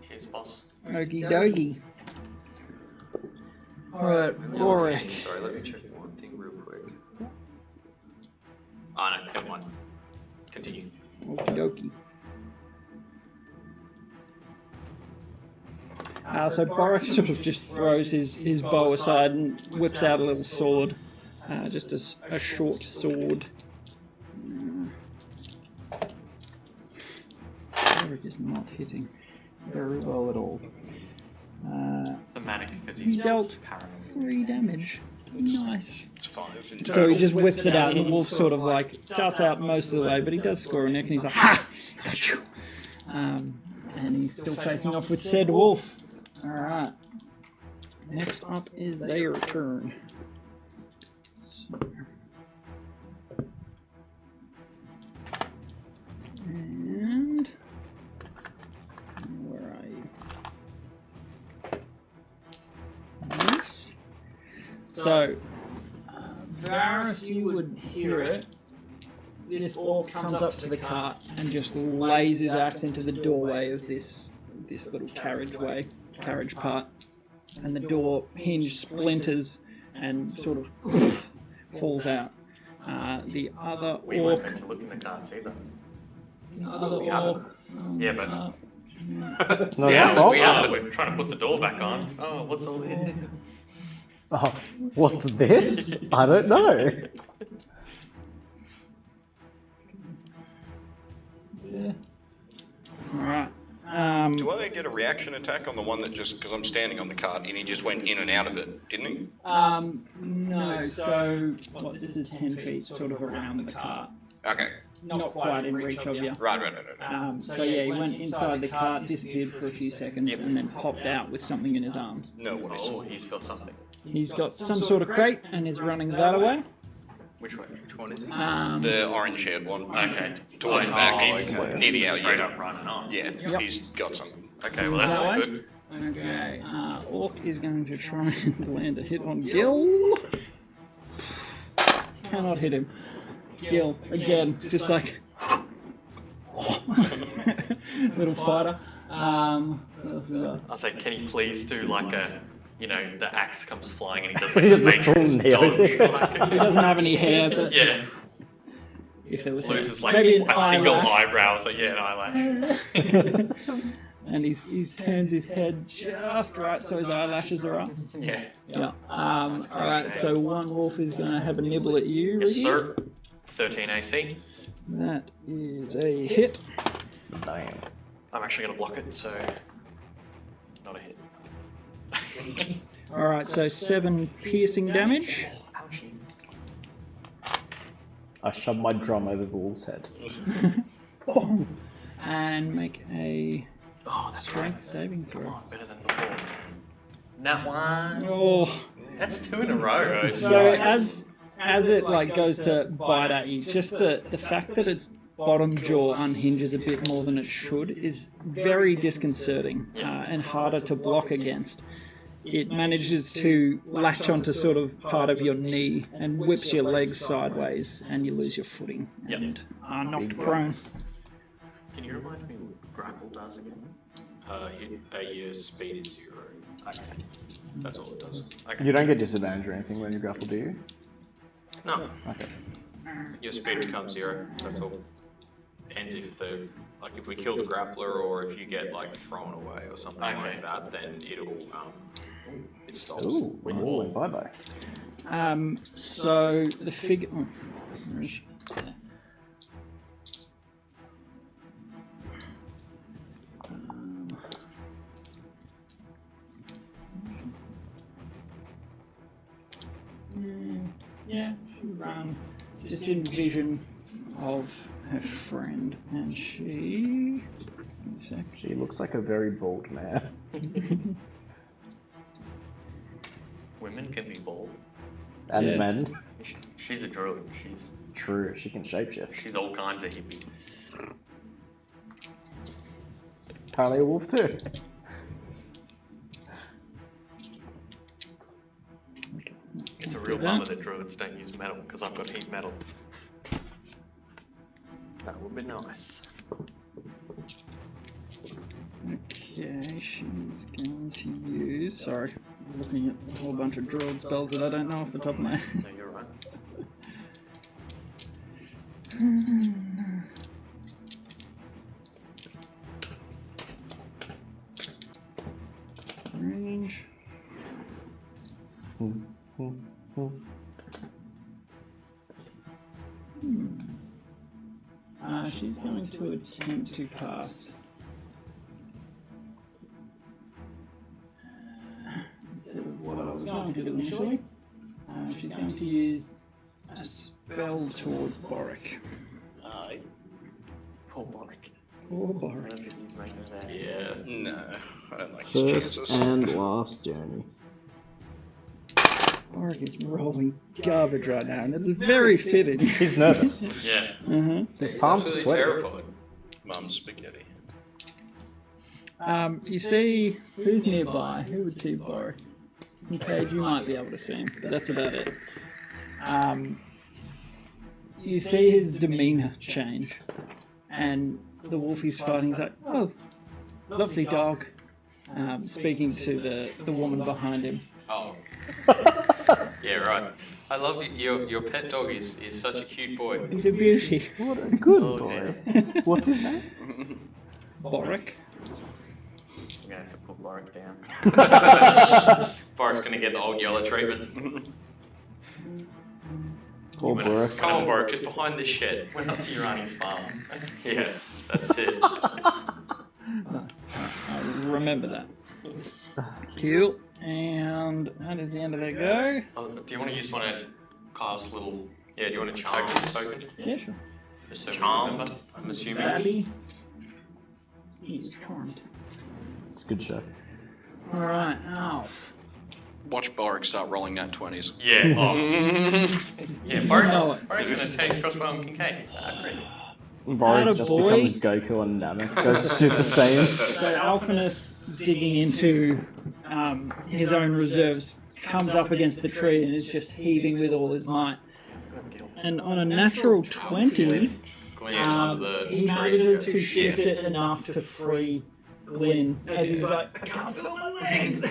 Cheers, boss. Okie dokie. Alright, Warwick. Sorry, let me check one thing real quick. Ah, no, never mind. Continue. Okie dokie. So Boris sort of just throws his bow aside and whips out a little sword. Just a short sword. Warwick is not hitting very well at all. Thematic, because He he's dealt paranoid. 3 damage. Nice. It's 5. So he just whips it out, and the wolf sort of like darts out most of the way, but he does score a neck, and he's like, ha! Got you! And he's still facing off with said wolf. Alright. Next up is their turn. So. And... where are you? This. So, Varus, you would hear it. This orc comes up to the cart and just lays his axe into the doorway of this this little carriage part, and the door hinge splinters and sort of falls out. The other We weren't orc. meant to look in the carts either. The other We orc. Yeah, but Not your fault. we haven't. We're trying to put the door back on. Oh, what's all this? Oh, what's this? I don't know. Yeah. All right. Do I get a reaction attack on the one that just, because I'm standing on the cart and he just went in and out of it, didn't he? No. So this is 10 feet, sort of around the cart. Okay. Not quite in reach of you. Right. So yeah, he went inside the cart, disappeared for a few seconds, and then popped out with something in his arms. No worries. Oh, he's got something. He's got some sort of crate and is running that away. Which way? Which one is it? The orange haired one. Okay. Towards the back, he's near the Straight out. up running on. Yeah, Yep. he's got something. Okay, well that's That all way? good. Okay, Orc is going to try and land a hit on Gil. Cannot hit him. Gil, again, just like... little fighter. What else we got? I say, can you please do like a, the axe comes flying and he does He like does a a full matrix nail. dodge. He doesn't have any hair, but Yeah. if there was hair. Loses like Maybe a an single eyelash. eyebrow. It's like, yeah, an eyelash. And he's turns his head just right so his eyelashes are up. Yeah. Yeah. Alright, so one wolf is going to have a nibble at you, Yes, Ricky. sir. 13 AC. That is a hit. Damn. I'm actually going to block it, so not a hit. Alright, so 7 piercing damage. Ouchie. I shoved my drum over the wolf's head. Boom. And make a Oh, that's strength saving throw. better than before. That one. Oh. That's 2 in a row. So as it like goes to bite at you, just the fact that its bottom jaw unhinges a bit more than it should is very disconcerting and harder to block against. It manages to latch onto sort of part of your knee and whips your legs sideways, and you lose your footing and are knocked prone. Can you remind me what grapple does again? Your speed is 0. Okay. That's all it does. Okay. You don't get disadvantage or anything when you grapple, do you? No. Okay. Your speed becomes 0. That's all. And if we kill the grappler, or if you get like thrown away or something like that, then it'll it stops. Ooh, went bye-bye. So the figure... Oh, where is she? There. Yeah, she ran just in vision of her friend, and she... Give me a sec. She looks like a very bald man. Women can be bold. And Yeah. men. She's a druid. True, she can shapeshift. She's all kinds of hippie. Apparently a wolf too. It's a real bummer that druids don't use metal, because I've got heat metal. That would be nice. Okay, she's going to use... Sorry, I'm looking at a whole bunch of druid spells that I don't know off the top of my head. No, you're right. Range. She's going to attempt to cast... instead of what I was going to do initially, she's going to use a spell towards Boric. Poor Boric. Poor Boric. He's making that. Yeah. No, I don't like his First chances. and last journey. Boric is rolling garbage right now, and it's very fitting. He's nervous. Yeah. His palms are Absolutely sweating. terrified. Mum's spaghetti. You see who's nearby? Who would see Boric? Okay, you might be able to see him, but that's about it. You see his demeanour change, and the wolf he's fighting is like, oh, lovely dog. Speaking to the woman behind him. Oh. Yeah, right. I love your pet dog is such a cute boy. He's a beauty. What a good boy. What's his name? Boric. I'm gonna have to put Boric down. Boric's gonna get the old yellow treatment. Poor Boric. Come on, Boric, just behind this shed. We're not to your auntie's farm. Yeah, that's it. I'll remember that. Cool. And that is the end of their go. Do you want to use one of Kyle's little... Yeah, do you want to charm this token? Yeah, sure. Just so we remember, I'm assuming. Babby. He's charmed. It's a good show. Alright, Alf. Watch Boric start rolling nat 20s. Yeah, oh. Yeah, Boric's know it. going to take his crossbow and Kincaid. Great. Boric just Attaboy. becomes Goku and Namek. Goes Super Saiyan. So Alphanus, digging into his own reserves, comes up against the tree and is just heaving with all his might. And on a natural 20, he manages to shift it enough to free Glyn as he's like, I can't feel my legs!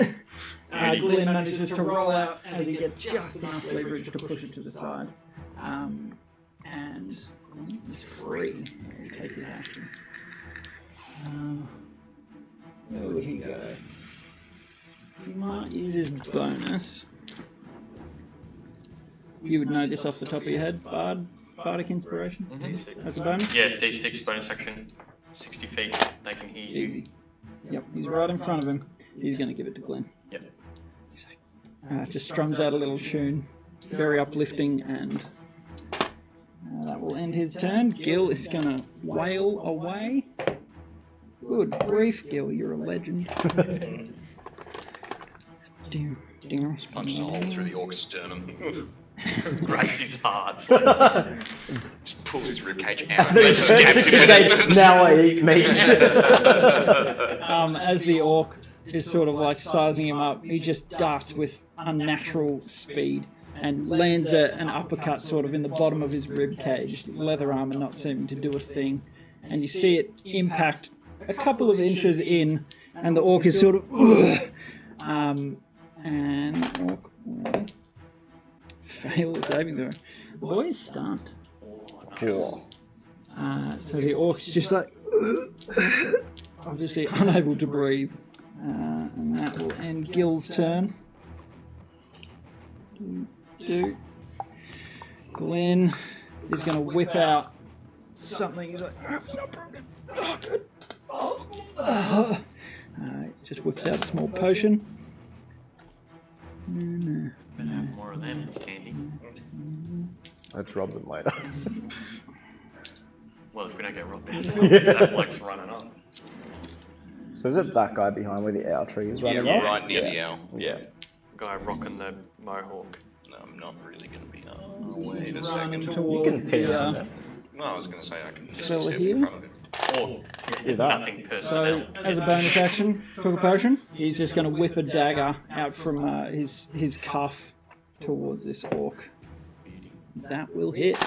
Glyn manages to roll out as he gets just enough leverage to push it to the side. And Glyn is free. He'll take his action. Where would he go? He might use his bonus. You would know this off the top of your head, Bardic Inspiration? D6. That's a bonus? Yeah, D6 bonus action. 60 feet, they can hear you. Easy. Yep, he's right in front of him. He's going to give it to Glenn. Yep. Just strums out a little tune. Very uplifting, and that will end his turn. Gil is going to wail away. Good grief, Gil, you're a legend. Punches a hole through the orc's sternum. Grabs his heart. Just pulls his ribcage out and then stabs him with it. Now I eat meat. As the orc is sort of like sizing him up, he just darts with unnatural speed and lands an uppercut sort of in the bottom of his rib cage, leather armor not seeming to do a thing. And you see it impact a couple of inches in, and the orc is sort of and orc will fail the saving throw. The boy is stunned. Cool. So the orc's just like obviously unable to breathe. And that will end Gil's turn. Glenn is going to whip out something. He's like, oh, it's not broken. Oh, good. Just whips out a small potion. Better have more of them, Candy. Let's rob them later. Well, if we don't get robbed, that bloke's running up. So is it that guy behind where the owl tree is running off? Right near the owl. Yeah. Guy rocking the mohawk. No, I'm not really going to be. Wait a Run second. towards pin the around it. No, I was going to say I can just Fella step here? in front of it. Or Do that. nothing So, personnel. as a bonus action, took a potion. He's just going to whip a dagger out from his cuff towards this orc. That will hit.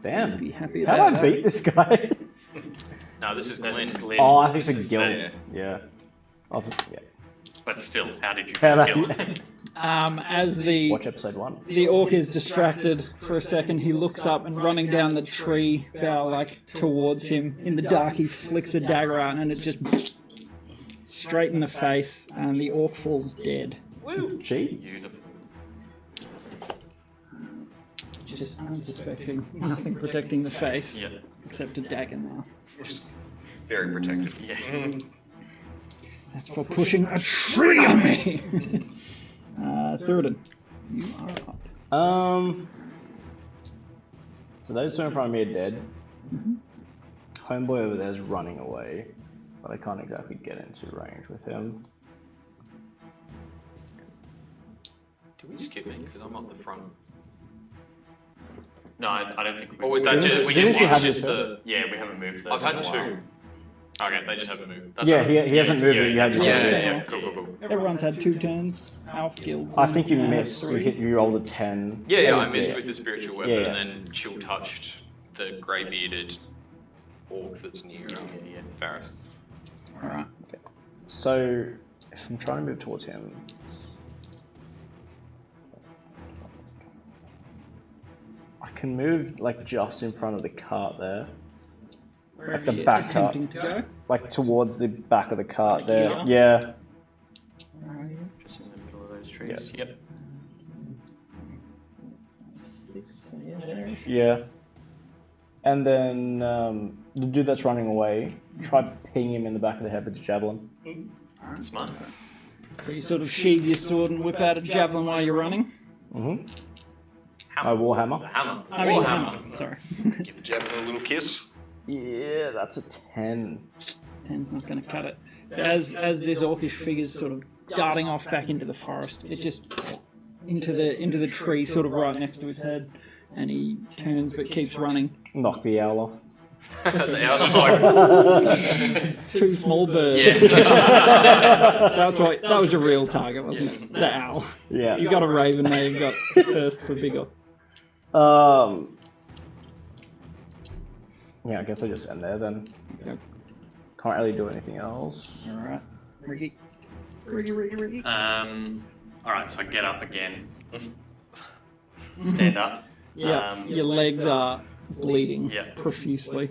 Damn. Be happy How about did I that. beat this guy? No, this is Glenn. Oh, I think it's a guild. Yeah. Yeah. Yeah. But still, how did you How kill did him? As the Watch episode 1. the orc is distracted for a second, he looks up and running down the tree bough like towards him. In the dark, he flicks a dagger out and it just straight in the face, and the orc falls dead. Jeez. Just unsuspecting, nothing protecting the face Yeah. except a dagger now. Very protected. Yeah. That's for pushing a tree on me. Theoden, you are up. So those two in front of me are dead. Homeboy over there is running away, but I can't exactly get into range with him. Do we skip me? Because I'm up the front. No, I don't think we. Or was that just we Didn't just you it's have just your the yeah we haven't moved. I've had two. Okay, they just haven't moved. That's Yeah, right. he hasn't moved Yeah, it, you had your yeah, turn. yeah. Cool. Everyone's had 2 turns. Alf Guild. I think you missed. You rolled a 10. Yeah, I missed with the spiritual weapon, Yeah. and then chill touched the grey bearded orc that's near Faris. Alright. So, if I'm trying to move towards him... I can move, like, just in front of the cart there. Like the back cart. To go? Like, towards the back of the cart Like there. here? Yeah. Just in the middle of those trees. Yep. 6, so yeah, there. Yeah. And then the dude that's running away, try ping him in the back of the head with a javelin. Smart. So you sort of sheathe your sword and whip out a javelin while you're running. Mm-hmm. Hammer. Warhammer. The hammer. I mean, Warhammer. sorry. Give the javelin a little kiss. Yeah, that's a 10. 10's not going to cut it. So as this orcish figure's sort of darting off back into the forest, it just into the tree, sort of right next to his head, and he turns but keeps running. Knock the owl off. The owl's like, 2 small birds. yeah. That was your real target, wasn't it? The owl. Yeah. You got a raven, now you've got thirst for bigger. Yeah, I guess I just end there then. Yep. Can't really do anything else. Alright. Ricky. Alright, so I get up again. Stand up. Yeah, your legs are bleeding Yeah. profusely.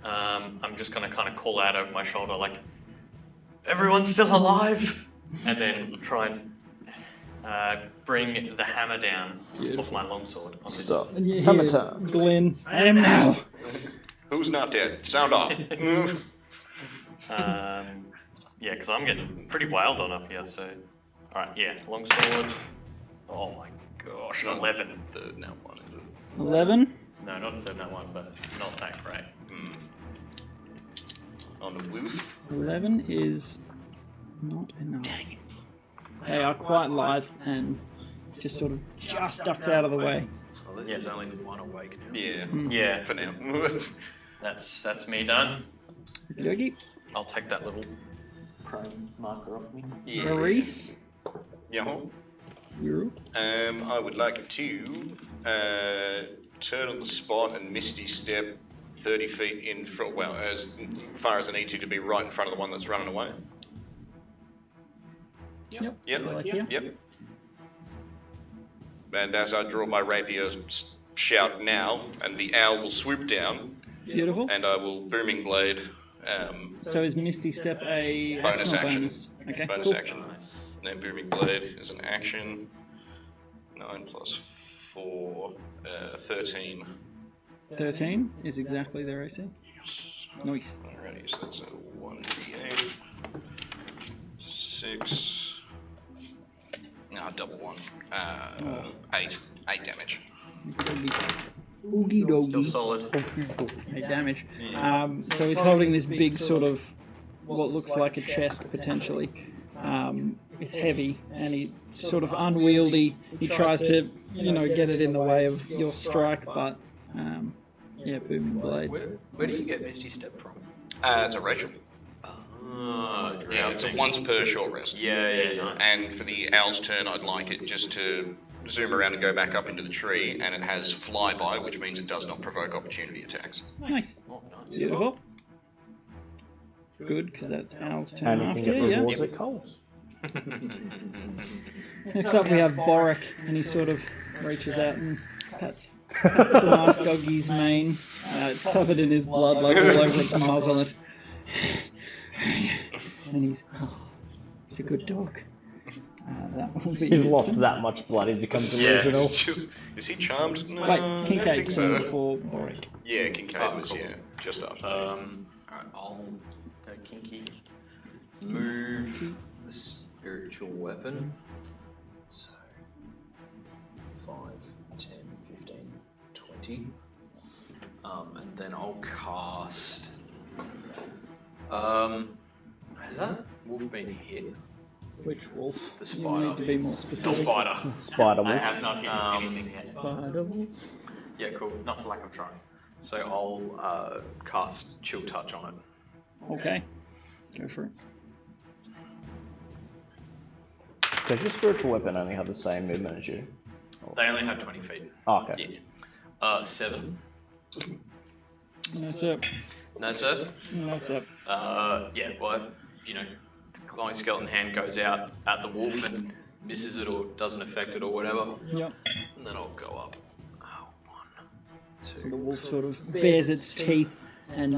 I'm just gonna kind of call out over my shoulder, like, everyone's still alive! And then try and bring the hammer down off my longsword. On this. Stop. And you Hammer hear time. Glenn, I am now. Who's not dead? Sound off. Yeah, because I'm getting pretty wild on up here, so... Alright, yeah, longsword. Oh my gosh, 11. Third now one, is it? 11. No, not the third that one, but not that great. On the woof. 11 is not enough. Dang it. They are quite light and just sort of just ducks out of the way. Well, there's only one awake now. Yeah. Yeah, For now. that's me done. Yogi. I'll take that little prone marker off me. Maurice. Yeah. You. I would like to turn on the spot and misty step 30 feet in front, well, as far as I need to be right in front of the one that's running away. Yep. Yep. So like here. Yep. And as I draw my rapier, shout now, and the owl will swoop down, Beautiful. and I will booming blade. So is Misty Step a Bonus or action. bonus? Okay. Bonus cool. action. And then booming blade is an action. 9 plus 4, 13. 13 is exactly their AC. Nice. Alrighty, so that's a 1d8. 6. No, double 1. 8. 8 damage. Oogie doggy. Still solid. 8 damage. So he's holding this big sort of what looks like a chest potentially. It's heavy and he sort of unwieldy. He tries to, get it in the way of your strike, but yeah, booming blade. Where do you get Misty Step from? It's a Rachel. Oh, Yeah, it's a once per short rest. Yeah. And for the owl's turn, I'd like it just to zoom around and go back up into the tree, and it has flyby, which means it does not provoke opportunity attacks. Nice. Beautiful. Good, because that's Al's turn And you after can get you, yeah. rewards at Coles. Next up we have Boric, and he sort of reaches out and pats the nice doggy's mane. It's covered in his blood, like all over it, smiles on it. And he's a good dog. That will be He's his lost turn. that much blood, he becomes Yeah, delusional. it's just, is he charmed? No, Wait, I don't Kincaid's think turn so. before Boric. Yeah, Kincaid Oh, was, cool. yeah, just after. Alright, I'll go kinky. Move the spiritual weapon. So 5, 10, 15, 20. And then I'll cast. Has that wolf been hit? Which wolf? The You spider. need to be more The specific. spider. Spider I wolf. have not hit anything yet. Spider wolf. Yeah, cool. Not for lack of trying. So I'll cast Chill Touch on it. Okay. Go for it. Does your spiritual weapon only have the same movement as you? They only have 20 feet. Oh, okay. 7. No, sir. No, sir. No, sir. Yeah, well, glowing skeleton hand goes out at the wolf and misses it or doesn't affect it or whatever. Yep. And then I'll go up. Oh, 1, 2. The wolf sort of bares its teeth, and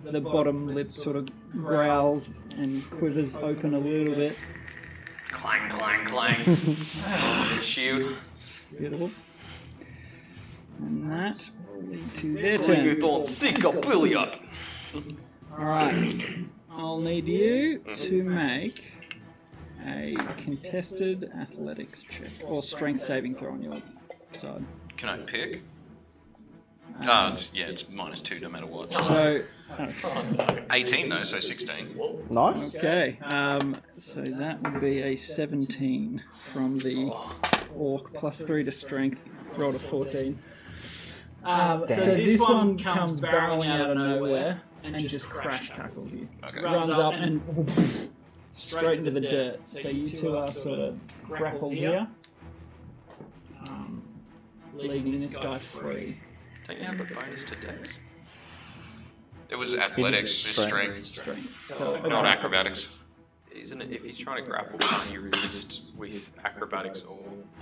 the bottom lip sort of growls and quivers open a little bit. Clang, clang, clang. Shield. Beautiful. And that will lead to their So you turn. don't seek a billiard. Alright. I'll need you to make a contested athletics check, or strength saving throw on your side. Can I pick? It's -2 no matter what. So, 18 though, so 16. Nice. okay. So that would be a 17 from the orc, +3 to strength. Rolled a 14. So this one comes barreling out of nowhere and just crash tackles you. Okay. Runs up and straight into the dirt. So you two are sort of grappled here, leaving this guy free. Don't you have a bonus to dex? It was athletics, this strength, Strength. So, not acrobatics. Isn't it? If he's trying to grapple, can't you resist with acrobatics or?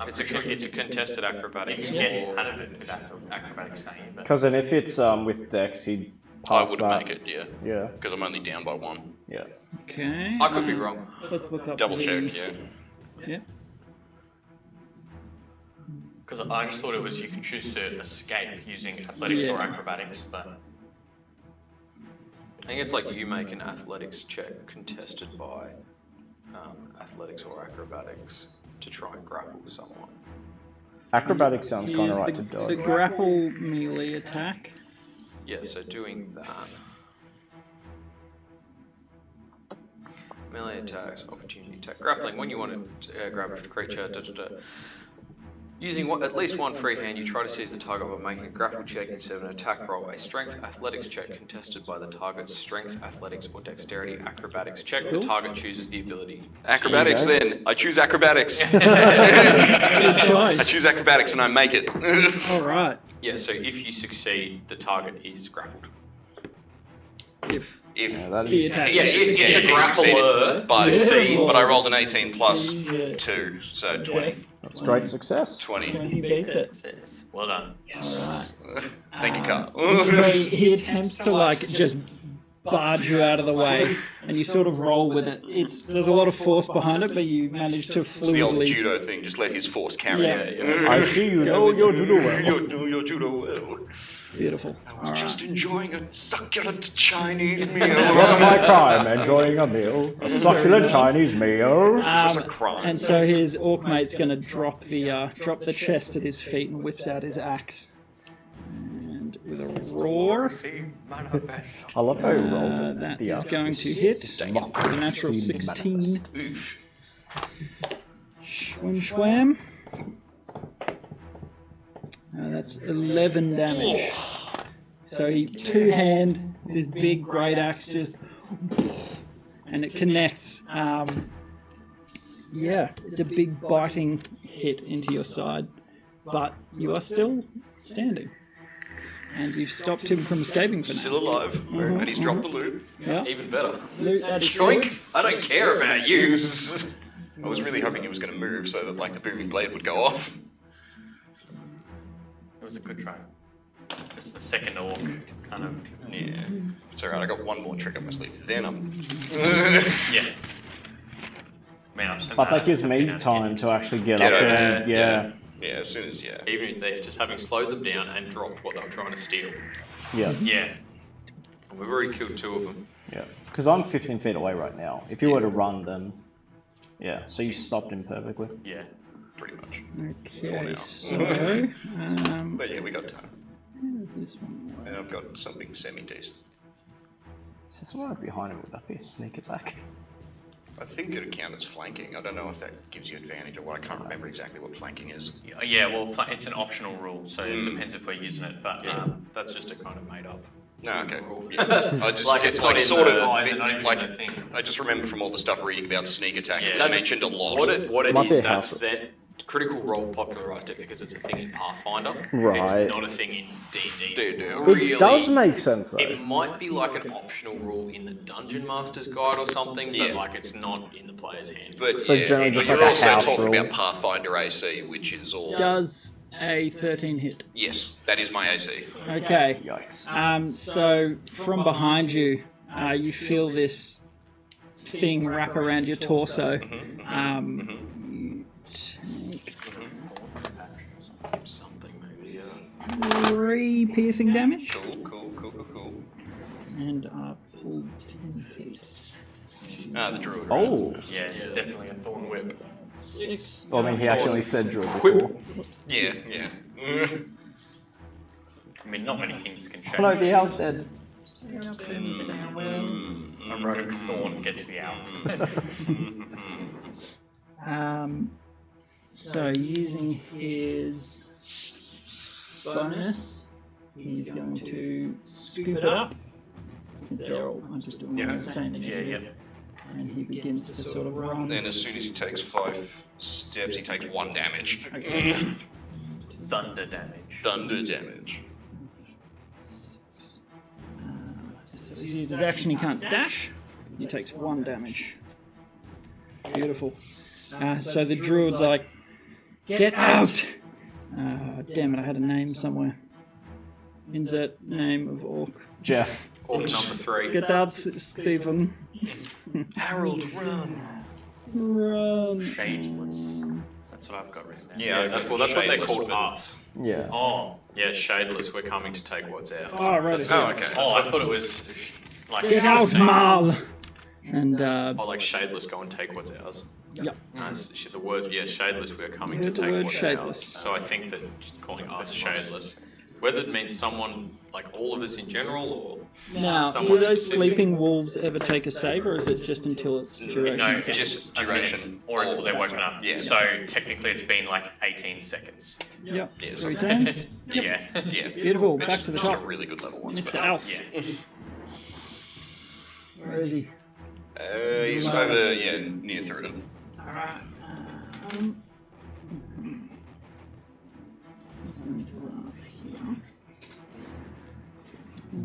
It's a contested acrobatics. You get out of it with acrobatics, can't you? But Because then if it's with Dex, he'd I pass wouldn't that. make it, yeah. Yeah. Because I'm only down by 1. Yeah. Okay. I could be wrong. Let's look up. Double the- check, yeah. Yeah. because I just thought it was you can choose to escape using athletics or acrobatics, but I think it's like you make an athletics check contested by athletics or acrobatics to try and grapple someone. Acrobatics sounds kind Use of right the, to dodge. the grapple melee attack. Yeah, so doing that. Melee attacks, opportunity attack, grappling. When you want to grab a creature, using at least one free hand, you try to seize the target by making a grapple check instead of an attack roll. A strength athletics check contested by the target's strength, athletics, or dexterity acrobatics check. The target chooses the ability. Acrobatics then. I choose acrobatics. Good choice. I choose acrobatics and I make it. All right. Yeah, so if you succeed, the target is grappled. If Yeah, that the is. attack. Yeah, if the grappler succeeds. but I rolled an 18 plus Yeah. 2, so 20. That's great success. 20. He beats it. well done. Thank you, Carl. So he attempts to just barge you out of the way, and you sort of roll with it. There's a lot of force behind it, but you manage to It's the old fluidly. judo thing, just let his force carry it. I see you know your judo well. You know your judo well. Beautiful. I was just enjoying a succulent Chinese meal. What's my crime? Enjoying a meal, a succulent Chinese meal. Just a crime. And so his orc mate's going to drop the chest at his feet and whips out his axe. And with a roar, See, manifest. I love how he rolls it. that The is going to hit with a natural 16. Oof. Schwim schwam. That's 11 damage. So he two-hand with his big great axe just, and it connects. Yeah, it's a big biting hit into your side, but you are still standing, and you've stopped him from escaping for now. Still alive, and he's dropped the loot. Yeah. Even better. Loot at his Yoink! I don't care about you. I was really hoping he was going to move so that the booming blade would go off. It was a good try. Just the second orc, kind of. Yeah. It's alright, I got one more trick up my sleeve. Then I'm... Yeah. Man, I'm so But mad that gives at me being time to actually get up over there. there. Yeah. Yeah, as soon as, Even if they're just having slowed them down and dropped what they were trying to steal. Yeah. Yeah. And we've already killed 2 of them. Yeah. Because I'm 15 feet away right now. If you were to run, then. Yeah. So you stopped him perfectly. Yeah. pretty much. Okay, so But yeah, we got time. where's this one? And I've got something semi-decent. Is there someone right behind him? Would that be a sneak attack? I think it'd count as flanking. I don't know if that gives you advantage or what. I can't remember exactly what flanking is. Yeah, well, it's an optional rule, so it depends if we're using it, but that's just a kind of made up. No, okay. Yeah. I just, Like, it's it's like not in sort the- of, oh, is it not even like, in the thing? I just remember from all the stuff reading about sneak attack, Yeah. it was That's- mentioned a lot. What it Might be is, a that's house. that Critical Role popularised it because it's a thing in Pathfinder. Right. It's not a thing in D&D. It does make sense though. It might be like an optional rule in the Dungeon Master's Guide or something, but like it's not in the player's handbook. But So it's generally just you're like a also house talking rule. about Pathfinder AC, which is all. Does a 13 hit? Yes, that is my AC. Okay. Yikes. So from behind you, you feel this thing wrap around your torso. You take Something maybe, 3 piercing damage, Cool. and pulled 10 feet. Ah, the druid. Oh. Yeah, definitely a thorn whip. 6. Well, I mean, he actually said druid before. Yeah. I mean, not many things can change. Oh no, the owl's dead. A rogue thorn gets the owl. So using his bonus, he's going to scoop it up. Since they're all, I'm just doing the same initiative. And he begins to sort of run. Then as soon as he takes 5 steps, he takes 1 damage. Thunder damage. Thunder damage. So he uses his action, he can't dash. He takes 1 damage. Beautiful. So the druid's like, get out! Damn it, I had a name somewhere. Insert name of orc. Jeff. Orc number 3. Get out, Stephen. Harold, run. Run. Shadeless. That's what I've got written down. Yeah, that's what they called us. Yeah. Oh, Yeah, shadeless, we're coming to take what's ours. Oh, right. Oh, okay. oh, I thought it was like Get out, Mal! And, Oh, like shadeless, go and take what's ours. Yep. The word, shadeless, we're coming Heard to the take word what's shadeless. ours. So I think that just calling us shadeless, whether it means someone, like all of us in general, or Now, do someone those specific. sleeping wolves ever take a save, or is it just until its duration? No, is up? Just a minute, duration. or until they're woken up. Yeah. So technically, it's been like 18 seconds. Yep. Yeah, 3 something. turns. Yeah. Yeah. Beautiful. It's Back to the just top. a really good level 1 Mr. spell. Alf. Yeah. Where is he? He's over, near Thurden. Alright. He's going to run up here.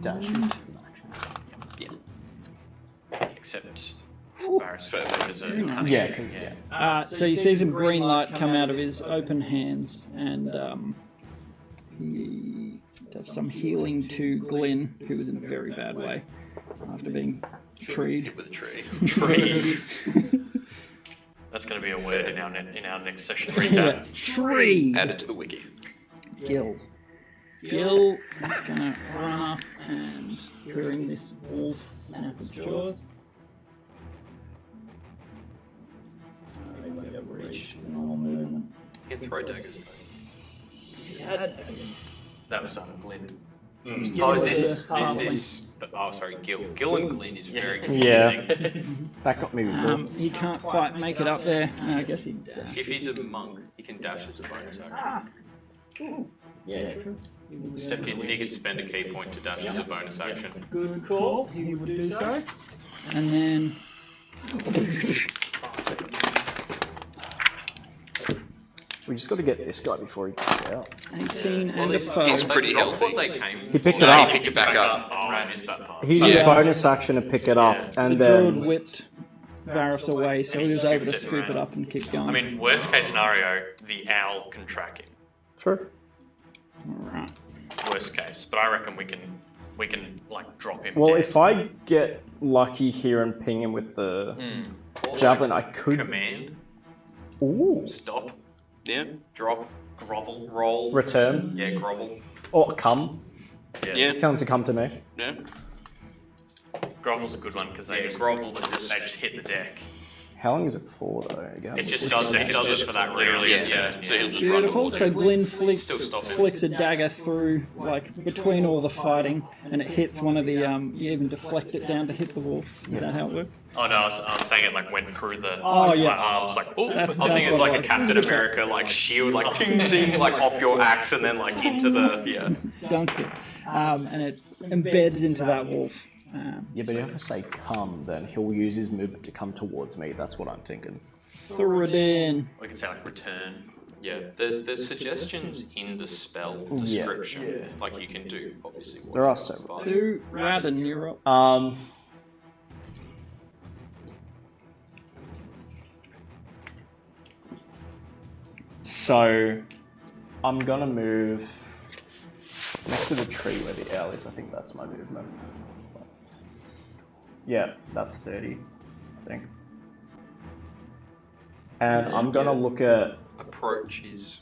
Dash. Except Barris Yeah. So you see some green light come out of his open hands, and he does some healing to Glenn, who was in a very bad way after being treed. With a tree. Tree. That's going to be a word in our next session. Read Yeah. that. Tree. Add it to the wiki. Gil. Gil is gonna run up and hearing this wolf snap its jaws. They won't be able to reach the normal movement. You can throw daggers. That was Glenn. Oh, is this? Halfling. Oh, sorry, Gil. Gil and Glenn is very confusing. Yeah. That got me before. He can't quite make it up there. I guess he. If he's a monk, he can dash as a bonus action. Yeah, true. Step in, he can spend a key point to dash as a bonus action. Good call. He would do so. And then. We just got to get this guy before he gets out. 18 and a He's foe. pretty dropped healthy. what they came. He picked it No, up. he picked it back up. Oh, I missed that part. He used his Yeah. bonus action to pick it up, and The druid then whipped Varus away, so he was able to scoop it up and keep going. I mean, worst case scenario, the owl can track him. sure. Alright. Worst case, but I reckon we can like drop him. Well, dead. if I get lucky here and ping him with the javelin, I could. Command, Ooh. stop, Yeah. drop, grovel, roll. Return Yeah, grovel. or come. Yeah. Tell him to come to me. Yeah. Grovel's a good one because they Yeah, just grovel, they just hit the deck. How long is it for though? Again? It just does it for that literally. Yeah. So he'll just run Beautiful. towards So him. Glenn Still stop him. flicks a dagger through, like between all the fighting, and it hits one of the. You even deflect it down to hit the wolf. Is that how it works? Oh no, I was saying it like went through the Oh, yeah. my arms like oh. That's- I was thinking that's it's what like it a was. Captain America like shield like ting ting like off your axe and then like into the Dunked it, and it embeds into that wolf. Yeah, but if I say come, then he'll use his movement to come towards me. That's what I'm thinking. Threw it in. We can say like return. Yeah, there's suggestions in the spell description. Like you can do, obviously. There are several. Who? Radin, you're up. So, I'm gonna move next to the tree where the owl is. I think that's my movement. Yeah, that's 30, I think. And I'm gonna look at... Approach is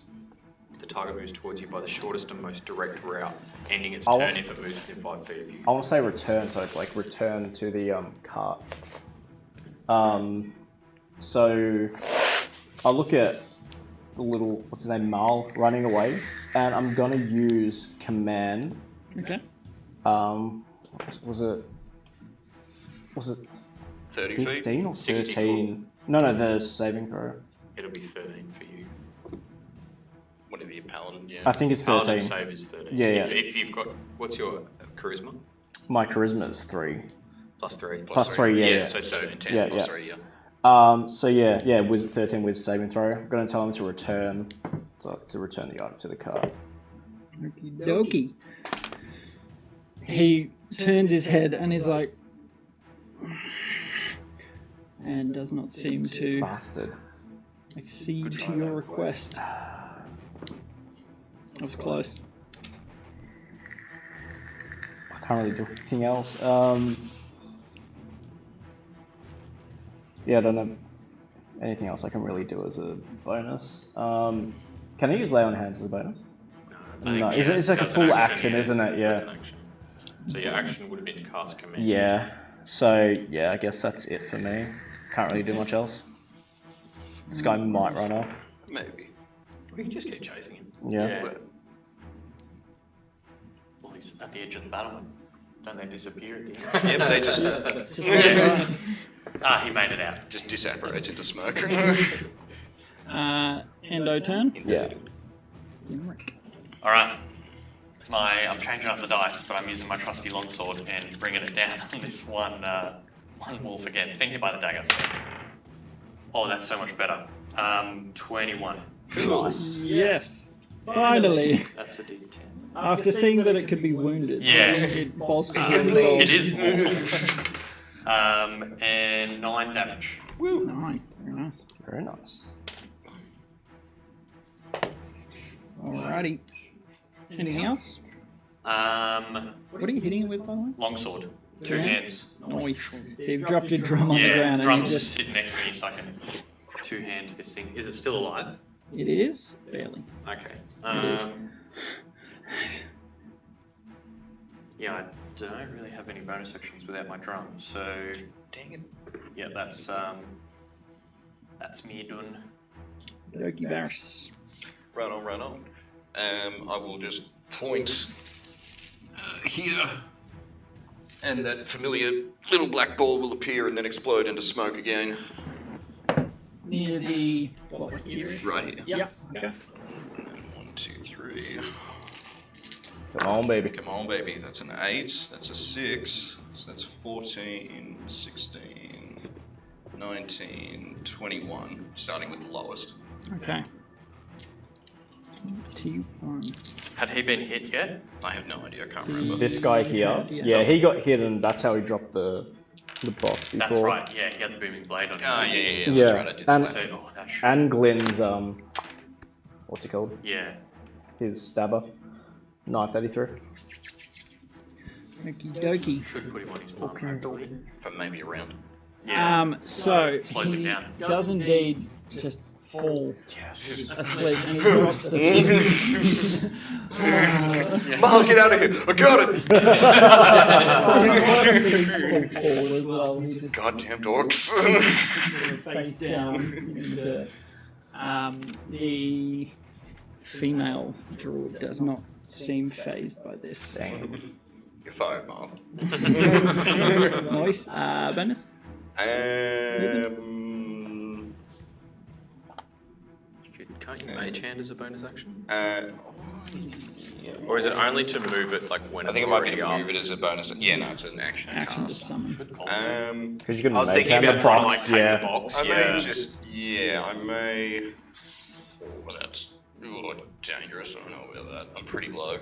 the target moves towards you by the shortest and most direct route, ending its turn if it moves within 5 feet of you. I want to say return, so it's like return to the cart. So I'll look at the little, what's his name, Mal running away, and I'm gonna use command. Okay. Was it 30 15 feet? or 13? No, the saving throw. It'll be 13 for you. Whatever your paladin, yeah. I think it's 13. Paladin save is 13. Yeah. If you've got, what's your charisma? My charisma is 3. Plus 3. Plus 3, yeah. So 10 Yeah, plus yeah. 3, yeah. With 13 with saving throw. I'm gonna tell him to return the item to the cart. Okie dokie. He turns his head and is like, and does not seem to Bastard. accede to your request. That was close. I can't really do anything else. Yeah, I don't know anything else I can really do as a bonus. Can I use lay on hands as a bonus? No, it's like a full action, isn't it? Yeah. That's an action. So your action would have been cast command. Yeah. So yeah, I guess that's it for me. Can't really do much else. This guy might run off. Maybe. We can just keep chasing him. Yeah. Well, he's at the edge of the battle. Don't they disappear at the end? Yeah, but they just He made it out. just disapparates into smoke. Endo turn. Yeah. Alright. I'm changing up the dice, but I'm using my trusty longsword and bringing it down on this one wolf again. It's been hit by the dagger. Oh, that's so much better. 21. Nice. Yes. Finally. That's a D10. After seeing that it could be wounded, Yeah. it bolsters your resolve. It is mortal. And 9 damage. Nice. Very nice. Very nice. Alrighty. Anything else? What are you hitting it with, by the way? Longsword. 2 Yeah. hands. Nice. So you've dropped your drum on the Yeah, ground and drum's you just... sitting next to me so I can 2-hand this thing. Is it still alive? It is? Barely. Okay. It is. Yeah, I don't really have any bonus actions without my drum, so... Dang it. Yeah, that's me done. Okie Varus. Run on. I will just point here, and that familiar little black ball will appear and then explode into smoke again. Near the... What, like here? Right here. Yep. Okay. 1, 2, 3. Come on, baby. Come on, baby. That's an 8. That's a 6. So that's 14, 16, 19, 21. Starting with the lowest. Okay. T1. Had he been hit yet? I have no idea. I can't remember. This guy here. Yeah, he got hit and that's how he dropped the box before. That's right, yeah, he had the booming blade on him. Ah, yeah. Yeah. That's right. I did And- say that. So, that's And Glenn's what's it called? yeah. His stabber. Knife that he threw. Okie dokie. Should put him on his palm, hopefully. For maybe a round. Yeah. So Slows him he down. does indeed just fall asleep and he drops the thing. Mark, get out of here! I got it! Peaceful fall as well. He just Goddamn dorks. face down in the dirt. The female druid does not seem phased by this. You're fired, Mark. Nice. Bonus? Can't you mage hand as a bonus action? Yeah. Or is it only to move it like when I think it it's might be already to up? move it as a bonus. Yeah, no, it's an action. Action to cast. summon. Because you can I was make thinking the about trying to like box. take Yeah. the box. I Yeah. may just, I may Well, that's dangerous. I don't know about that. I'm pretty low.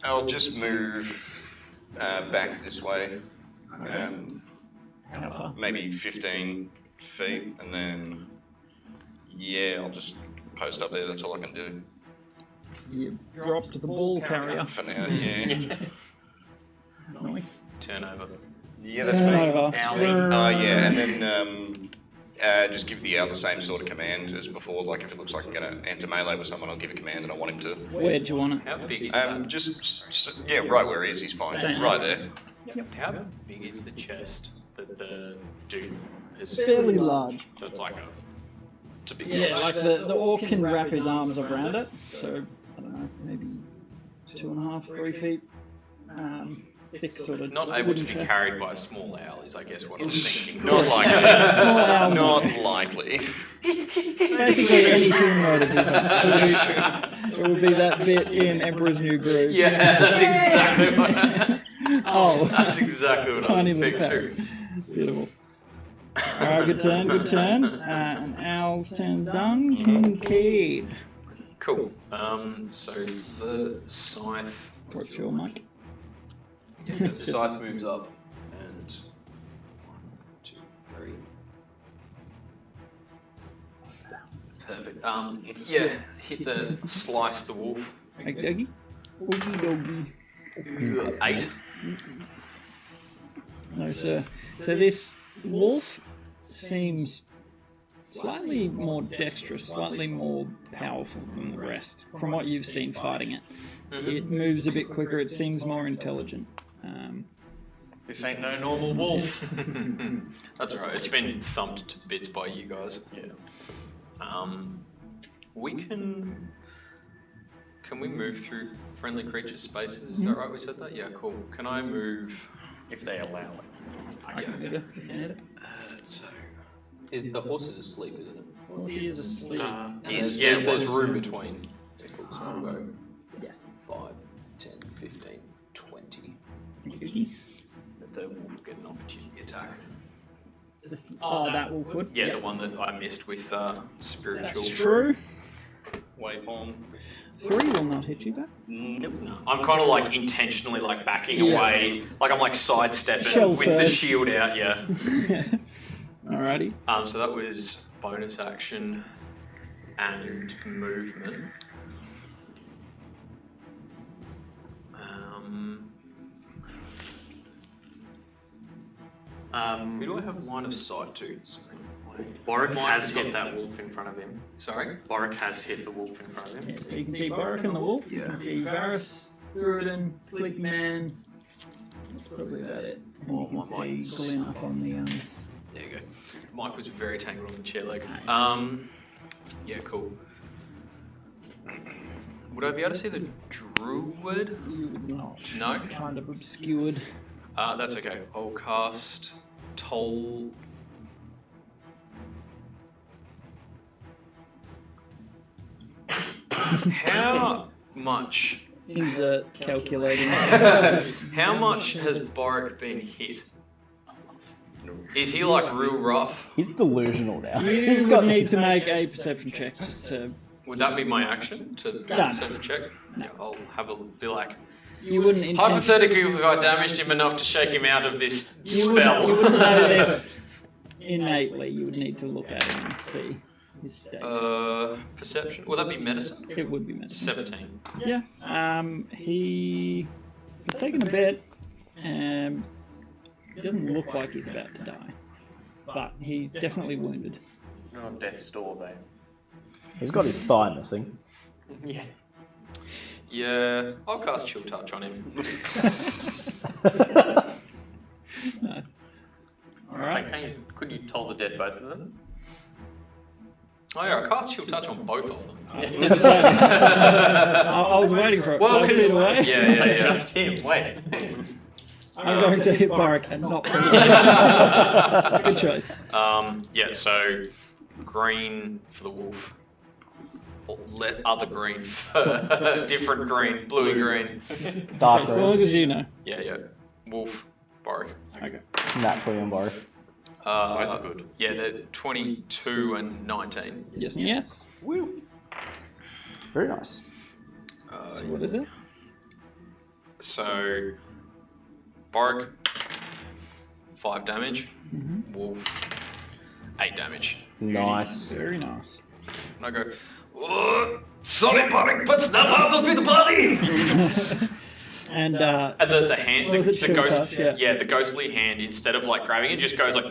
I'll just move back this way. Maybe 15 feet, and then I'll just post up there. That's all I can do. You dropped the ball carrier. For now, yeah. Nice. Turnover. Yeah, that's me. Turnover. Yeah, and then just give the owl the same sort of command as before. Like if it looks like I'm going to enter melee with someone, I'll give a command and I want him to. Where do you want it? How big is that? Just right where he is. He's fine. Stand. Right there. How big is the chest that the dude is? Fairly large. So it's like It's a big Yeah, one. like the orc can wrap his arms around it, so I don't know, maybe 2.5, 3 feet. Thick sort of. not able to wooden be chest. carried by small owl is, I guess, what I'm thinking. Not likely. Small owl. Not likely. Basically, any humanoid would be that. It would be that bit in Emperor's New Groove. Yeah, that's exactly what. Oh, That's exactly what tiny I'm little picturing. pack. Beautiful. Alright, good turn, good turn. And Owl's turn's done. Kincaid. Cool. So the scythe. What's your mic? Yeah, the scythe moves up and 1, 2, 3. Perfect. Yeah, hit the slice the wolf. Like doggy? Oogie doggy. 8. No, sir. So this wolf seems slightly more dexterous, slightly more powerful than the rest, from what you've seen fighting it. It moves a bit quicker, it seems more intelligent. This ain't no normal wolf. That's right. It's been thumped to bits by you guys. Yeah. We can. Can we move through friendly creature spaces? Is that right? We said that. Yeah. Cool. Can I move? If they allow it. I can hit it. I can hit it. So, is the horse is asleep, isn't it? Well, he is asleep. There's room between. Yeah, cool. So I'll go. Yes. 5, 10, 15, 20. Okay. The wolf will get an opportunity attack. Oh, that wolf would? Yeah, the one that I missed with spiritual. That's true. Waypon. 3 will not hit you back. Nope. I'm kind of like intentionally like backing away, like I'm like sidestepping Shell with the first. shield out. Yeah. Alrighty. So that was bonus action and movement. Who do I have line of sight to? Boric has hit that wolf in front of him. Sorry? Boric has hit the wolf in front of him. Yeah, so you can see Boric and the wolf. You can see Varus, Thuridin, Sleek Man. That's probably about it. And you can see Glenn up on the There you go. Mike was very tangled on the chair leg. Yeah, cool. Would I be able to see the druid? You would not. No? It's kind of obscured. That's okay. I'll cast Toll. How much? Insert calculating. How much has Boric been hit? Is he like real rough? He's delusional now. You He's would got need to make a perception check just to. Would that be my action to No. send a check? Yeah, I'll have a be like. You wouldn't intentionally. Hypothetically, if I damaged him enough to shake him out of this You spell. wouldn't know this innately. You would need to look at him and see his state. Perception. Would that be medicine? It would be medicine. 17. Yeah. He's taken a bit. It doesn't look like he's about to die, but he's definitely wounded. You're on death's door, babe. He's got his thigh missing. Yeah. Yeah, I'll cast Chill Touch on him. Nice. All right. Could you toll the dead both of them? Oh yeah, I cast Chill Touch on both of them. I was waiting for it. Well, 5 feet away. Yeah. Just him. Wait. I'm going to hit Boric and not him. Good choice. Yeah, so green for the wolf. Or let other green for different green, bluey green. Dark As long red. as you know. Yeah. Wolf, Boric. Okay. Naturally on bar. Both are good. Yeah, they're 22 and 19. Yes and yes. Woo. Very nice. So what is it? So, Bork, 5 damage. Wolf, 8 damage. Nice. Very nice. And I go, oh, sorry, Bork, but snap out of it, buddy! And the hand, was it the chill ghost, touch? Yeah. the ghostly hand, instead of like grabbing it, just goes like,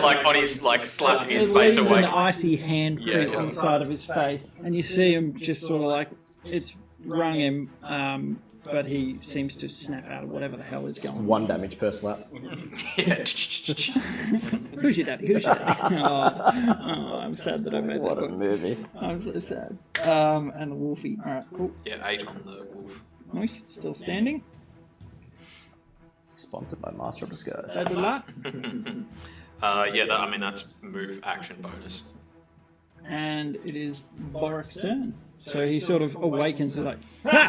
like on his, like slapping his it face leaves away. an icy handprint on the side of his face, and you see him just sort of like it's rung him, but he seems to snap out of whatever the hell is going on. 1 damage per slap. Yeah. Who's your daddy? Who's your daddy? Oh, I'm sad that I made What that a one. movie. I'm so sad. And the wolfie. Alright, cool. Yeah, 8 on the wolf. Nice. Still standing. Sponsored by Master of Disguise. Bad luck. That's move action bonus. And it is Borik's turn. So he sort of awakens and like, ha!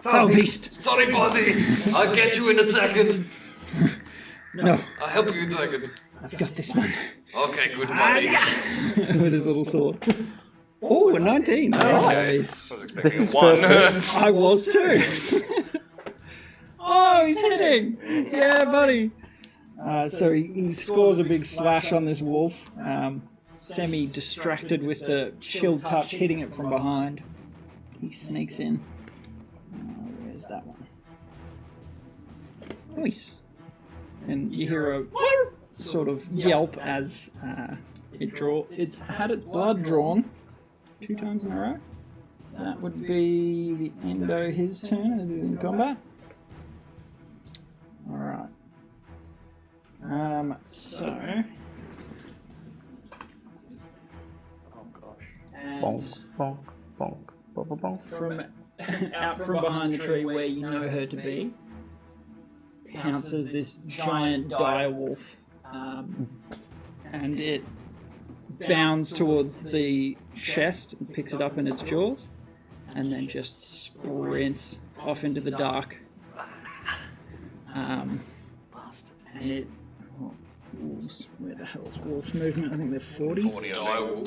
Foul beast! Sorry, buddy. I'll get you in a second. No, I'll help you in a second. I've got this one. Okay, good, buddy. With his little sword. Oh, a 19. Nice. I was Is it expecting his a first 1. hit? I was too. Oh, he's hitting. Yeah, buddy. So he scores a big slash on this wolf. Semi-distracted with the chill touch, hitting it from behind. He sneaks in. Where's that one? Nice. And you hear a sort of yelp as it's had its blood drawn 2 times in a row. That would be the end of his turn as he's in combat. Alright. So. Oh gosh. Bonk, bonk, bonk, bonk, bonk. From out from behind the tree where you know her to be, pounces this giant dire wolf, and it bounds towards the chest and picks it up in its jaws, and then just sprints off into the dark. And it. Wolves. Where the hell's wolf movement? I think they're 40. 40 or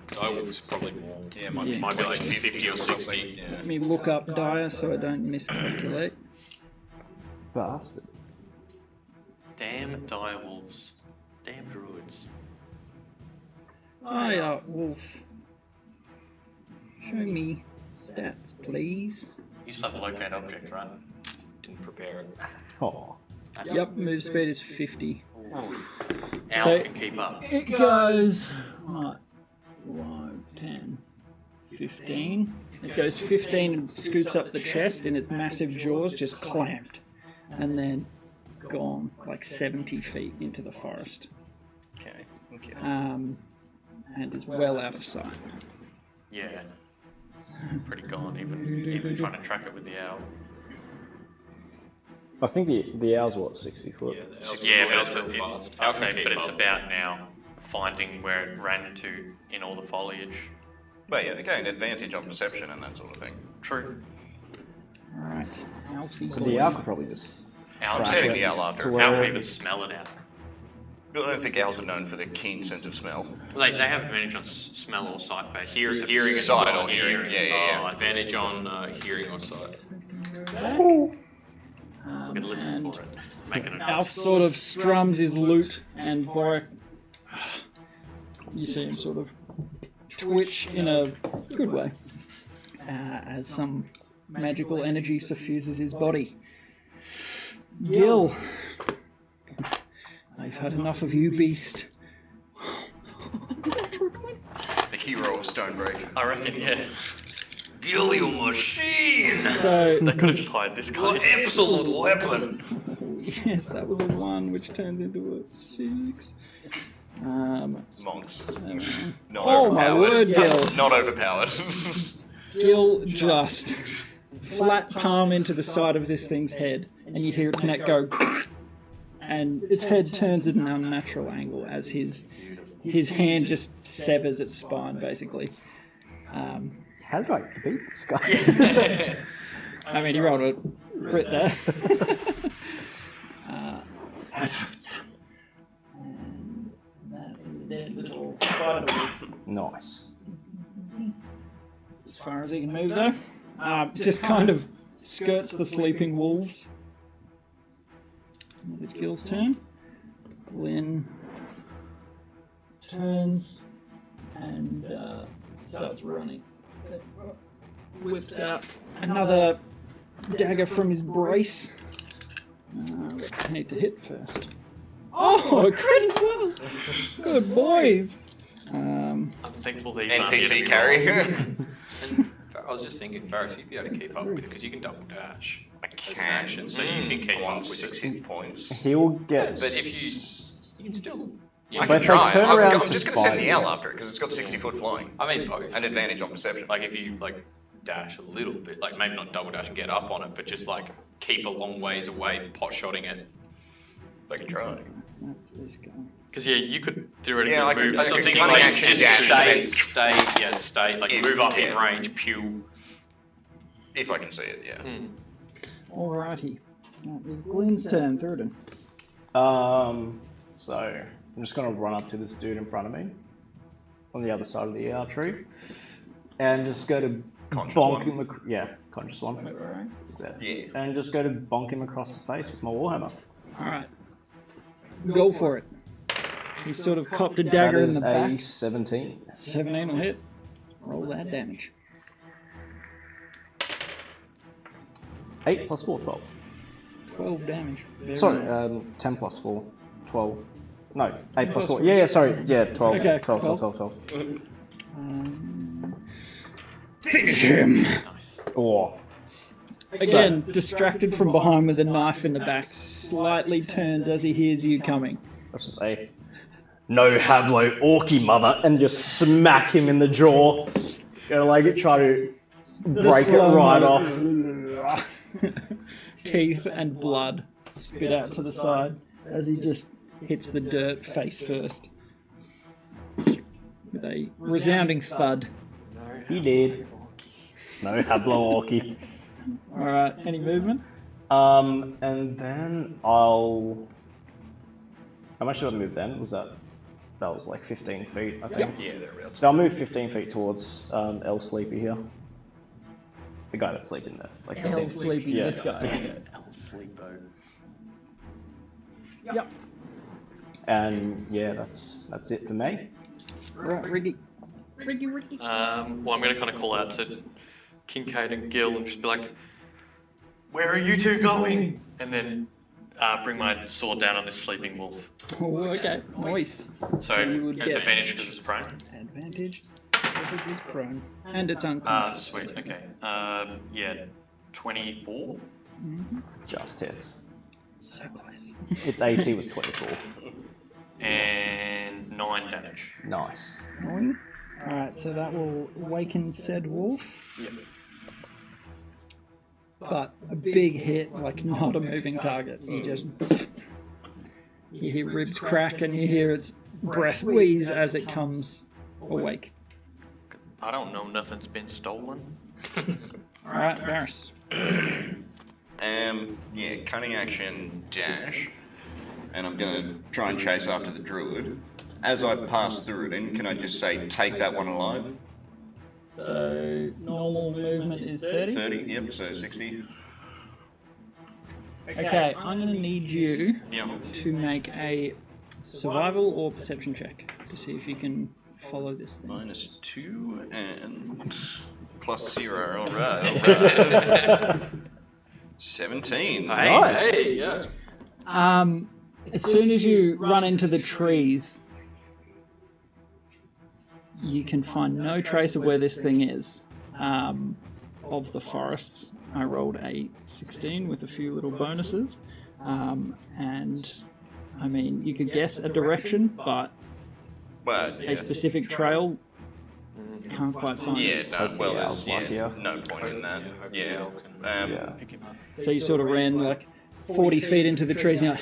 Direwolf's probably more. Yeah, might Yeah. Might be like 50 or 60. Yeah. Let me look up dire so I don't miscalculate. Bastard. Damn direwolves. Damn druids. Dire wolf. Show me stats, please. You still have a locate object, right? Didn't prepare it. Oh. Yep, move speed is 50. Owl So- can keep up. It goes 10, 15. It goes 15 and scoops up the chest, and its massive jaws just clamped, and then gone like 70 feet into the forest, Okay. and is well out of sight. Yeah. Pretty gone, even trying to track it with the owl. I think the owl's what, 60 foot? Yeah, but it's about now finding where it ran to in all the foliage. But yeah, they gain advantage on perception and that sort of thing. True. Alright, Alfie. So the owl could probably just Owl track setting it the owl after to it. Owl where can even smell it out. I don't think owls are known for their keen sense of smell. They have advantage on smell or sight, but hearing and Sight sight. or hearing, yeah. Advantage on hearing or sight. We can listen And for it. Make it an Alf sort of strums his lute, and Borik, you see him sort of twitch in a good way as some magical energy suffuses his body. Gil, I've had enough of you, beast. The hero of Stonebreak. I reckon, yeah. Kill you, machine! So, They could have just hired this guy. Absolute weapon! yes, that was a 1, which turns into a 6. Monks. Not Oh my overpowered. word, Gil. Not overpowered. Gil just flat palm into the side of this thing's head, and you hear its neck go, and its head turns at an unnatural angle as his hand just severs its spine, basically. How did I beat this guy? I mean, he rolled a crit there. Nice. As far as he can move, though. Just kind of skirts the sleeping wolves. It's Gil's turn. Glyn turns and starts running. Whips out another dagger from his brace. I need to hit first. Oh, a crit as well! Good boys! I'm thankful that NPC carry. And I was just thinking, Varys, you'd be able to keep up with it because you can double dash. I As an action, so you can keep up with 6 it. hit points. He'll get. But if you can still. I But can they try. turn I'm around to just going to send fight the you. owl after it because it's got 60 foot flying. I mean, both. An advantage on perception. Like if you dash a little bit, like maybe not double dash and get up on it, but just like keep a long ways away, pot shotting it. I can try. That's this guy. Because you could theoretically Yeah, I could- move. I So could thinking cunning like action just dash, stay, like If- move up in yeah. range, pew. If I can see it, yeah. Alrighty. That is Glyn's turn, Thurston. So I'm just gonna run up to this dude in front of me, on the other side of the ER tree, and just go to Conscious bonk one. him. Yeah, conscious one. Alright. Yeah. And just go to bonk him across the face with my warhammer. Alright. Go for it. He's sort of cocked a That dagger in is the a back. 17. 17 will hit. Roll that damage. 8 plus 4, 12. 12 damage. Very Sorry, nice. 10 plus 4, 12. No, 8 plus 4. Yeah, sorry. Yeah, 12. Okay, 12, 12, 12. 12, 12. Finish him! Oh. Again, distracted from behind with a knife in the back, slightly turns as he hears you coming. Let's just say, no Hablo Orky mother, and just smack him in the jaw. Gonna try to break it right off. Teeth and blood spit out to the side as he just hits the dirt face first. With a resounding thud. He did. No Hablo Orky. Alright, any movement? And then I'll. How much did I move then? That was like 15 feet, I think. Yeah, they're real. So I'll move 15 feet towards El Sleepy here. The guy that's sleeping there. Like 15 El feet. Sleepy, Yeah. this guy. El Sleepo. Yep. And yeah, that's it for me. Right, Riggy. Riggy. Well, I'm going to kind of call out to Kincaid and Gil and just be like, "Where are you two going?" And then bring my sword down on this sleeping wolf. Oh, okay, nice. So you would get advantage because it's prone. advantage because it is prone. And it's unconscious. Sweet. Okay. Yeah, 24. Just hits. So close. Its AC was 24. And 9 damage. Nice. Alright, so that will awaken said wolf. Yep. But a big hit, like not a moving target. You just. You hear ribs crack and you hear its breath wheeze as it comes awake. I don't know. Nothing's been stolen. Alright, Varys. Yeah, cunning action dash, and I'm gonna try and chase after the druid. As I pass through it, and can I just say, take that one alive? So, normal movement is 30. 30, yep, so 60. Okay, I'm going to need you Yep. to make a survival or perception check to see if you can follow this thing. -2 and +0, alright. 17. Nice. Hey, yeah. As soon as you run into the trees, you can find no trace of where this thing is. Of the forests, I rolled a 16 with a few little bonuses, and I mean, you could guess a direction, but Well, yeah. a specific trail, you can't quite find Yeah, it. no, well, there's Owl's luckier. no point in that. Yeah. Yeah. Pick him up. So you sort of ran like 40 feet into the trees, and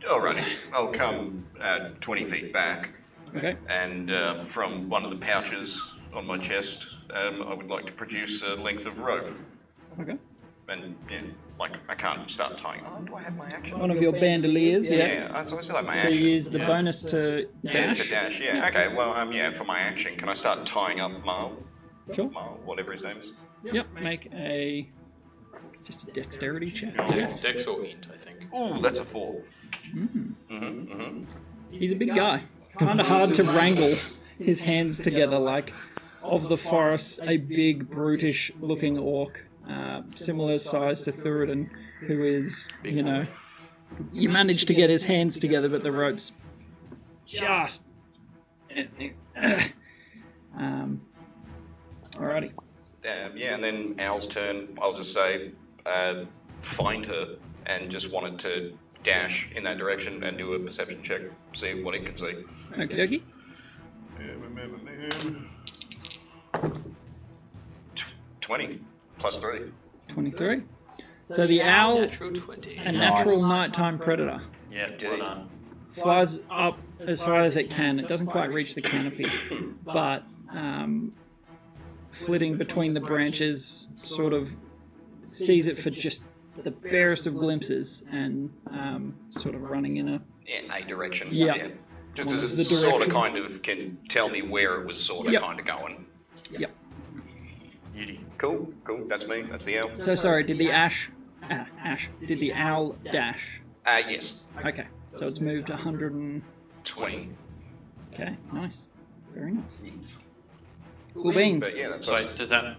you're like, Alrighty, I'll come 20 feet back, okay. and from one of the pouches on my chest, I would like to produce a length of rope. Okay. And yeah, like, I can't start tying. Oh, do I have my action? One of your bandoliers, yeah. So I still have my So action. you use the bonus to dash. Yeah, to dash, yeah. Okay, well, for my action, can I start tying up Marl? Sure. Marl, whatever his name is. Yep, make just a dexterity check. Dex or int, I think. Ooh, that's a 4. He's a big guy. Kind of hard to wrangle his hands together, like of the forest, a big, brutish-looking orc, similar size to Thuridin, who is, you manage to get his hands together, but the rope's just... Alrighty. And then Owl's turn, I'll just say, find her, and just wanted to dash in that direction and do a perception check, see what it can see. Okie dokie. 20 plus 3. 23. So the owl, Natural 20. a natural nighttime predator, Yeah, well done. flies up as high as it can. It doesn't quite reach the canopy, but flitting between the branches sort of sees it for just the barest of glimpses and sort of running in a... In a direction. Yeah. Just One as of it the sort of directions. kind of can tell me where it was sort of Yep. kind of going. Yep. Beauty. Cool, that's me, that's the owl. So sorry, did the did the owl dash? Yes. Okay, so it's moved 100 and... 20. Okay, nice. Very nice. Yes. Cool beans. But yeah, that's So us. does that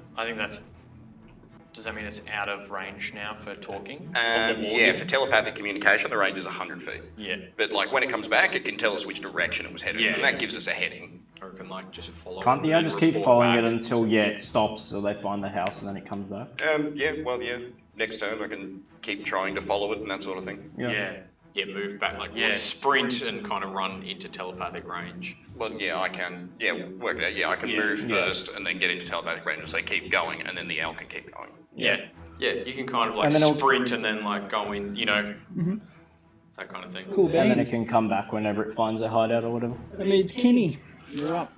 mean it's out of range now for talking? Yeah, for telepathic communication, the range is 100 feet. Yeah. But like when it comes back, it can tell us which direction it was headed, Yeah. and that gives us a heading. Or it can like just follow. Can't the it owl and just keep report following back. it until it stops, so they find the house and then it comes back? Yeah. Next turn, I can keep trying to follow it and that sort of thing. Yeah. Yeah, move back, like Yeah. sprint and kind of run into telepathic range. Well, yeah, I can. Yeah, work it out. Yeah, I can move first and then get into telepathic range and say keep going, and then the owl can keep going. Yeah, you can kind of like And then it'll- sprint and then like go in, that kind of thing. Cool beans. And then it can come back whenever it finds a hideout or whatever. That means Kinney. You're up.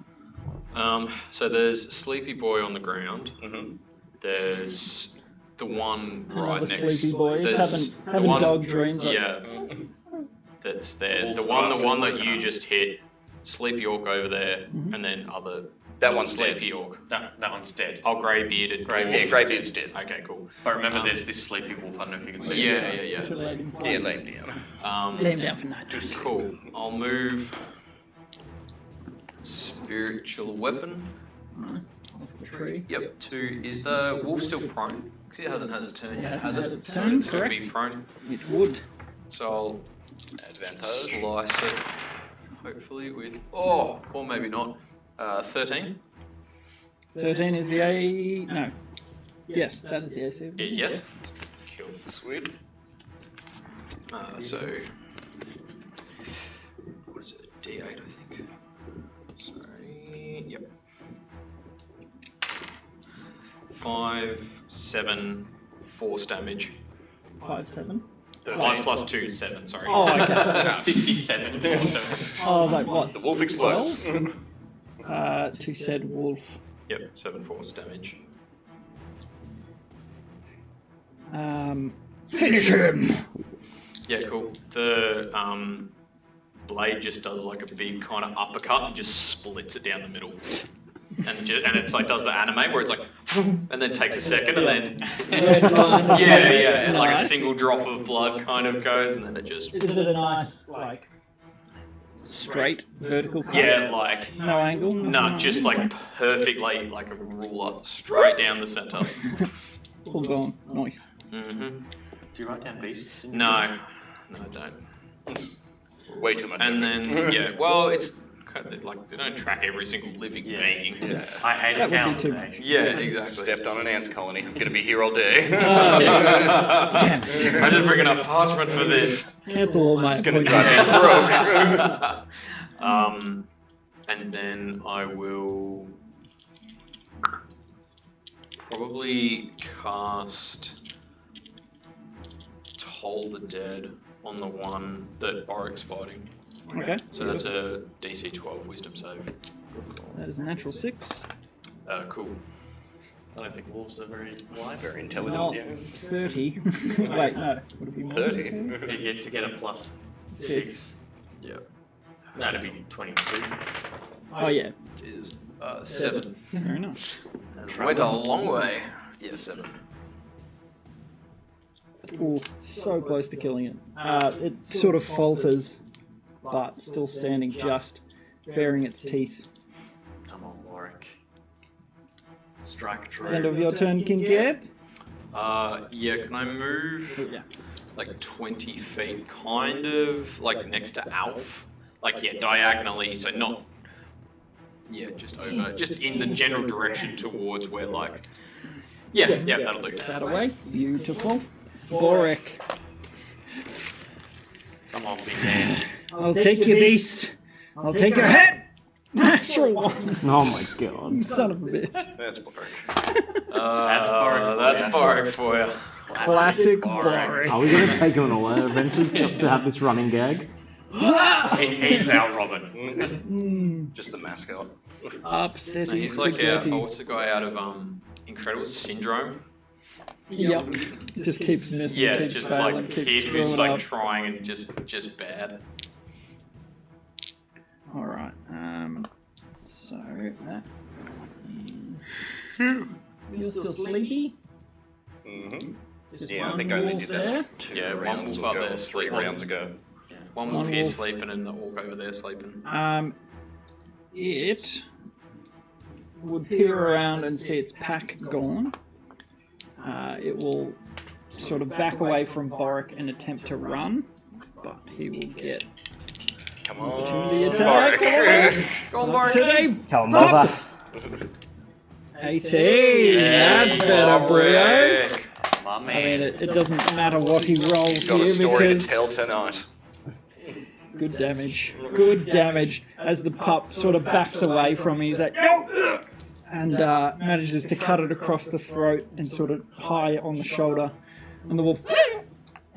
So there's Sleepy Boy on the ground. Mm-hmm. There's the one right Another next. sleepy boy. He's there's having dog dreams. Yeah, that's there. The one that you just hit. Sleepy Orc over there, and then other. That one's Sleepy dead. Orc. That one's dead. Oh, grey-bearded. Yeah, Greybeard's dead. Okay, cool. But remember, there's this sleepy wolf. I don't know if you can see. Yeah. Should lay him Yeah, lay him down. Lay him down for night. Cool. I'll move. Spiritual weapon. Nice. Off the tree. Yep. 2. Is the wolf still prone? Because it hasn't had its turn yet, hasn't has it? had its So turn, it's going to be correct. prone. It would. So I'll Advantage. slice it. Hopefully with. Oh, or maybe not. 13. 13 is the A. No. Yes, that is the AC. Yes. Cool. Sweet. So. What is it? D8, I think. Sorry. Yep. 5, 7, force damage. 5, 7. 5 plus 2, 7, sorry. Oh, okay. 57. I was like, what? The wolf explodes. 2 said wolf. Yep, 7 force damage. Finish him! Yeah, cool. The blade just does like a big kind of uppercut and just splits it down the middle. And it's like does the anime where it's like, and then takes a second and then Red line. and like a Nice. single drop of blood kind of goes and then it just Is it a nice, like, straight vertical cut? yeah like No angle? no just like perfectly like a ruler straight down the center. All gone. Nice. Mm-hmm. Do you write down beasts? No, I don't. Way too much. And effort. then yeah, well it's kind of like they don't track every single living being. I ate That a would be cow too today. much. Yeah, exactly. Stepped on an ants colony. I'm gonna be here all day. Damn it. I didn't bring enough parchment for this. Cancel all my It's gonna appointments. drive me broke. And then I will probably cast Toll the Dead on the one that Boric's fighting. Okay. So that's a DC 12 Wisdom save. That is a natural 6. Cool. I don't think wolves are very wise. Very intelligent. Not Yeah. 30. Wait, no. Would it be more? 30. You get to get a plus 6. Yeah. That'd be 22. Oh, yeah. Is 7. Very nice. Went a long way. Yeah, 7. Ooh, so close to killing it. It sort of falters, but still standing just, baring its teeth. Come on, Warwick. Strike true. End of your turn, Kincaid. Yeah, can I move Yeah. like 20 feet, kind of like next to Alf? Like, yeah, diagonally, so not. Yeah, just over, just in the general direction towards where, like. Yeah, that'll do. That away. Beautiful. Boric. Come on, big man. I'll take your beast. I'll take your head. Natural one. Oh my god. Son of a bitch. That's Boric. That's Boric for you. Classic Boric. Are we going to take him on all our adventures just to have this running gag? He's our Robin. Just the mascot. Upsetting. He's like spaghetti. what's the guy out of Incredible Syndrome? Yep. Just keeps missing. Yeah, keeps just failing, like keeps kid who's screwing like up. trying and just bad. All right. So that is... You're still sleepy? Mm-hmm. Just Yeah, I one think I only wolf did there? that 2 Yeah, one rounds wolf up ago, there 3 sleeping. rounds ago. One One wolf here wolf. sleeping and the orc over there sleeping. It would peer around and see its pack gone. It will sort of back away from Boric and attempt to run, but he will get Come opportunity on, attack. Boric. Go on, Boric. Today, Come on, buzzer. 18. That's better, Brio. My And man. it doesn't matter what he rolls He's got here a story to because tell tonight. good damage. Good damage as the pup sort of backs away from me. He's like, no! And manages to cut it across the throat and sort of high on the shoulder. And the wolf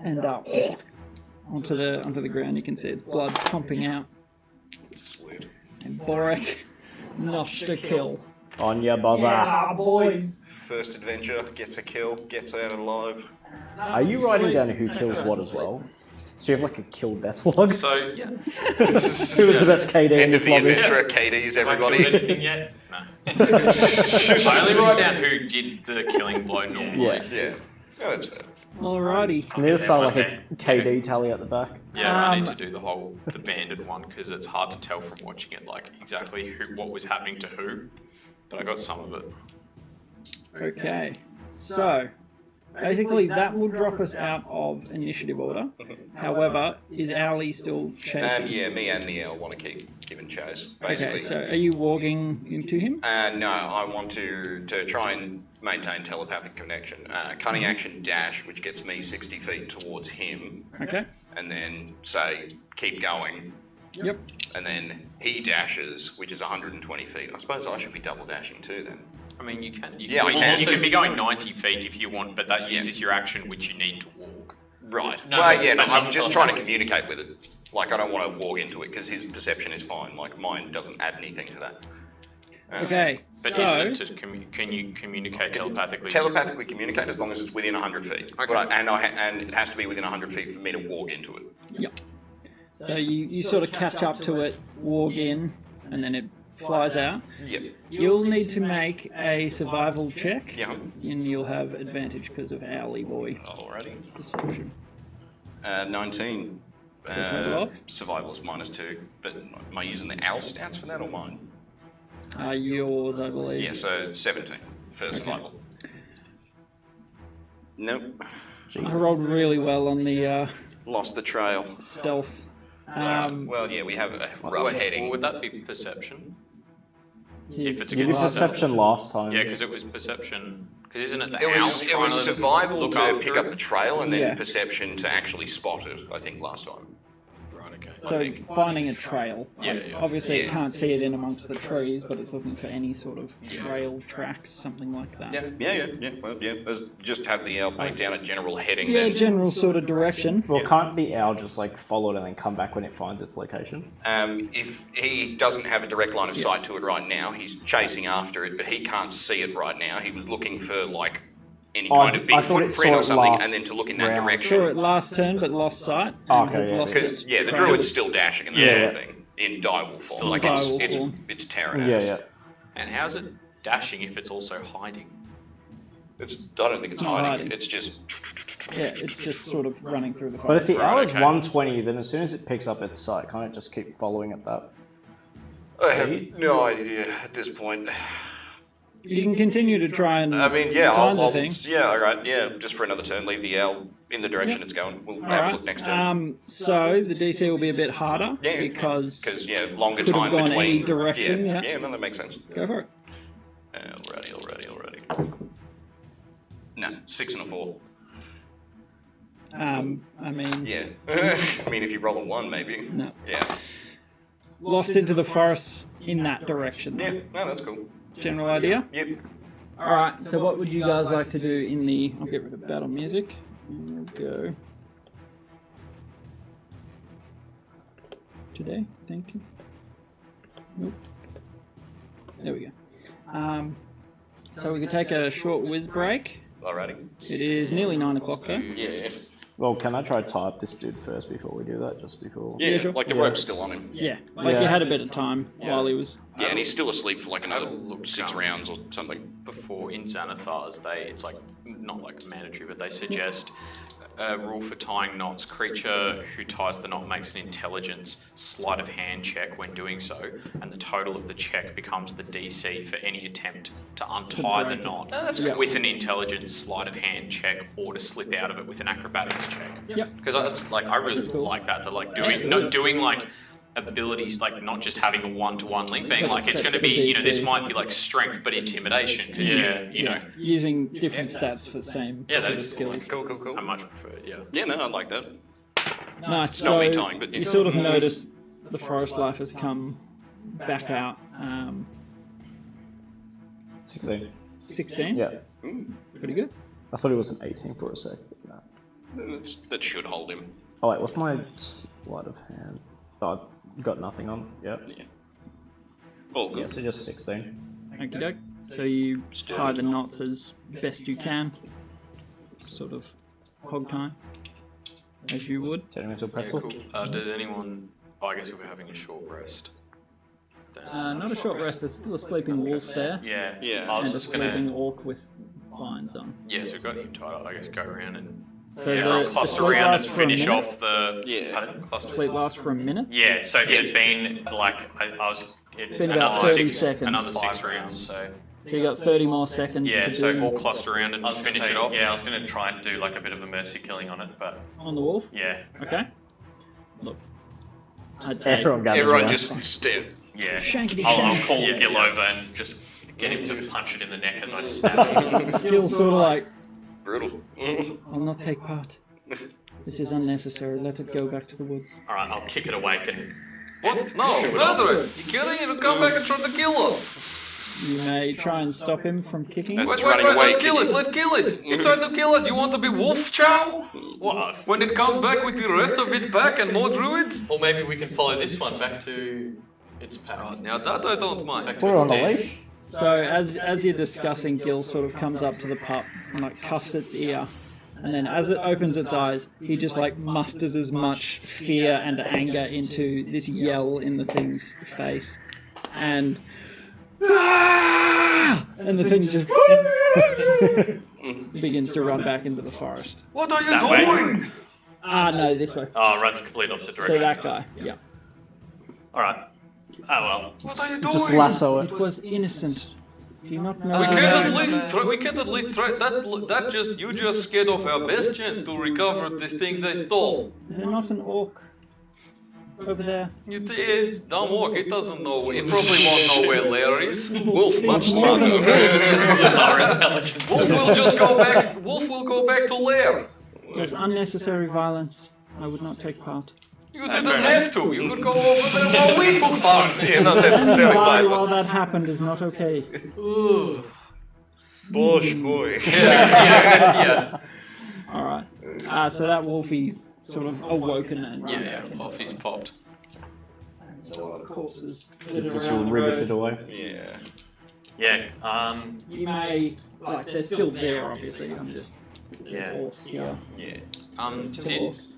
and onto the ground. You can see its blood pumping out. Sweet. And Boric notched a kill. On your buzzer. Ah, boys. First adventure, gets a kill, gets out alive. Are you writing down who kills what as well? So you have like a kill death log? So yeah. Who was the best KD in End of this the lobby? adventure at KD's, Have I killed everybody. anything yet? No. I only write down who did the killing blow normally. Yeah. Yeah. Oh, that's fair. Alrighty. And there's start like a KD tally at the back. Yeah, I need to do the banded one because it's hard to tell from watching it like exactly what was happening to who. But I got some of it. Okay. So, basically that will drop us out of initiative order. However, is Owlie still chasing? Yeah, me and Niel want to keep giving chase, basically. Okay, so are you warging into him? No, I want to try and maintain telepathic connection. Cunning action dash, which gets me 60 feet towards him, Okay. and then say, keep going. Yep. And then he dashes, which is 120 feet. I suppose I should be double dashing too then. I mean, you can. Yeah, I can. You can be going 90 feet if you want, but that Yeah. uses your action, which you need to walk. Right. No, Well, yeah, no, but I'm not just on trying to that. communicate with it. Like, I don't want to walk into it because his perception is fine. Like, mine doesn't add anything to that. Okay. But So, isn't it can you communicate telepathically? Telepathically communicate as long as it's within 100 feet. Okay. But and it has to be within 100 feet for me to walk into it. yep. So you sort of catch up to it, warg in, and then it flies out. Yep. You'll need to make a survival check. Yeah. And you'll have advantage because of Owlie Boy Alrighty. perception. 19. Total Survival is -2. But am I using the owl stats for that or mine? Yours, I believe. Yeah, so 17 for survival. Nope. I rolled really well on the Lost the trail. stealth. Well, yeah, we have a rough heading. Or would that be perception? His If it's a You did survival. perception last time. Yeah, because it was perception. Because isn't it the It owl was trying to survival look to after pick it? up the trail and then Yeah. perception to actually spot it, I think, last time. Right. Okay. So finding a trail. Yeah. Obviously, it can't see it in amongst the trees, but it's looking for any sort of trail tracks, something like that. Yeah. Well, yeah. Let's just have the owl point down a general heading. Yeah, then. general sort of direction. Well, can't the owl just like follow it and then come back when it finds its location? If he doesn't have a direct line of sight to it right now, he's chasing after it, but he can't see it right now. He was looking for like any kind of big footprint or something, and then to look in that direction. Sure, at last turn, but lost sight. Because the druid's still dashing and that sort of thing in direwolf form. Like it's terror. Yeah. And how's it dashing if it's also hiding? I don't think it's hiding. It's just. Yeah, it's just sort of running through the forest. But if the owl is 120, then as soon as it picks up its sight, can't it just keep following at that? I have no idea at this point. You can continue to try and I'll the thing. Yeah, all right, yeah, just for another turn, leave the owl in the direction it's going. We'll have a look next turn. So the DC will be a bit harder because longer could time have gone between. any direction. Yeah, no, that makes sense. Go for it. Alrighty. No, 6 and a 4. I mean... Yeah. I mean, if you roll a 1, maybe. No. Yeah. Lost into the forest in that direction. Yeah, no, that's cool. General idea? Yep. Alright, so what would you guys like to do in the... I'll get rid of battle music. And we'll go... Today, thank you. Nope. There we go. So we could take a short whiz break. Alrighty. It is nearly 9 o'clock though. Yeah. Well, can I try to tie up this dude first before we do that? Just before. Yeah, sure. like the rope's still on him. Yeah, like you had a bit of time while he was... Yeah, and he's still asleep for like another 6 rounds or something. Before in Xanathars, it's like not like mandatory, but they suggest a rule for tying knots. Creature who ties the knot makes an intelligence sleight of hand check when doing so, and the total of the check becomes the DC for any attempt to untie the knot with an intelligence sleight of hand check, or to slip out of it with an acrobatics check. Yep. Because that's like I really like that. They're like doing like abilities, like not just having a one-to-one link, being like it's going to be, this might be like strength but intimidation. Using different stats for the same sort of skills. Cool. I much prefer it, Yeah, no, I like that. Nice. So me tying, but you sort of notice the forest life has come back out. 16. 16? Yeah. Pretty good. I thought it was an 18 for a sec. But no. That should hold him. Oh wait, what's my sleight of hand? Oh, I've got nothing on. Yep. Yeah. Oh, good. Yeah, so just 16. Okie doke. So you tie the knots as best you can. Sort of hog time, as you would. Turn him into a Yeah, pretzel. cool. Does anyone... Oh, I guess if we're having a short rest. Not a short rest, there's still a sleeping wolf there. Yeah. I was And a just gonna... sleeping orc with vines on. Yeah, so we've got you tied up. I guess go around and... So I'll the cluster sleep around and lasts for a finish minute? off the... Pardon? Cluster. Sleep lasts for a minute. Yeah, so it had been like... I was... It's been about 30 seconds. Another 6 rounds, so... So you got 30 more seconds Yeah, to so do all cluster around and finish it off. Yeah, I was going to try and do like a bit of a mercy killing on it, but on the wolf. yeah. Okay. Look, I'd say Everyone just stare. Yeah. Shankity I'll shank. call Gil over and just get him to punch it in the neck as I stab him. Gil's sort of like, Brutal. I'll not take part. This is unnecessary. Let it go back to the woods. Alright, I'll kick it awake and... What? No, murder it! You kidding? It'll come back and try to kill us! You may try and stop him from kicking. As Wait, it's running away, let's kill it, let's kill it! You tried to kill it, you want to be wolf chow? What? When it comes back with the rest of its pack and more druids? Or maybe we can follow this one back to its pack. Now that I don't mind. Back to Put her its on the den. leash. So as you're discussing, Gil sort of comes up to the pup and like cuffs its ear. And then as it opens its eyes, he just like musters as much fear and anger into this yell in the thing's face. And the thing just begins to run back into the forest. What are you That way? doing? No, this way. Oh, runs complete opposite direction. So that guy, yeah. Alright. Oh well. What are you doing? Just lasso it. It was innocent. Do you not know? We can't at least try. That just you just scared off our best chance to recover the thing they stole. Is there not an orc over there? It's dumb orc. It doesn't know. It probably won't know where Lair is. Wolf, much More than a smarter. Lower intelligence. Wolf will just go back. Wolf will go back to Lair. There's unnecessary violence. I would not take part. You didn't have to. You could go over there while we took part. Yeah, not necessarily While violence. that happened is not okay. Bosh boy. Yeah. Alright. So that wolfie's sort of awoken and run Yeah, back into off he's life. popped. There's a lot of corpses. It's just around all the riveted road. away. Yeah. You may, like, they're still there, obviously. I'm just, there's Yeah. orcs here. Yeah. There's two Did orcs.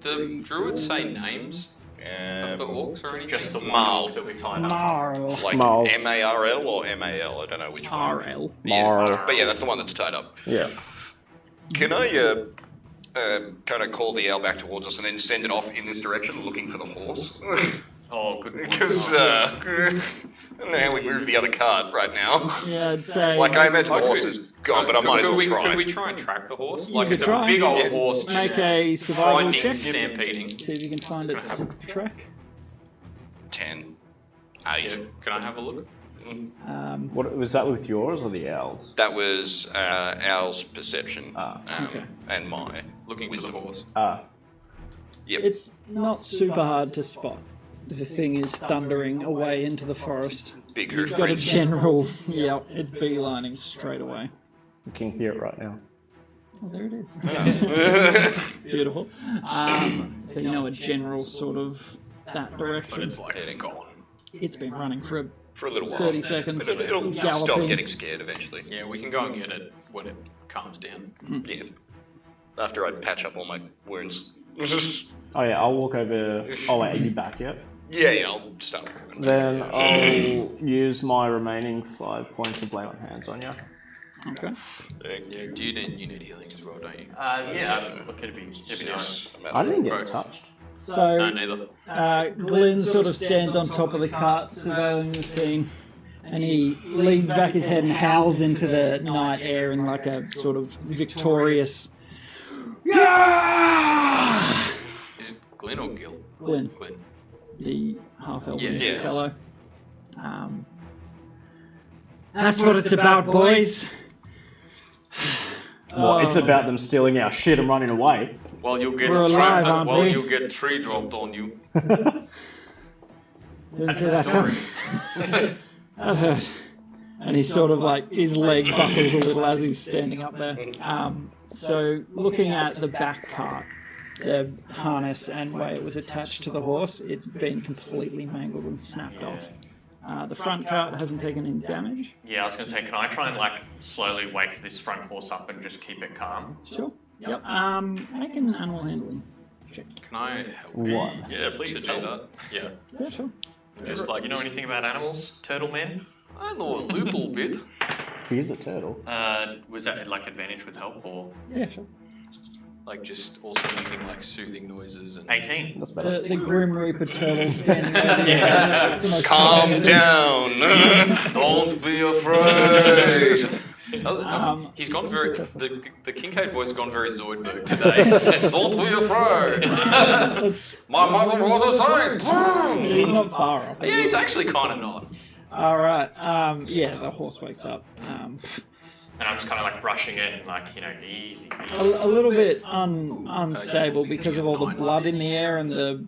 the druids say names of the orcs or anything? Just the Marl. marl that we tied up. Marl. Like Marl. M-A-R-L or M-A-L? I don't know which one. RL. Yeah, but yeah, that's the one that's tied up. Yeah. Can I kind of call the owl back towards us and then send it off in this direction, looking for the horse? Oh, good. Because I don't know how we move the other cart right now. Yeah, I'd say. Like I imagine the horse is gone, but I might as well Could try. we try and track the horse? You Like could it's try. a big old Yeah. horse just Make a survival frightening, check. stampeding. See if you can find its track. 10, Yeah. 8. Can I have a look? What was that with yours or the owls? That was Owl's perception okay. and my Looking wisdom. for the horse. Yep. It's not super hard to spot. The thing is thundering away into the forest. Big You've hoof got a prints. general. Yeah, it's beelining straight away. You can hear it right now. Oh, there it is. Beautiful. So you know a general sort of that direction. But it's like gone. It's been running for a For a little while. 30 seconds. But it'll stop Galloping. getting scared eventually. Yeah, we can go and get it when it calms down. Yeah. After I patch up all my wounds. Oh yeah, I'll walk over. Oh wait, are you back yet? yeah, I'll start. Then I'll use my remaining 5 points of lay on hands on you. Okay. Yeah, do you need healing as well, don't you? Yeah. Look, it'd be nice. I didn't get touched. No, So neither. Glenn sort of stands on top of the cart, surveilling the scene, and he leans back his head and howls into the night air in like a sort of victorious. Yeah! Is it Glenn or Gil? Glenn, Glenn. the half-elven Yeah. fellow. That's what it's about, boys. What? It's about them stealing our shit and running away. Well, you'll get We're alive, trapped. aren't Well, we? you'll get tree dropped on you. Doesn't see that coming. That hurt. And he's sort of like, his leg buckles a little as he's standing up there. So looking at the back cart, the harness and way it was attached to the horse, it's been completely mangled and snapped off. The front cart hasn't taken any damage. Yeah, I was going to say, can I try and like slowly wake this front horse up and just keep it calm? Sure. Yep. Make an animal handling check. Can I help? One. Yeah, please do that. Yeah. Yeah, sure. Just like You know anything about animals? Turtle men? I know a little bit. He's a turtle. Was that like advantage with help or Yeah, sure. Like just also making like soothing noises and 18? That's better. The Grim Reaper turtle standing over there. That's the most Calm common. down. don't be afraid. He's gone very. That's- The Kincaid voice has gone very Zoidberg today. Don't be afraid. That's- My mother was a saint. He's not far off. Yeah, it's actually kind of not. All right. Yeah, the horse wakes up. And I'm just kind of like brushing it and like, easy. A little bit unstable because of all the blood in the air and the,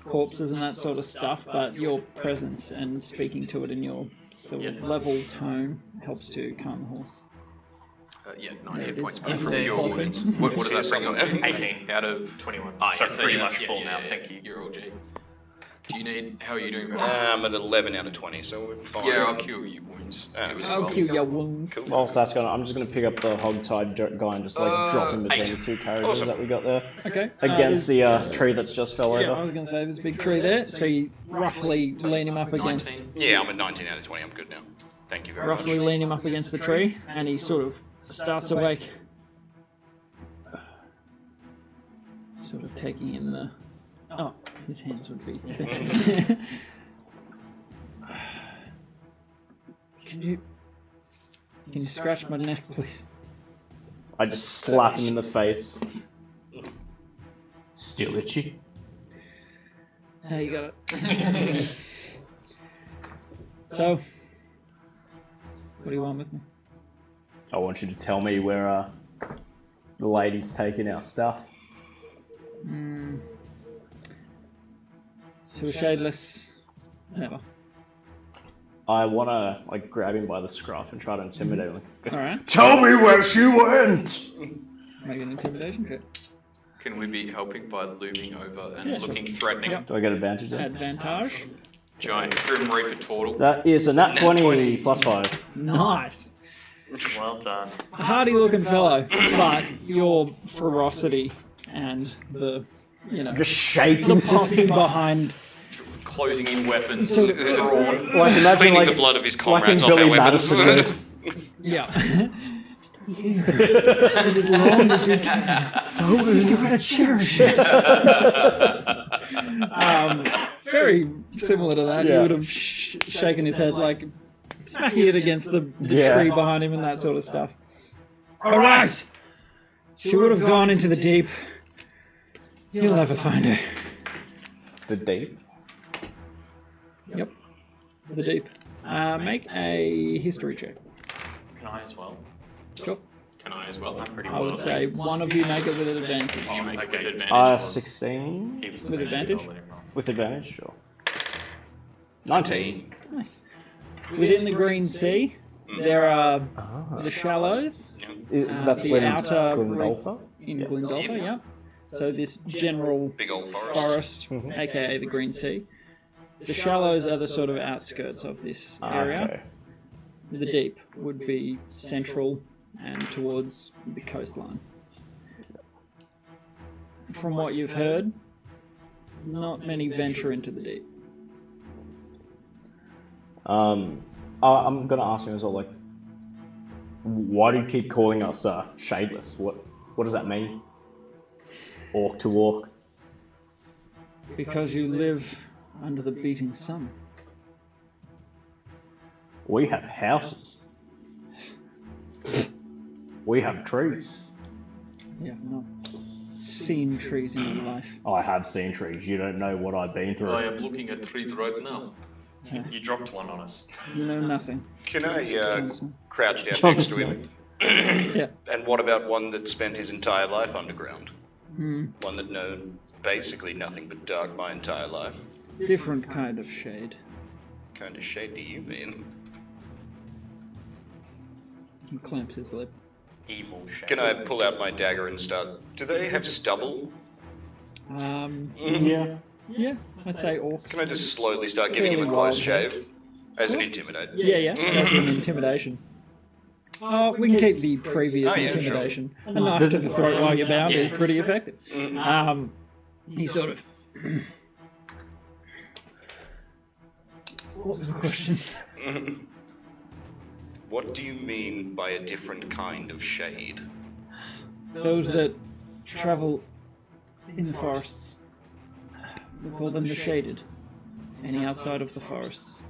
corpses and that sort of stuff. But your presence and speaking to it in your sort of level tone helps to calm the horse. Yeah, There 9 it hit is. points back from There your you go. wounds. What does that bring up to? 18 Out of 21. Ah, So pretty yeah, much yeah, full yeah, now, yeah. thank you. You're all G. Do you need? How are you doing? I'm at 11 out of 20, so we're fine. Yeah, I'll cure your wounds. I'll cue your wounds. Whilst that's going on, I'm just going to pick up the hog-tied guy and just drop him between 8. the two carriages that we got there. Okay. Against the tree that's just fell over. Yeah, I was going to say there's a big tree there, so you roughly lean him up against. 19. Yeah, I'm at 19 out of 20. I'm good now. Thank you very much. Roughly lean him up against the tree, and he sort of starts awake. Sort of taking in the. Oh, his hands would be. Can you scratch my neck, please? I just slap him in the face. Still itchy. Hey, you got it. So, what do you want with me? I want you to tell me where the lady's taking our stuff. To a shadeless, never. I want to like grab him by the scruff and try to intimidate him. All right. Tell me where she went! Make an intimidation check. Can we be helping by looming over and Yeah, looking threatening? Yep. Do I get advantage then? Advantage. Giant Grim Reaper turtle. That is a nat 20 plus 5. Nice. Well done. A hardy looking fellow, but your ferocity and the, Just shaking. the posse behind. Closing in weapons, Sort of- drawn. Like imagine Cleaning like the blood of his like in comrades off our Billy weapons. Madison. Just, Yeah. Stay here. Sit as long as you can. Don't you gotta cherish it. Very similar to that. Yeah. He would have shaken his head, like smacking it against the Yeah. tree behind him and that sort of stuff. All right. She would have gone into the deep. You'll never find her. the deep. Yep. The deep. Make a history check. Can I as well? Sure. Can I as well? I'm pretty I well. would say one of you make it with an advantage. I'll make it with advantage. 16 He was With advantage? with advantage, sure. 19. Nice. Within the Green Sea, there are the shallows That's the when outer Glendolfer? in Glendolfer, yeah. So this general Big old forest, aka the Green Sea. The shallows are the sort of outskirts of this area. Okay. The deep would be central and towards the coastline. From what you've heard, not many venture into the deep. I'm gonna ask him as well, like, why do you keep calling us shadeless? What does that mean? Orc to orc. Because you live under the beating sun. We have houses. We have trees. Yeah, not seen trees in your life. I have seen trees. You don't know what I've been through. I am looking at trees right now. You dropped one on us. You know nothing. Can I crouch down John next to Snow. him? Yeah. And what about one that spent his entire life underground? Hmm. One that known basically nothing but dark my entire life? Different kind of shade. What kind of shade do you mean? He clamps his lip. Evil shape. Can I pull out my dagger and start? Do they have stubble? Yeah. Yeah, I'd say orcs. Can I just slowly start giving him a Fairly close wild, shave? As an intimidate? Yeah. That's an intimidation. Oh, we can keep the previous Oh, yeah, intimidation. A knife to the throat while you're bound is pretty effective. He sort of. What was the question? What do you mean by a different kind of shade? Those that travel in the forests, we call them the shaded. Any outside of the forests.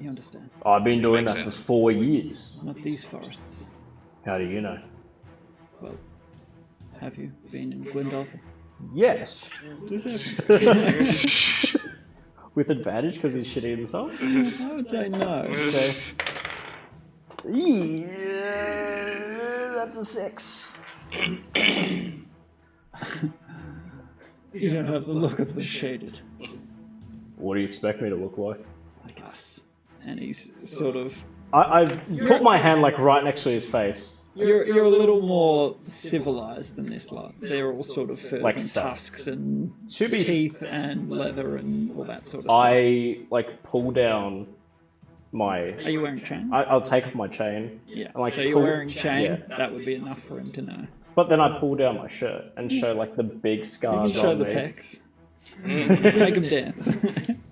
You understand? I've been doing Makes that for sense. 4 years. Not these forests. How do you know? Well, have you been in Glendolfer? Yes. Deserve. With advantage because he's shitting himself? I would say no. Yeah, that's a 6. You don't have the look of the shaded, What do you expect me to look like? like us. And he's sort of. I've put my hand like right next to his face. You're a little more civilized than this lot. They're all sort of furs Like and stuff. tusks and To be teeth and leather and all that sort of stuff. I like pull down my. Are you wearing a chain? I'll take off my chain. Yeah. and, like, So you're pull- wearing chain. yeah. That would be enough for him to know. But then I pull down my shirt and show like the big You can scars show on the me. pecs. Make him dance.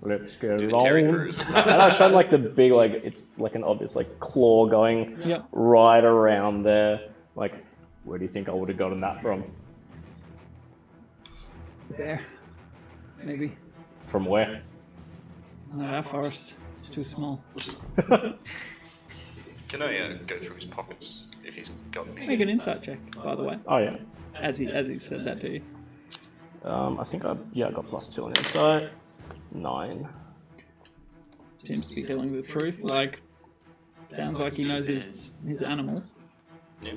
Let's go Do the long. Terry Crews. And I showed like the big like it's like an obvious like claw going Yep. right around there. Like, where do you think I would have gotten that from? There. Maybe. From where? No, our forest is too small. Can I go through his pockets if he's got any? Make an insight check, by the way, Oh yeah. as he said that to you. I think I got +2 on insight. 9. Seems to be telling the truth. Like, sounds like he knows his animals. Yeah,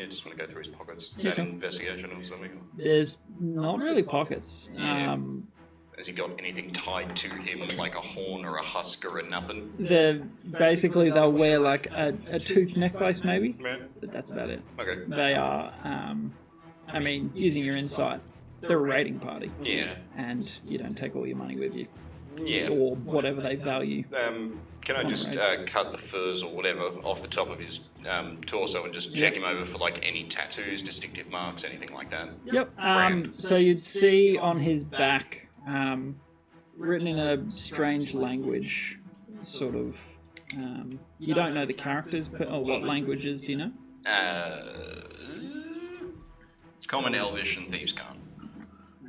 just want to go through his pockets. Is Yeah, that sure. investigation or something? There's not really pockets. Has he got anything tied to him, like a horn or a husk or a nothing? They'll wear like a tooth necklace maybe, Yeah. but that's about it. Okay. They are, I mean, using your insight, they're a raiding party. Yeah. And you don't take all your money with you. Yeah. Or whatever they value. Can I just cut the furs or whatever off the top of his torso and just check him over for like any tattoos, distinctive marks, anything like that? Yep. So you'd see on his back, written in a strange language, sort of. You don't know the characters, or what languages do you know? Common, Elvish, and Thieves' Cant.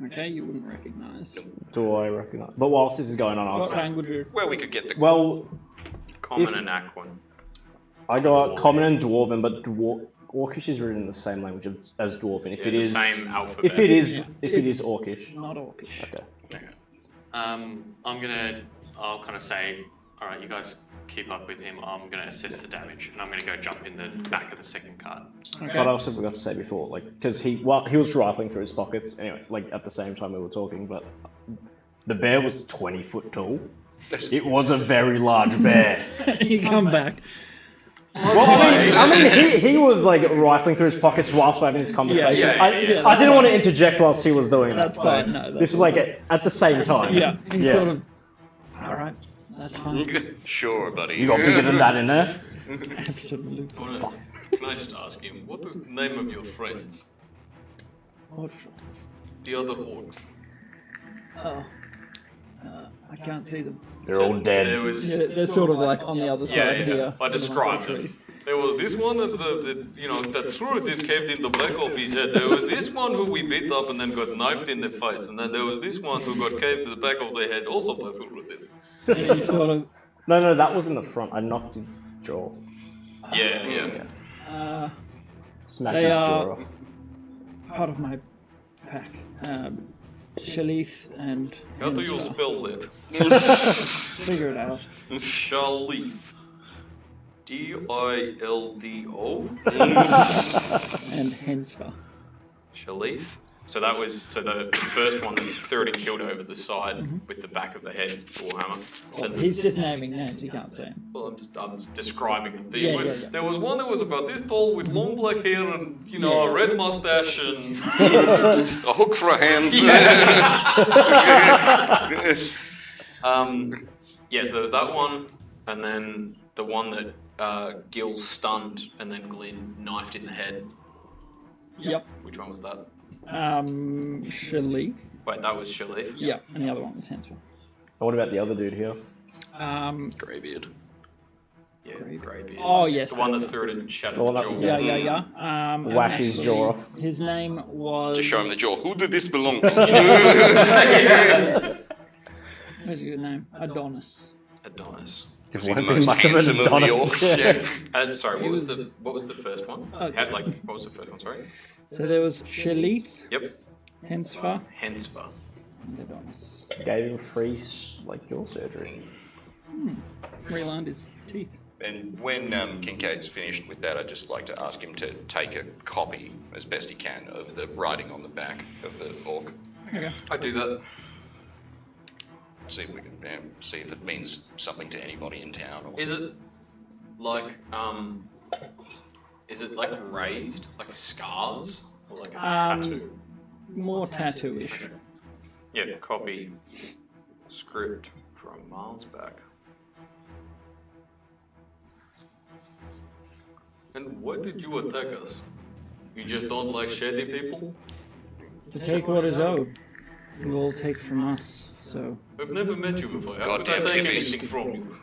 Okay, you wouldn't recognise. Do I recognise? But whilst this is going on, I'll What say... language? Where we could get the... Well, Common and Aquan. I got Common and Dwarven, but Orcish is written in the same language as Dwarven. If it is... Same alphabet. If it is Orcish. Not Orcish. Okay. I'll kind of say, all right, you guys keep up with him. I'm going to assess the damage, and I'm going to go jump in the back of the second cart. Okay. But I also forgot to say before, like, because he was rifling through his pockets anyway, like at the same time we were talking, but the bear was 20 foot tall. It was a very large bear. You come back. Well, I mean, he was like rifling through his pockets whilst we're having this conversation. I didn't want to interject whilst he was doing that. That's fine. No, this was like at the same time. Yeah, he's sort of. All right, that's fine. Sure, buddy. You got bigger than that in there. Absolutely. Can I just ask him, what is the name of your friends? What friends? The other orcs. Oh, I can't see them. They're all dead. They're sort of like on the other side here. I described them. There was this one that threw a did caved in the back of his head. There was this one who we beat up and then got knifed in the face, and then there was this one who got caved in the back of the head, also by through it. And he sort of. No, that was in the front. I knocked his jaw. Yeah. Smacked They his are jaw off. part of my pack. Shalith and. How do you spell that? Figure it out. Shalif. D-I-L-D-O. And Hensva. Shalif. So that was the first one that threw it and killed over the side with the back of the head warhammer. He's just naming names. You can't say them. Well, I'm just describing them. Yeah. There was one that was about this tall with long black hair and a red mustache and A hook for a hand. So there was that one, and then the one that Gil stunned and then Glyn knifed in the head. Yep. Which one was that? Shalith. Wait, that was Shalif? Yeah, and the other one was Hensva. What about the other dude here? Greybeard. Yeah, Greybeard. Oh, yes. The one that threw it and shattered Oh, the that- jaw. Yeah. Whacked his jaw off. His name was. Just show him the jaw. Who did this belong to? What's his good name? Adonis. Adonis. It Was he the won't be most much of an handsome of the Adonis. orcs? Yeah. Sorry, what was the first one? Oh. What was the first one? Sorry. So there was Shalith, Yep. Hensva, Hensva. and Adonis. Gave him free jaw surgery. Relined his teeth. And when Kincaid's finished with that, I'd just like to ask him to take a copy, as best he can, of the writing on the back of the orc. Okay. I do that. See if we can see if it means something to anybody in town. Or... Is it like raised, like scars, or like a tattoo? More tattoo-ish. Yeah, copy script from miles back. And why did you attack us? You just don't like shady people? To take what is owed, you will take from us. So I've never met you before. How could I Goddamn take hippies. anything from you?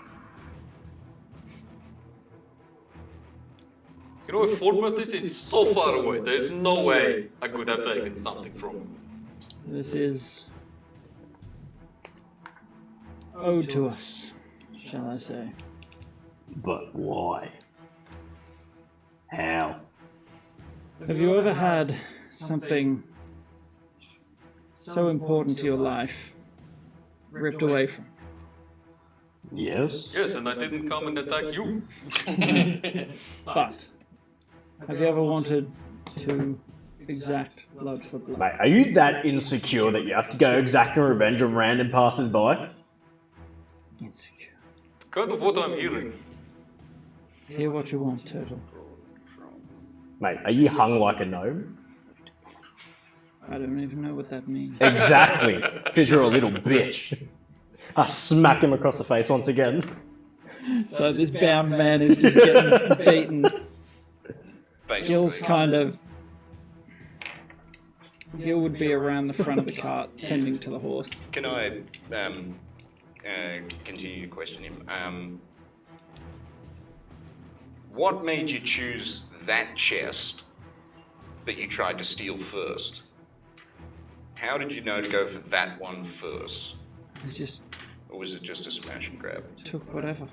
You know, if Fort Worth is so far away, there's no way I could have taken something from you. this is owed to us, shall I say? But why? How? Have you ever had something so important to your life ripped away from Yes? Yes, and I didn't come and attack you. you? But have you ever wanted to exact blood for blood. Mate, are you that insecure that you have to go exacting revenge on random passers-by? Insecure. Kind of what I'm hearing. Hear what you want, turtle. Mate, are you hung like a gnome? I don't even know what that means. Exactly, because you're a little bitch. I smack him across the face once again. So this bound man is just getting beaten. Gil's kind of... Gil would be around the front of the cart, tending to the horse. Can I continue to question him? What made you choose that chest that you tried to steal first? How did you know to go for that one first? I just Or was it just a smash and grab? took whatever.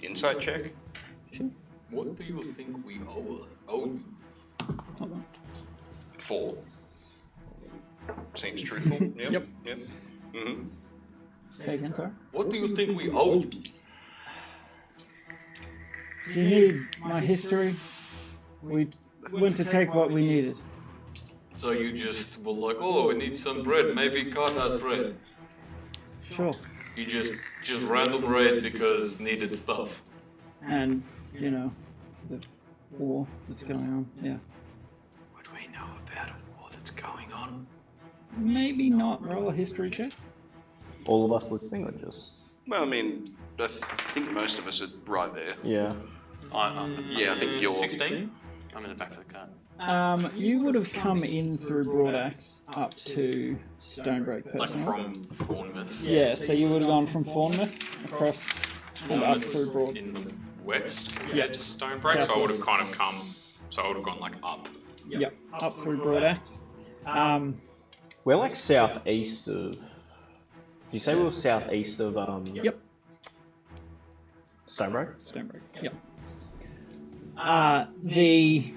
Insight check? What do you think we owe you? Hold on. 4. Seems truthful. Yep. Yep. Mm-hmm. Say again, sorry? What do you think we owe you? Do you need my history? We went to take what we needed. So you just were like, oh, we need some bread. Maybe Cart has bread. Sure. You just random bread because needed stuff. And, you know, the war that's going on, yeah. Would we know about a war that's going on? Maybe not roll a history check. All of us listening, or just... Well, I mean, I think most of us are right there. Yeah. Yeah, I think you're 16. I'm in the back of the cart. You would have come in through Broadaxe up to Stonebreak Like personally. from Bournemouth. Yeah, so you would have gone from Bournemouth across and up through Bournemouth's Broad. in the west compared Yeah. to Stonebreak, so I would have kind of come, so I would have gone like up. Yep, up through Broadaxe. We're like southeast of... You say we were southeast of, Yep. Stonebreak? Stonebreak, yep. The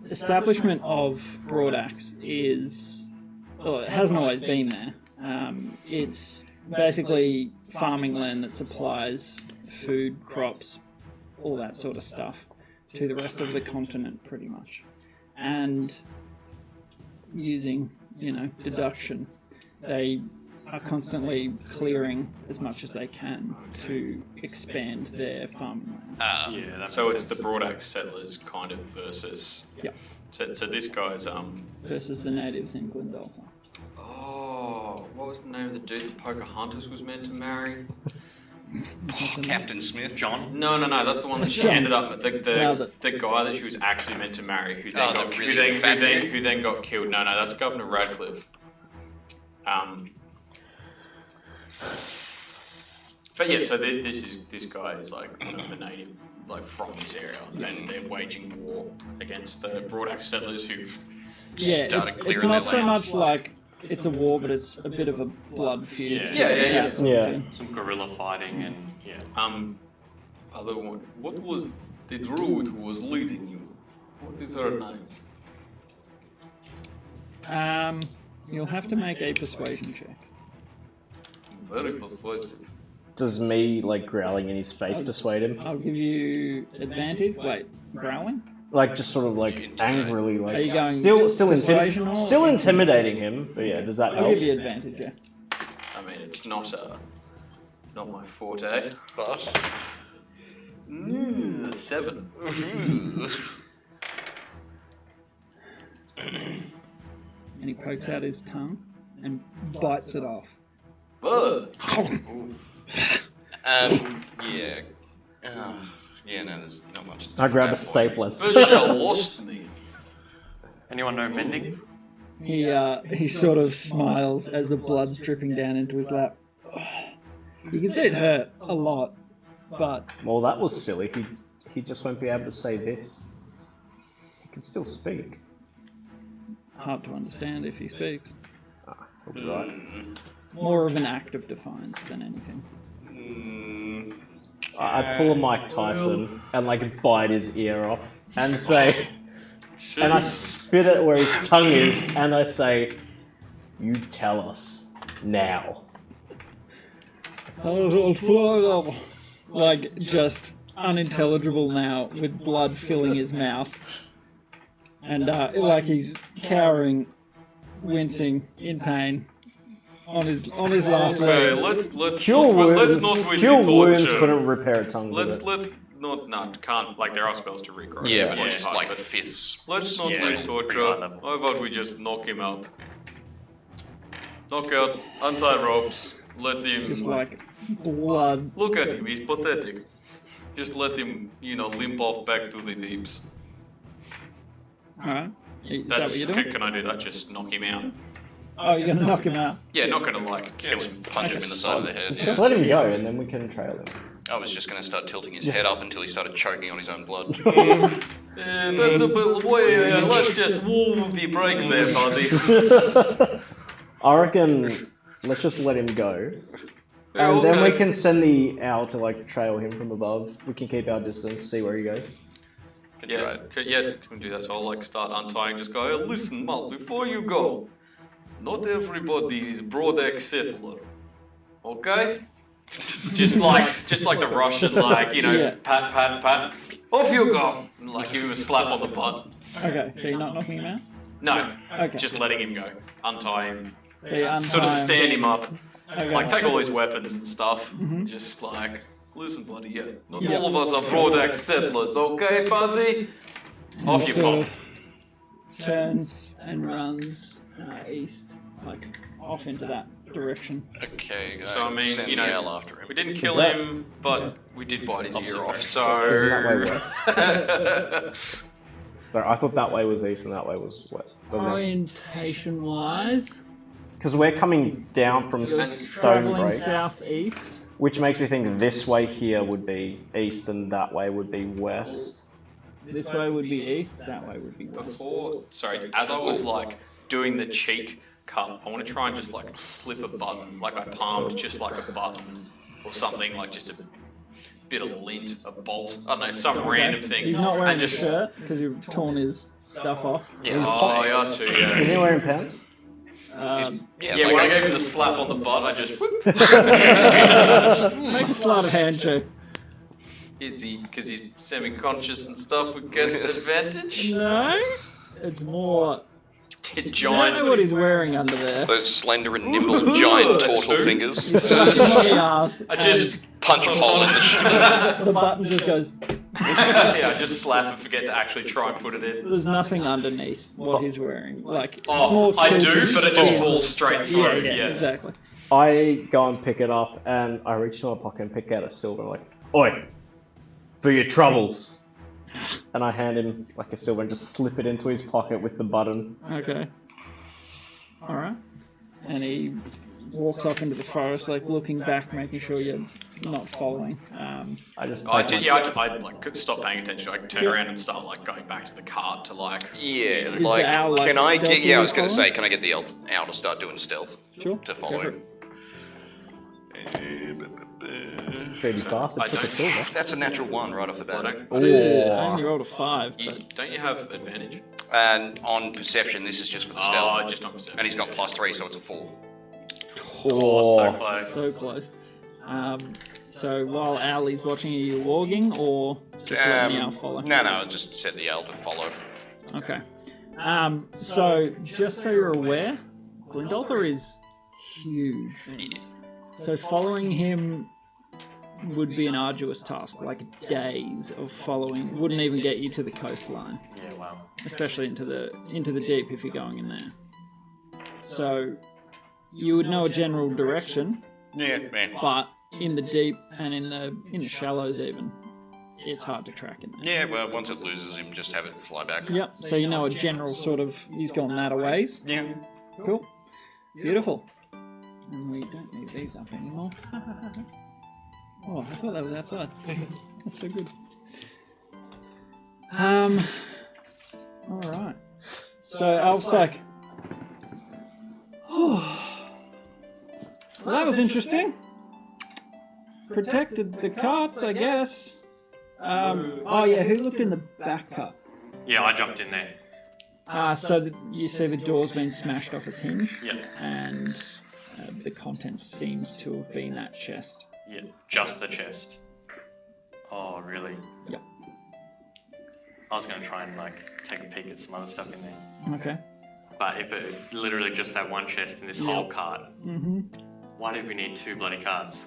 establishment of Broadaxe is, well, it hasn't always been there. It's basically farming land that supplies food, crops, all that sort of stuff to the rest of the continent, pretty much. And using, you know, deduction, they are constantly clearing as much as they can to expand their farming land. Yeah, so it's the Broadaxe settlers kind of versus. Yep. So this guy's Versus the natives in Glendelsa. Oh, what was the name of the dude that Pocahontas was meant to marry? Captain Smith. John? No, that's the one that she John. ended up. The No, guy that she was actually meant to marry, who then Oh, got the really fat kid? who then got killed. No, that's Governor Radcliffe. But yeah, so this guy is like one of the native, like from this area, and they're waging war against the Broadaxe settlers who've Yeah, started it's clearing not their so land. much like it's a war, but it's a bit of a blood feud. Yeah. That sort of Yeah. thing. Some guerrilla fighting and yeah. Other one, what was the druid who was leading you? What is her name? You'll have to make a persuasion check. Very persuasive. Does me, like, growling in his face persuade him? I'll give you advantage. Wait, growling? Like, just sort of, like, angrily, like... Are you going Still persuasion or- still intimidating him, but yeah, does that I'll help? give you advantage, yeah. I mean, it's not my forte. But 7. And he pokes out his tongue and bites it off. yeah. Yeah, no, there's not much to do I grab a with that stapler. Michelle lost me. Anyone know mending? He sort of smiles as the blood's dripping down into his lap. You can see it hurt a lot, but Well, that was silly. He just won't be able to say this. He can still speak. hard to understand if he speaks. He'll be right. More of an act of defiance than anything. I pull a Mike Tyson and like bite his ear off and say, and I spit it where his tongue is, and I say, "You tell us now." Like just unintelligible now, with blood filling his mouth. And like he's cowering, wincing, in pain on his last Okay, leg. let's Cure let's wounds. not win Cure the wounds torture. couldn't repair a tongue. Let's not can't like there are spells to regrow. Yeah, but Yeah, it's hard, like but fifths. let's not Yeah, live torture. pretty high level. How about we just knock him out? Knock out, untie ropes, let him. Just like blood. Look at him, he's pathetic. Just let him, limp off back to the deeps. Alright. Is that what you're doing? Can I do that? Just knock him out. Oh, you're gonna knock him out. Yeah, not gonna like kill Just him. punch him in the side of the head. Just let him go, and then we can trail him. I was just going to start tilting his head up until he started choking on his own blood. And that's a bit way. Let's just the break there, buddy. I reckon let's just let him go. Yeah, And then we okay. can send the owl to like trail him from above. We can keep our distance, see where he goes. Yeah, can we do that? So I'll like start untying. Just go. Hey, listen, Mal. Before you go, not everybody is Broadaxe settler. Okay? just like the Russian, Yeah. pat. Off you go. And, like give him a slap on the butt. Okay, so you're not knocking him out? No, Okay. just letting him go. Untie him. So you untie Sort of him. stand him up. Okay. Like take all his weapons and stuff. Just like, listen, buddy. Yeah, not all of us are Broadaxe settlers. Okay, buddy. Off you Sort pop. of turns and runs east, like off into that direction. Okay, So I mean, send the owl after him. we didn't kill that- him, but we did bite his ear off. Isn't that way So But I thought that way was east and that way was west. Orientation wise, Because we're coming down from traveling Stonebreak, southeast. which makes me think this way here would be east and that way would be west. This way would be east, that way would be west. sorry, as I was like doing the cheek cut, I want to try and just like slip a button, like I palmed just like a button or something, like just a bit of lint, a bolt, I don't know, some random thing. He's not wearing and a just, shirt because you've torn his stuff off. Yeah, Oh, yeah, too, yeah. Is he wearing pants? Yeah, when I gave him the slap on the butt, I just. Make a sleight of hand check. Is he, because he's semi-conscious and stuff, we get an advantage? No, it's more. I don't Giant. know what he's wearing under there. Those slender and nimble giant turtle fingers. Slap him on the ass. I just. Punch a hole in the shirt. and the button just goes. I just slap and forget to actually try and put it in. There's nothing underneath what he's wearing. Like, it's Oh, more I do, children's but it just toys. falls straight through. Yeah, exactly. I go and pick it up and I reach into my pocket and pick out a silver. I'm like, oi, for your troubles. And I hand him like a silver and just slip it into his pocket with the button. Okay. Alright. And he walks off into the forest, like looking back, making sure you're not following. I just I take did, my- I like stop paying attention. I turn around and start like going back to the cart to like. Yeah, the like, owl, like, can I get? stealthy Yeah, I was going to following? say, can I get the owl to start doing stealth Sure. to follow Go for him? Greedy bastard I took a don't- silver. That's a natural one right off the I bat. don't. I only rolled a 5, but Don't you have advantage? And on perception, this is just for the stealth. Oh, just not perception. And he's got +3, so it's a 4. Oh, so Oh, close. so close. So while Owlie's watching, are you logging or just letting the owl follow? No, just set the owl to follow. Okay. So just so you're aware, Gwyndolther is huge. Yeah. So following him would be an arduous task, like days of following. Wouldn't even get you to the coastline, Yeah, wow. especially into the deep if you're going in there. So you would know a general direction, Yeah, man. but in the deep and in the shallows even, it's hard to track in there. Yeah, well, once it loses him, just have it fly back. Yep. So you know a general sort of. He's gone that a ways. Yeah. Cool. Beautiful. And we don't need these up anymore. Oh, I thought that was outside. That's so good. Alright. So Alf's like, oh, well, that was interesting. Protected the carts, I guess. Oh yeah, who looked in the back cart? Yeah, I jumped in there. So you see the door's been smashed off its hinge, Yeah, and the contents seems to have been that chest. yeah, just the chest. Oh, really? Yep. I was going to try and take a peek at some other stuff in there. Okay. But if it literally just that one chest in this whole cart, why did we need 2 bloody carts?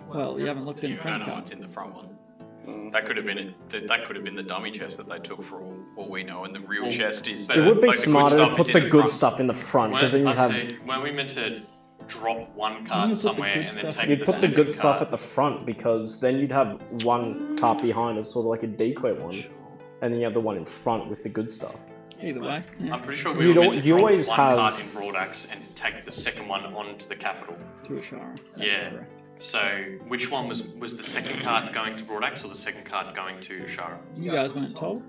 Well, you haven't looked in the I front don't know cart. what's in the front one. That could have been the dummy chest that they took for all we know, and the real chest is. It would be the good smarter to stuff put is the in the good front. stuff in the front, because then you have... Weren't we meant to drop one You put cart the somewhere good and then stuff- take You'd the put the second good stuff cart? at the front, because then you'd have one cart behind as sort of like a decoy one, and then you have the one in front with the good stuff. Either way. Yeah. I'm pretty sure we You'd were meant to you drop always one have- cart in Broadaxe and take the second one onto the capital. To Ashara. That's Yeah. correct. So, which one was the second cart going to Broadaxe or the second cart going to Ashara? You guys weren't told.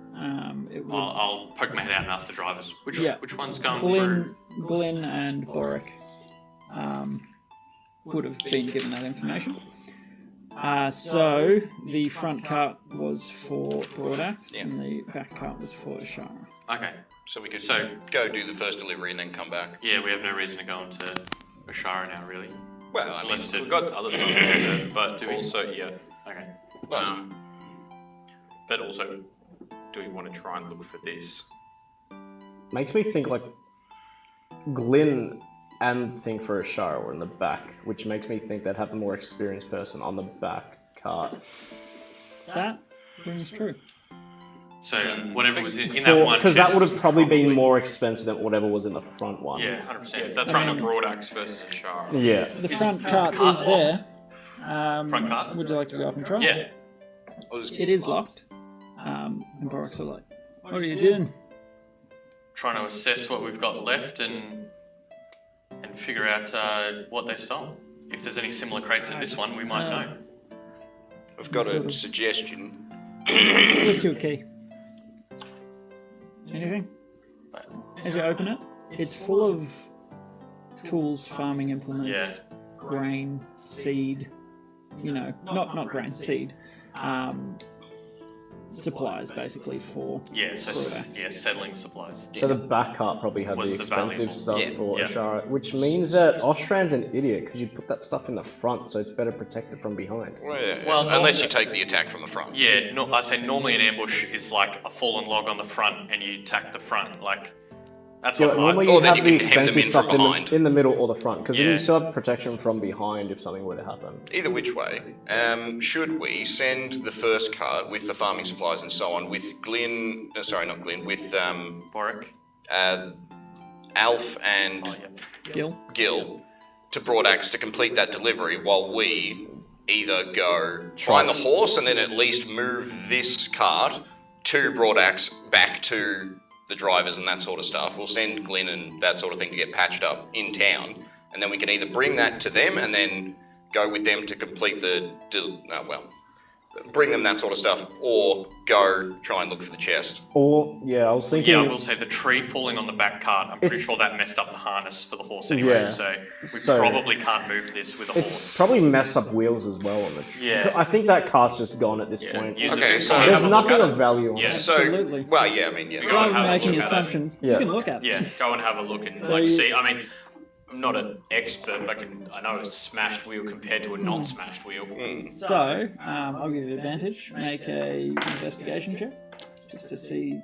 It would I'll poke my head out and ask the drivers. Which one's going through? Glyn and Boric would have been given that information. So the front cart was for Broadaxe and the back cart was for Ashara. Okay. So we could So- go do the first delivery and then come back. Yeah, we have no reason to go into Ashara now, really. Well, I mean, Unless to- We've got other stuff to do, but Do we? also, yeah. Okay. But also, do we want to try and look for this? Makes me think like Glyn and the thing for Ashara were in the back, which makes me think they'd have a more experienced person on the back cart. That rings true. So whatever was in that one Because that chest would have was probably been more expensive than whatever was in the front one. Yeah, 100%. Yeah, that's running a Broadaxe versus a Shara. Yeah. The front cart cart is there. Front cart? Would you like to go up and try? Yeah. It is locked. And Boric's are like, what are you doing? Trying to assess what we've got left and figure out what they stole. If there's any similar crates in this one, we might know. I've got Sort a of. suggestion. What's your key? Anything? As you open it, it's full of tools, farming implements, Yeah. grain, seed. You know, not grain, seed. Supplies basically for Yeah, so Broadaxe. settling supplies. So the back cart probably had Was the the expensive valuable. stuff Yeah. for Yeah. Ashara, which means that Ostrand's an idiot because you put that stuff in the front, so it's better protected from behind. Well, Unless you take the attack from the front. Yeah, no, I say normally an ambush is like a fallen log on the front and you attack the front. Like, that's Yeah, what normally Or you then have you the can hem them expensive in stuff from behind. in the middle or the front, because then Yeah. you still have protection from behind if something were to happen. Either which way, should we send the first cart with the farming supplies and so on with Glyn, not Glyn, with Boric. Alf and Gil. Gil to Broadaxe to complete that delivery while we either go find the horse and then at least move this cart to Broadaxe back to the drivers and that sort of stuff. We'll send Glyn and that sort of thing to get patched up in town, and then we can either bring that to them and then go with them to complete bring them that sort of stuff, or go try and look for the chest. Or, yeah, I was thinking... Yeah, I will say the tree falling on the back cart, I'm pretty It's- sure that messed up the harness for the horse anyway, Yeah. so we So- probably can't move this with a It's horse. probably messed up wheels as well on the tree. Yeah. I think that car's just gone at this Yeah, point. use it Okay, to so- try and There's have a look nothing at of it. value on Yeah. it. Absolutely. So, well, yeah, I mean, yeah. Go Rather and than have a making look at it. assumptions, Yeah. you can look at Yeah, it. go and have a look and So you- see. I mean, I'm not an expert, but I know a smashed wheel compared to a non-smashed wheel. So, I'll give you advantage. Make a investigation check, just to see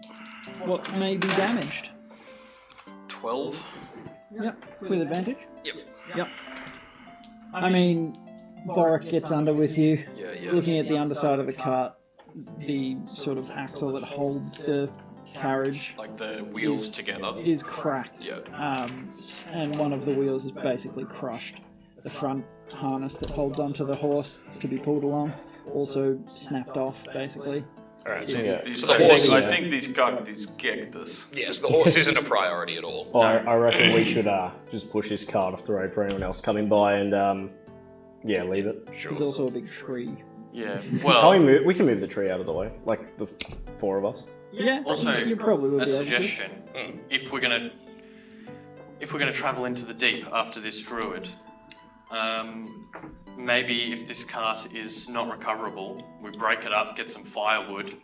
what may be damaged. 12? Yep, with advantage. Yep. Yep. I mean, Boric gets under with you. Yeah. Looking at the underside of the cart, the sort of axle that holds the carriage Like the wheels together. is cracked. Yeah. And one of the wheels is basically crushed. The front harness that holds onto the horse to be pulled along also snapped off, basically. Alright, So the horse, I think these get this. yes, the horse isn't a priority at all. I reckon we should just push this cart off the road for anyone else coming by and, leave it. There's also a big tree. Yeah, Can we well, move? We can move the tree out of the way, like the four of us. Yeah, Also, you probably would a be able to. suggestion. If we're gonna travel into the deep after this druid, maybe if this cart is not recoverable, we break it up, get some firewood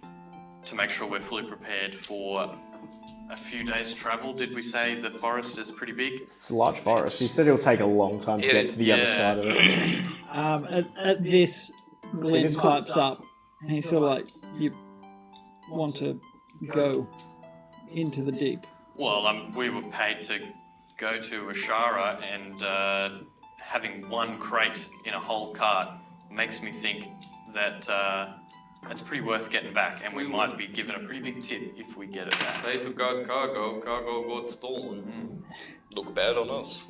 to make sure we're fully prepared for a few days' travel. Did we say the forest is pretty big? It's a large forest. He said it'll take a long time to get to the other Yeah. side of it. At this, Glenn is pipes up, and he's sort of like, "You want to go into the deep? Well, we were paid to go to Ashara, and having one crate in a whole cart makes me think that it's pretty worth getting back, and we might be given a pretty big tip if we get it back. They took out cargo got stolen. Look bad on us.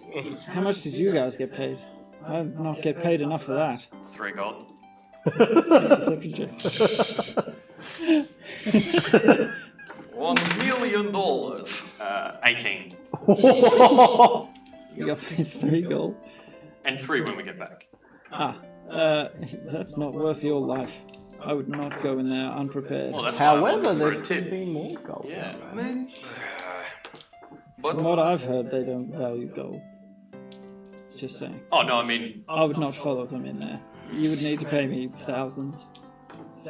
How much did you guys get paid? I did not get paid enough for that. 3 gold. Deception check. $1 million. 18. You got paid 3 gold. And 3 when we get back. That's not worth your life. I would not go in there unprepared. Well, that's why I'm However, looking for there a could tip. be more gold. Yeah. Man. From what I've heard, they don't value gold. Just saying. Oh, no, I mean... I would not follow them in there. You would need to pay me thousands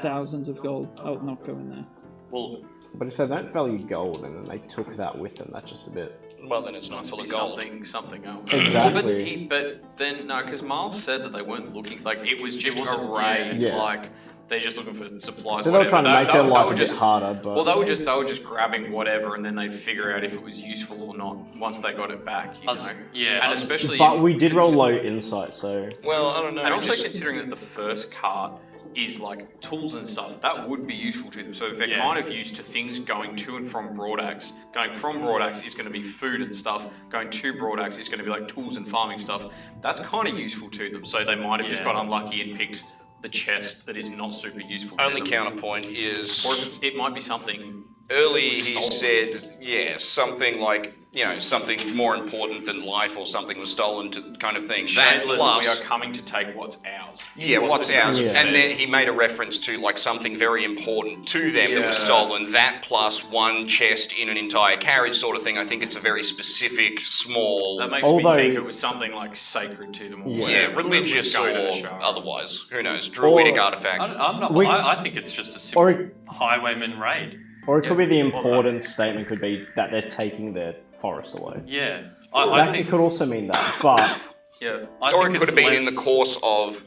of gold. I would not go in there. Well, But if they don't value gold and then they took that with them, that's just a bit... Well, then it's not full of gold. Something else. Exactly. But then, no, because Miles said that they weren't looking, like, it was just a raid, Yeah. like, they're just looking for supplies. So they were trying to make their life a bit just harder, but... Well, they were just grabbing whatever, and then they'd figure out if it was useful or not once they got it back. You know? yeah, and especially. But if we did roll consider- low insight, so... Well, I don't know. And also just- considering that the first cart is like tools and stuff, that would be useful to them. So they're kind of used to things going to and from Broadaxe. Going from Broadaxe is going to be food and stuff. Going to Broadaxe is going to be like tools and farming stuff. That's kind of useful to them. So they might have just got unlucky and picked the chest that is not super useful. Only to them. counterpoint is... Or if it might be something... Earlier he stolen. said, something like, something more important than life or something was stolen to kind of thing. That Shameless, plus... we are coming to take what's ours. Yeah, what's ours. Yeah. And then he made a reference to like something very important to them that was stolen. That plus one chest in an entire carriage sort of thing. I think it's a very specific, small... That makes me think it was something like sacred to them. Or whatever, religious that was or going to the show. otherwise. Who knows? Druidic artifact. I'm not, I think it's just a simple highwayman raid. Or it could be the important statement could be that they're taking their forest away. Yeah. It could also mean that, but... Yeah. Or it could have been in the course of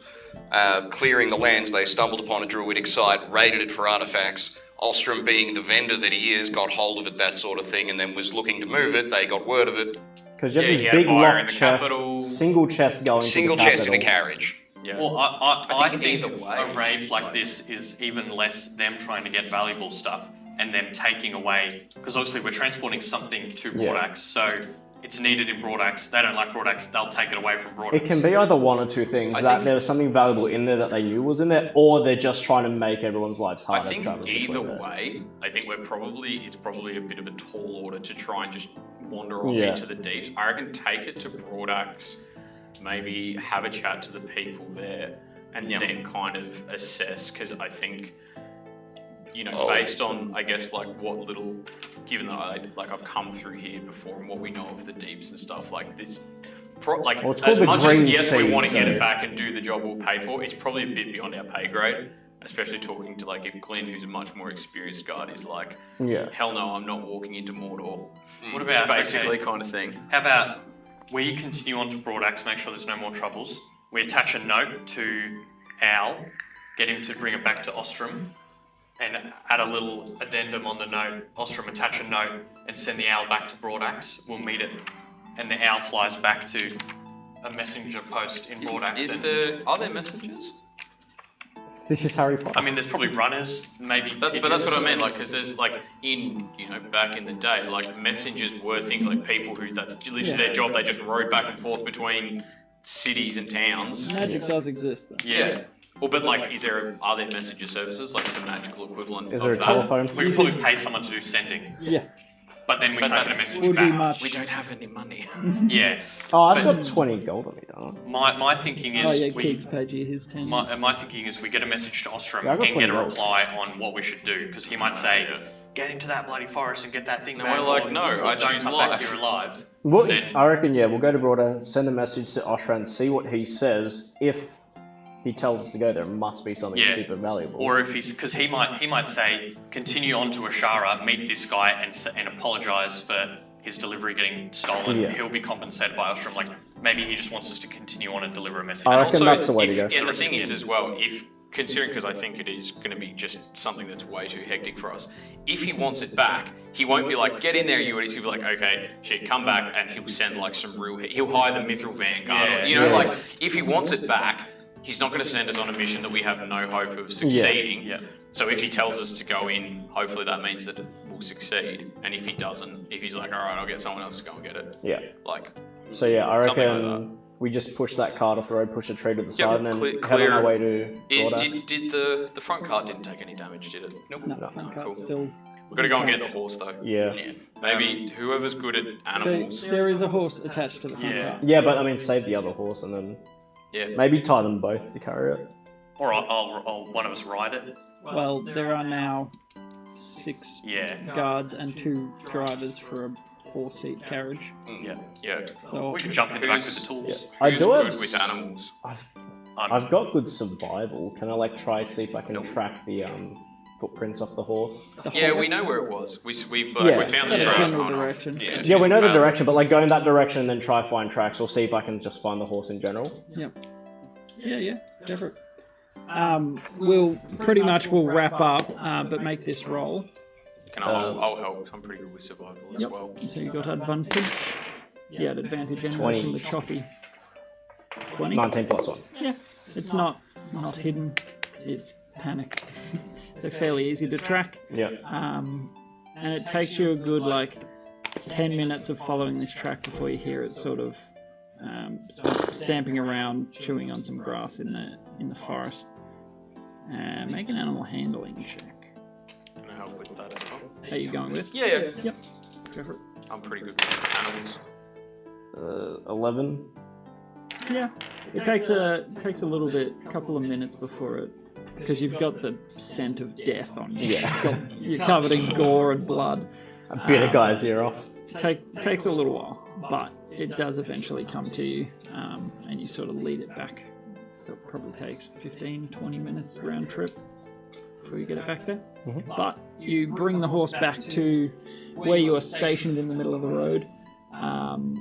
clearing the lands, they stumbled upon a druidic site, raided it for artifacts. Ostrom, being the vendor that he is, got hold of it, that sort of thing, and then was looking to move it. They got word of it. Because you have this he had big fire in locked the chest, capital. single chest going Single to the chest in a capital. carriage. Yeah. Well, I think either way. a raid like this is even less them trying to get valuable stuff and them taking away, because obviously we're transporting something to Broadaxe, so it's needed in Broadaxe. They don't like Broadaxe, they'll take it away from Broadaxe. It can be either one or two things, that there was something valuable in there that they knew was in there, or they're just trying to make everyone's lives harder. I think traveling either between there. way, I think it's probably a bit of a tall order to try and just wander off Yeah. into the deeps. I reckon take it to Broadaxe, maybe have a chat to the people there, and then kind of assess, because I think, based on, I guess, like what little, given that I've come through here before and what we know of the deeps and stuff, like this, it's as called the much green as yes, we sea, want to get so- it back and do the job we'll pay for, it's probably a bit beyond our pay grade. Especially talking to like if Glenn, who's a much more experienced guard, is like, hell no, I'm not walking into Mordor. What about, basically kind of thing? How about we continue on to Broadaxe, make sure there's no more troubles. We attach a note to Al, get him to bring it back to Ostrom, and add a little addendum on the note. Ostrom attach a note and send the owl back to Broadaxe. We'll meet it, and the owl flies back to a messenger post in Broadaxe. Are there messages? This is Harry Potter. I mean, there's probably runners, maybe. But that's what I mean, like, because there's like back in the day, like messengers were things like people who that's literally their job. They just rode back and forth between cities and towns. Magic does exist, though. Yeah. Well, but like, are there messenger services like the magical equivalent? Is there a of that? telephone? We could probably pay someone to do sending. Yeah. But then we can't get a message Would be back. much. We don't have any money. Yeah. Oh, I've got 20 gold on me, don't I? My thinking is Oh yeah, Keeks paid you his 10. my thinking is we get a message to Ostrom Yeah, I got and get a 20 gold. reply on what we should do, because he might say, get into that bloody forest and get that thing And back. we're like, or no, I don't choose come life. back here alive. Well, Then- I reckon, we'll go to Broader, send a message to Oshran, see what he says. If he tells us to go there, it must be something super valuable. Or if he's, because he might say, continue on to Ashara, meet this guy and apologise for his delivery getting stolen. Yeah. He'll be compensated by Ostrom. Like maybe he just wants us to continue on and deliver a message. I And reckon also, that's the way to go. And the thing is as well, if considering, because I think it is going to be just something that's way too hectic for us, if he wants it back, he won't be like, get in there, you, and he'll be like, okay, shit, come back, and he'll send like some real, he'll hire the Mithril Vanguard, or, you know, like, if he wants it back, he's not going to send us on a mission that we have no hope of succeeding. Yeah. So if he tells us to go in, hopefully that means that we'll succeed. And if he doesn't, if he's like, all right, I'll get someone else to go and get it. Yeah. Like. So yeah, I something reckon like we just push that cart off the road, push the tree to the side, and then head clear on our way to Broadaxe. Did the front cart didn't take any damage, did it? Nope. No, front cart's still... We've got to go and get the horse though. Yeah. Maybe whoever's good at animals. So there is a horse attached to the front cart. Yeah, but I mean, save the other horse and then maybe tie them both to carry it. Or I'll one of us ride it. Well, there are now 6 guards and 2 drivers for a 4-seat carriage. Yeah. So We can jump in the back with the tools. Yeah. I do have. Good with animals? I've got good survival. Can I like try see if I can track the footprints off the horse? Yeah, we know where it was. We found the general direction. Yeah, we know the direction, but like going that direction and then try find tracks, or see if I can just find the horse in general. Yep. Yeah, go for it. We'll wrap up, but make this roll. I'll help. I'm pretty good with survival as well. So you got advantage. Yeah, advantage anyway 20. from the choppy. 20. 19 plus 1. Yeah, it's not hidden. It's panic. So fairly easy to track. Yeah. And it takes you a good 10 minutes of following this track before you hear it sort of stamping around, chewing on some grass in the forest. Make an animal handling check. Can I help with that as well? Are you going with? Yeah. Yep. Go for it. I'm pretty good with animals. 11. Yeah. It takes a little bit, a couple of minutes before it, because you've got the scent of death on you. Yeah. You're covered in gore and blood. A bit of guy's ear off. Takes a little while, but it does eventually come to you, and you sort of lead it back. So it probably takes 15-20 minutes round trip before you get it back there. Mm-hmm. But you bring the horse back to where you are stationed in the middle of the road. And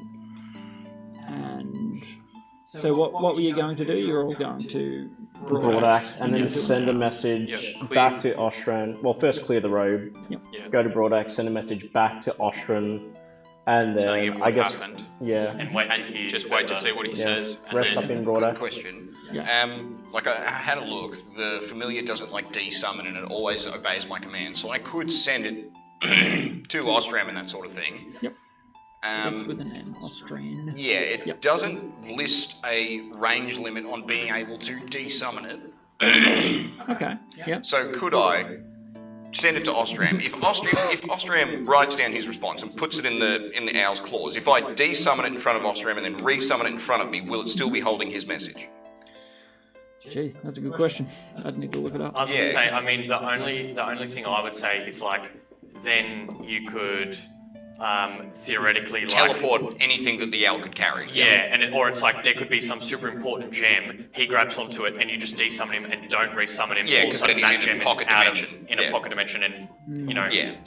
so what were you going to do? You're all going to Broadaxe and then send a message back to Ostran. Well, first clear the road. Yep. Go to Broadaxe, send a message back to Ostran. And then I guess happened. And wait to see what he says. Rest up in Broadaxe. Question. Like I had a look. The familiar doesn't like de-summon and it always obeys my command. So I could send it to Ostram and that sort of thing. Yep. That's with an N, Austrian. Yeah, it doesn't list a range limit on being able to de-summon it. Okay. Yep. So could I send it to Ostram? If Ostram writes down his response and puts it in the Owl's clause, if I de-summon it in front of Ostram and then re-summon it in front of me, will it still be holding his message? Gee, that's a good question. I'd need to look it up. I was gonna say, I mean, the only thing I would say is then you could theoretically teleport anything that the owl could carry. Or it's there could be some super important gem. He grabs onto it, and you just de-summon him and don't re-summon him. Yeah, because then he's in a pocket dimension. In a pocket dimension, and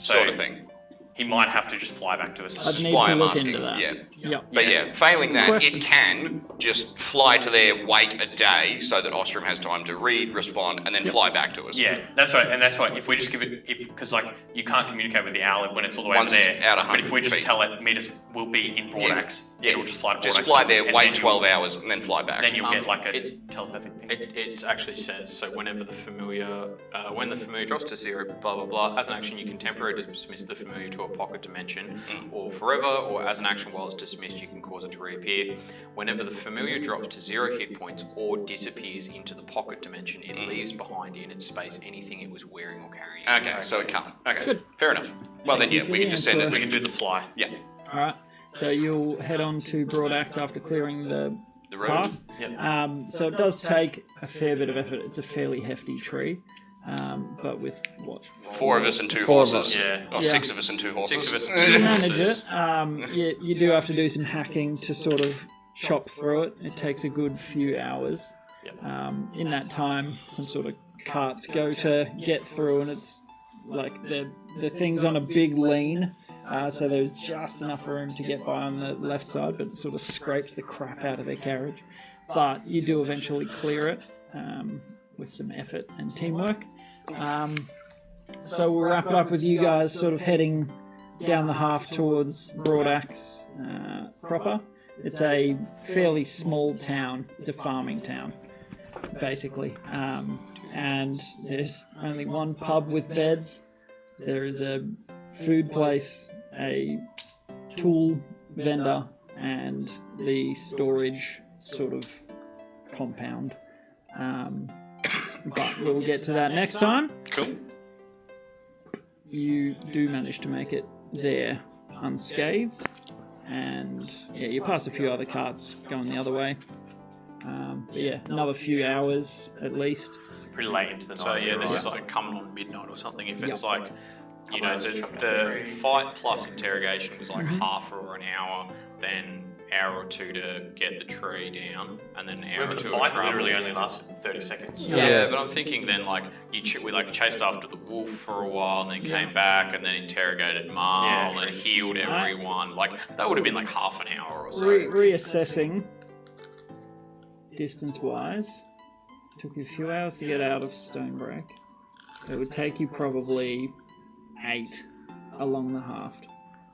sort of thing. He might have to just fly back to us. I'd need to look into that. But failing that, it can just fly to there, wait a day, so that Ostrom has time to read, respond, and then fly back to us. Yeah, that's right. And that's why if we just give it, because you can't communicate with the owl when it's all the way over there. It's out 100 but if we just feet. tell it, meet us, we'll be in Broadaxe. It'll just fly to Broadaxe. Just fly there, wait 12 hours, and then fly back. Then you'll get a telepathic thing. It actually says, so whenever the familiar, when the familiar drops to 0, blah blah blah, as an action you can temporarily dismiss the familiar to a pocket dimension, or forever, or as an action while it's dismissed you can cause it to reappear. Whenever the familiar drops to 0 hit points or disappears into the pocket dimension, it leaves behind in its space anything it was wearing or carrying. Okay, so it can't. Okay, good. Fair enough. Well then, we can just send it. We can do the fly. Yeah. Alright, so you'll head on to Broadaxe after clearing the road. Path. Yep. So it does take a fair bit of effort. It's a fairly hefty tree. But with what? 4 of us and 2 horses. Or 6 of us and 2 horses. 6 of us. To manage it, you do have to do some hacking to sort of chop through it. It takes a good few hours. In that time, some sort of carts go to get through, and it's the thing's on a big lean, so there's just enough room to get by on the left side, but it sort of scrapes the crap out of their carriage. But you do eventually clear it. with some effort and teamwork. So we'll wrap it up with you guys sort of heading down the half towards Broadaxe proper. It's a fairly small town. It's a farming town, basically. And there's only one pub with beds. There is a food place, a tool vendor, and the storage sort of compound. But we'll get to that next time. Cool. You do manage to make it there unscathed, and yeah, you pass a few other carts going the other way. But yeah, another few hours at least. Pretty late into the night. So yeah, this is like coming on midnight or something. If it's like, you know, the fight plus interrogation was like half or an hour, then hour or two to get the tree down, and then an hour or two. The fight literally only lasted 30 seconds. Yeah, but I'm thinking then like we like chased after the wolf for a while, and then came back, and then interrogated Marl and healed everyone. Like that would have been like half an hour or so. Reassessing distance-wise, took you a few hours to get out of Stonebreak. It would take you probably 8 along the Haft.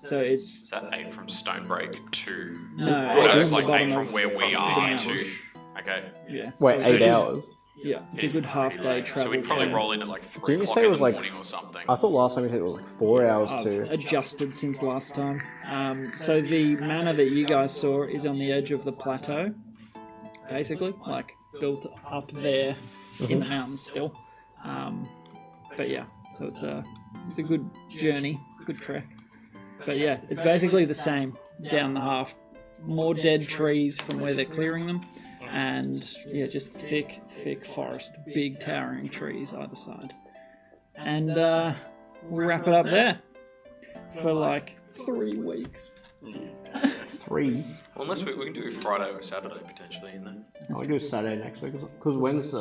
So it's... Is that 8 from Stonebreak to... No, it's like 8 from where we are to... Okay. Yeah. Wait, 8 hours? Yeah, it's a good half-day travel. So we'd probably roll in at like 3 Didn't you o'clock say it in was the like... morning or something. I thought last time you said it was like 4 hours I've too. adjusted since last time. So the manor that you guys saw is on the edge of the plateau, basically, like built up there in the mountains still. But yeah, so it's a good journey, good trek. But yeah, it's basically the same down the half. More dead trees from where they're clearing them, and yeah, just thick forest, big towering trees either side. And we'll wrap it up there for like 3 weeks. 3? Well, unless we can do Friday or Saturday potentially, and then I'll do Saturday next week, because when's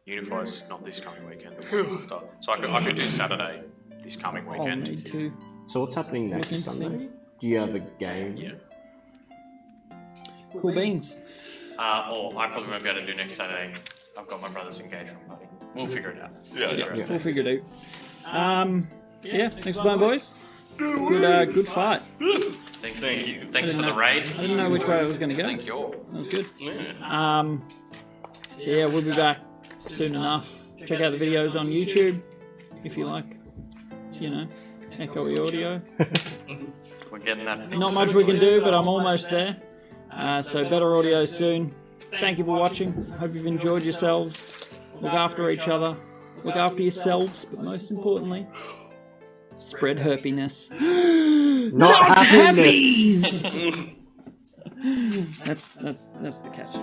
Unify's not this coming weekend, the week after. So I could do Saturday this coming I'll weekend. need to So what's happening look next into Sunday? things. Do you have a game? Yeah. Cool beans. Or I probably won't be able to do next Saturday. I've got my brother's engagement party. We'll figure it out. Yeah, we'll figure it out. Yeah, thanks for playing, boys. Good fight. Thank you. Thanks for the raid. I didn't know which way I was going to go. Thank you all. That was good. So yeah, we'll be back soon enough. Check out the videos on YouTube if you like, you know, echoey audio. We're getting that. Not much we can do, but I'm almost there. So better audio soon. Thank you for watching. Hope you've enjoyed yourselves. Look after each other. Look after yourselves, but most importantly, spread herpiness. Not happiness! That's the catch.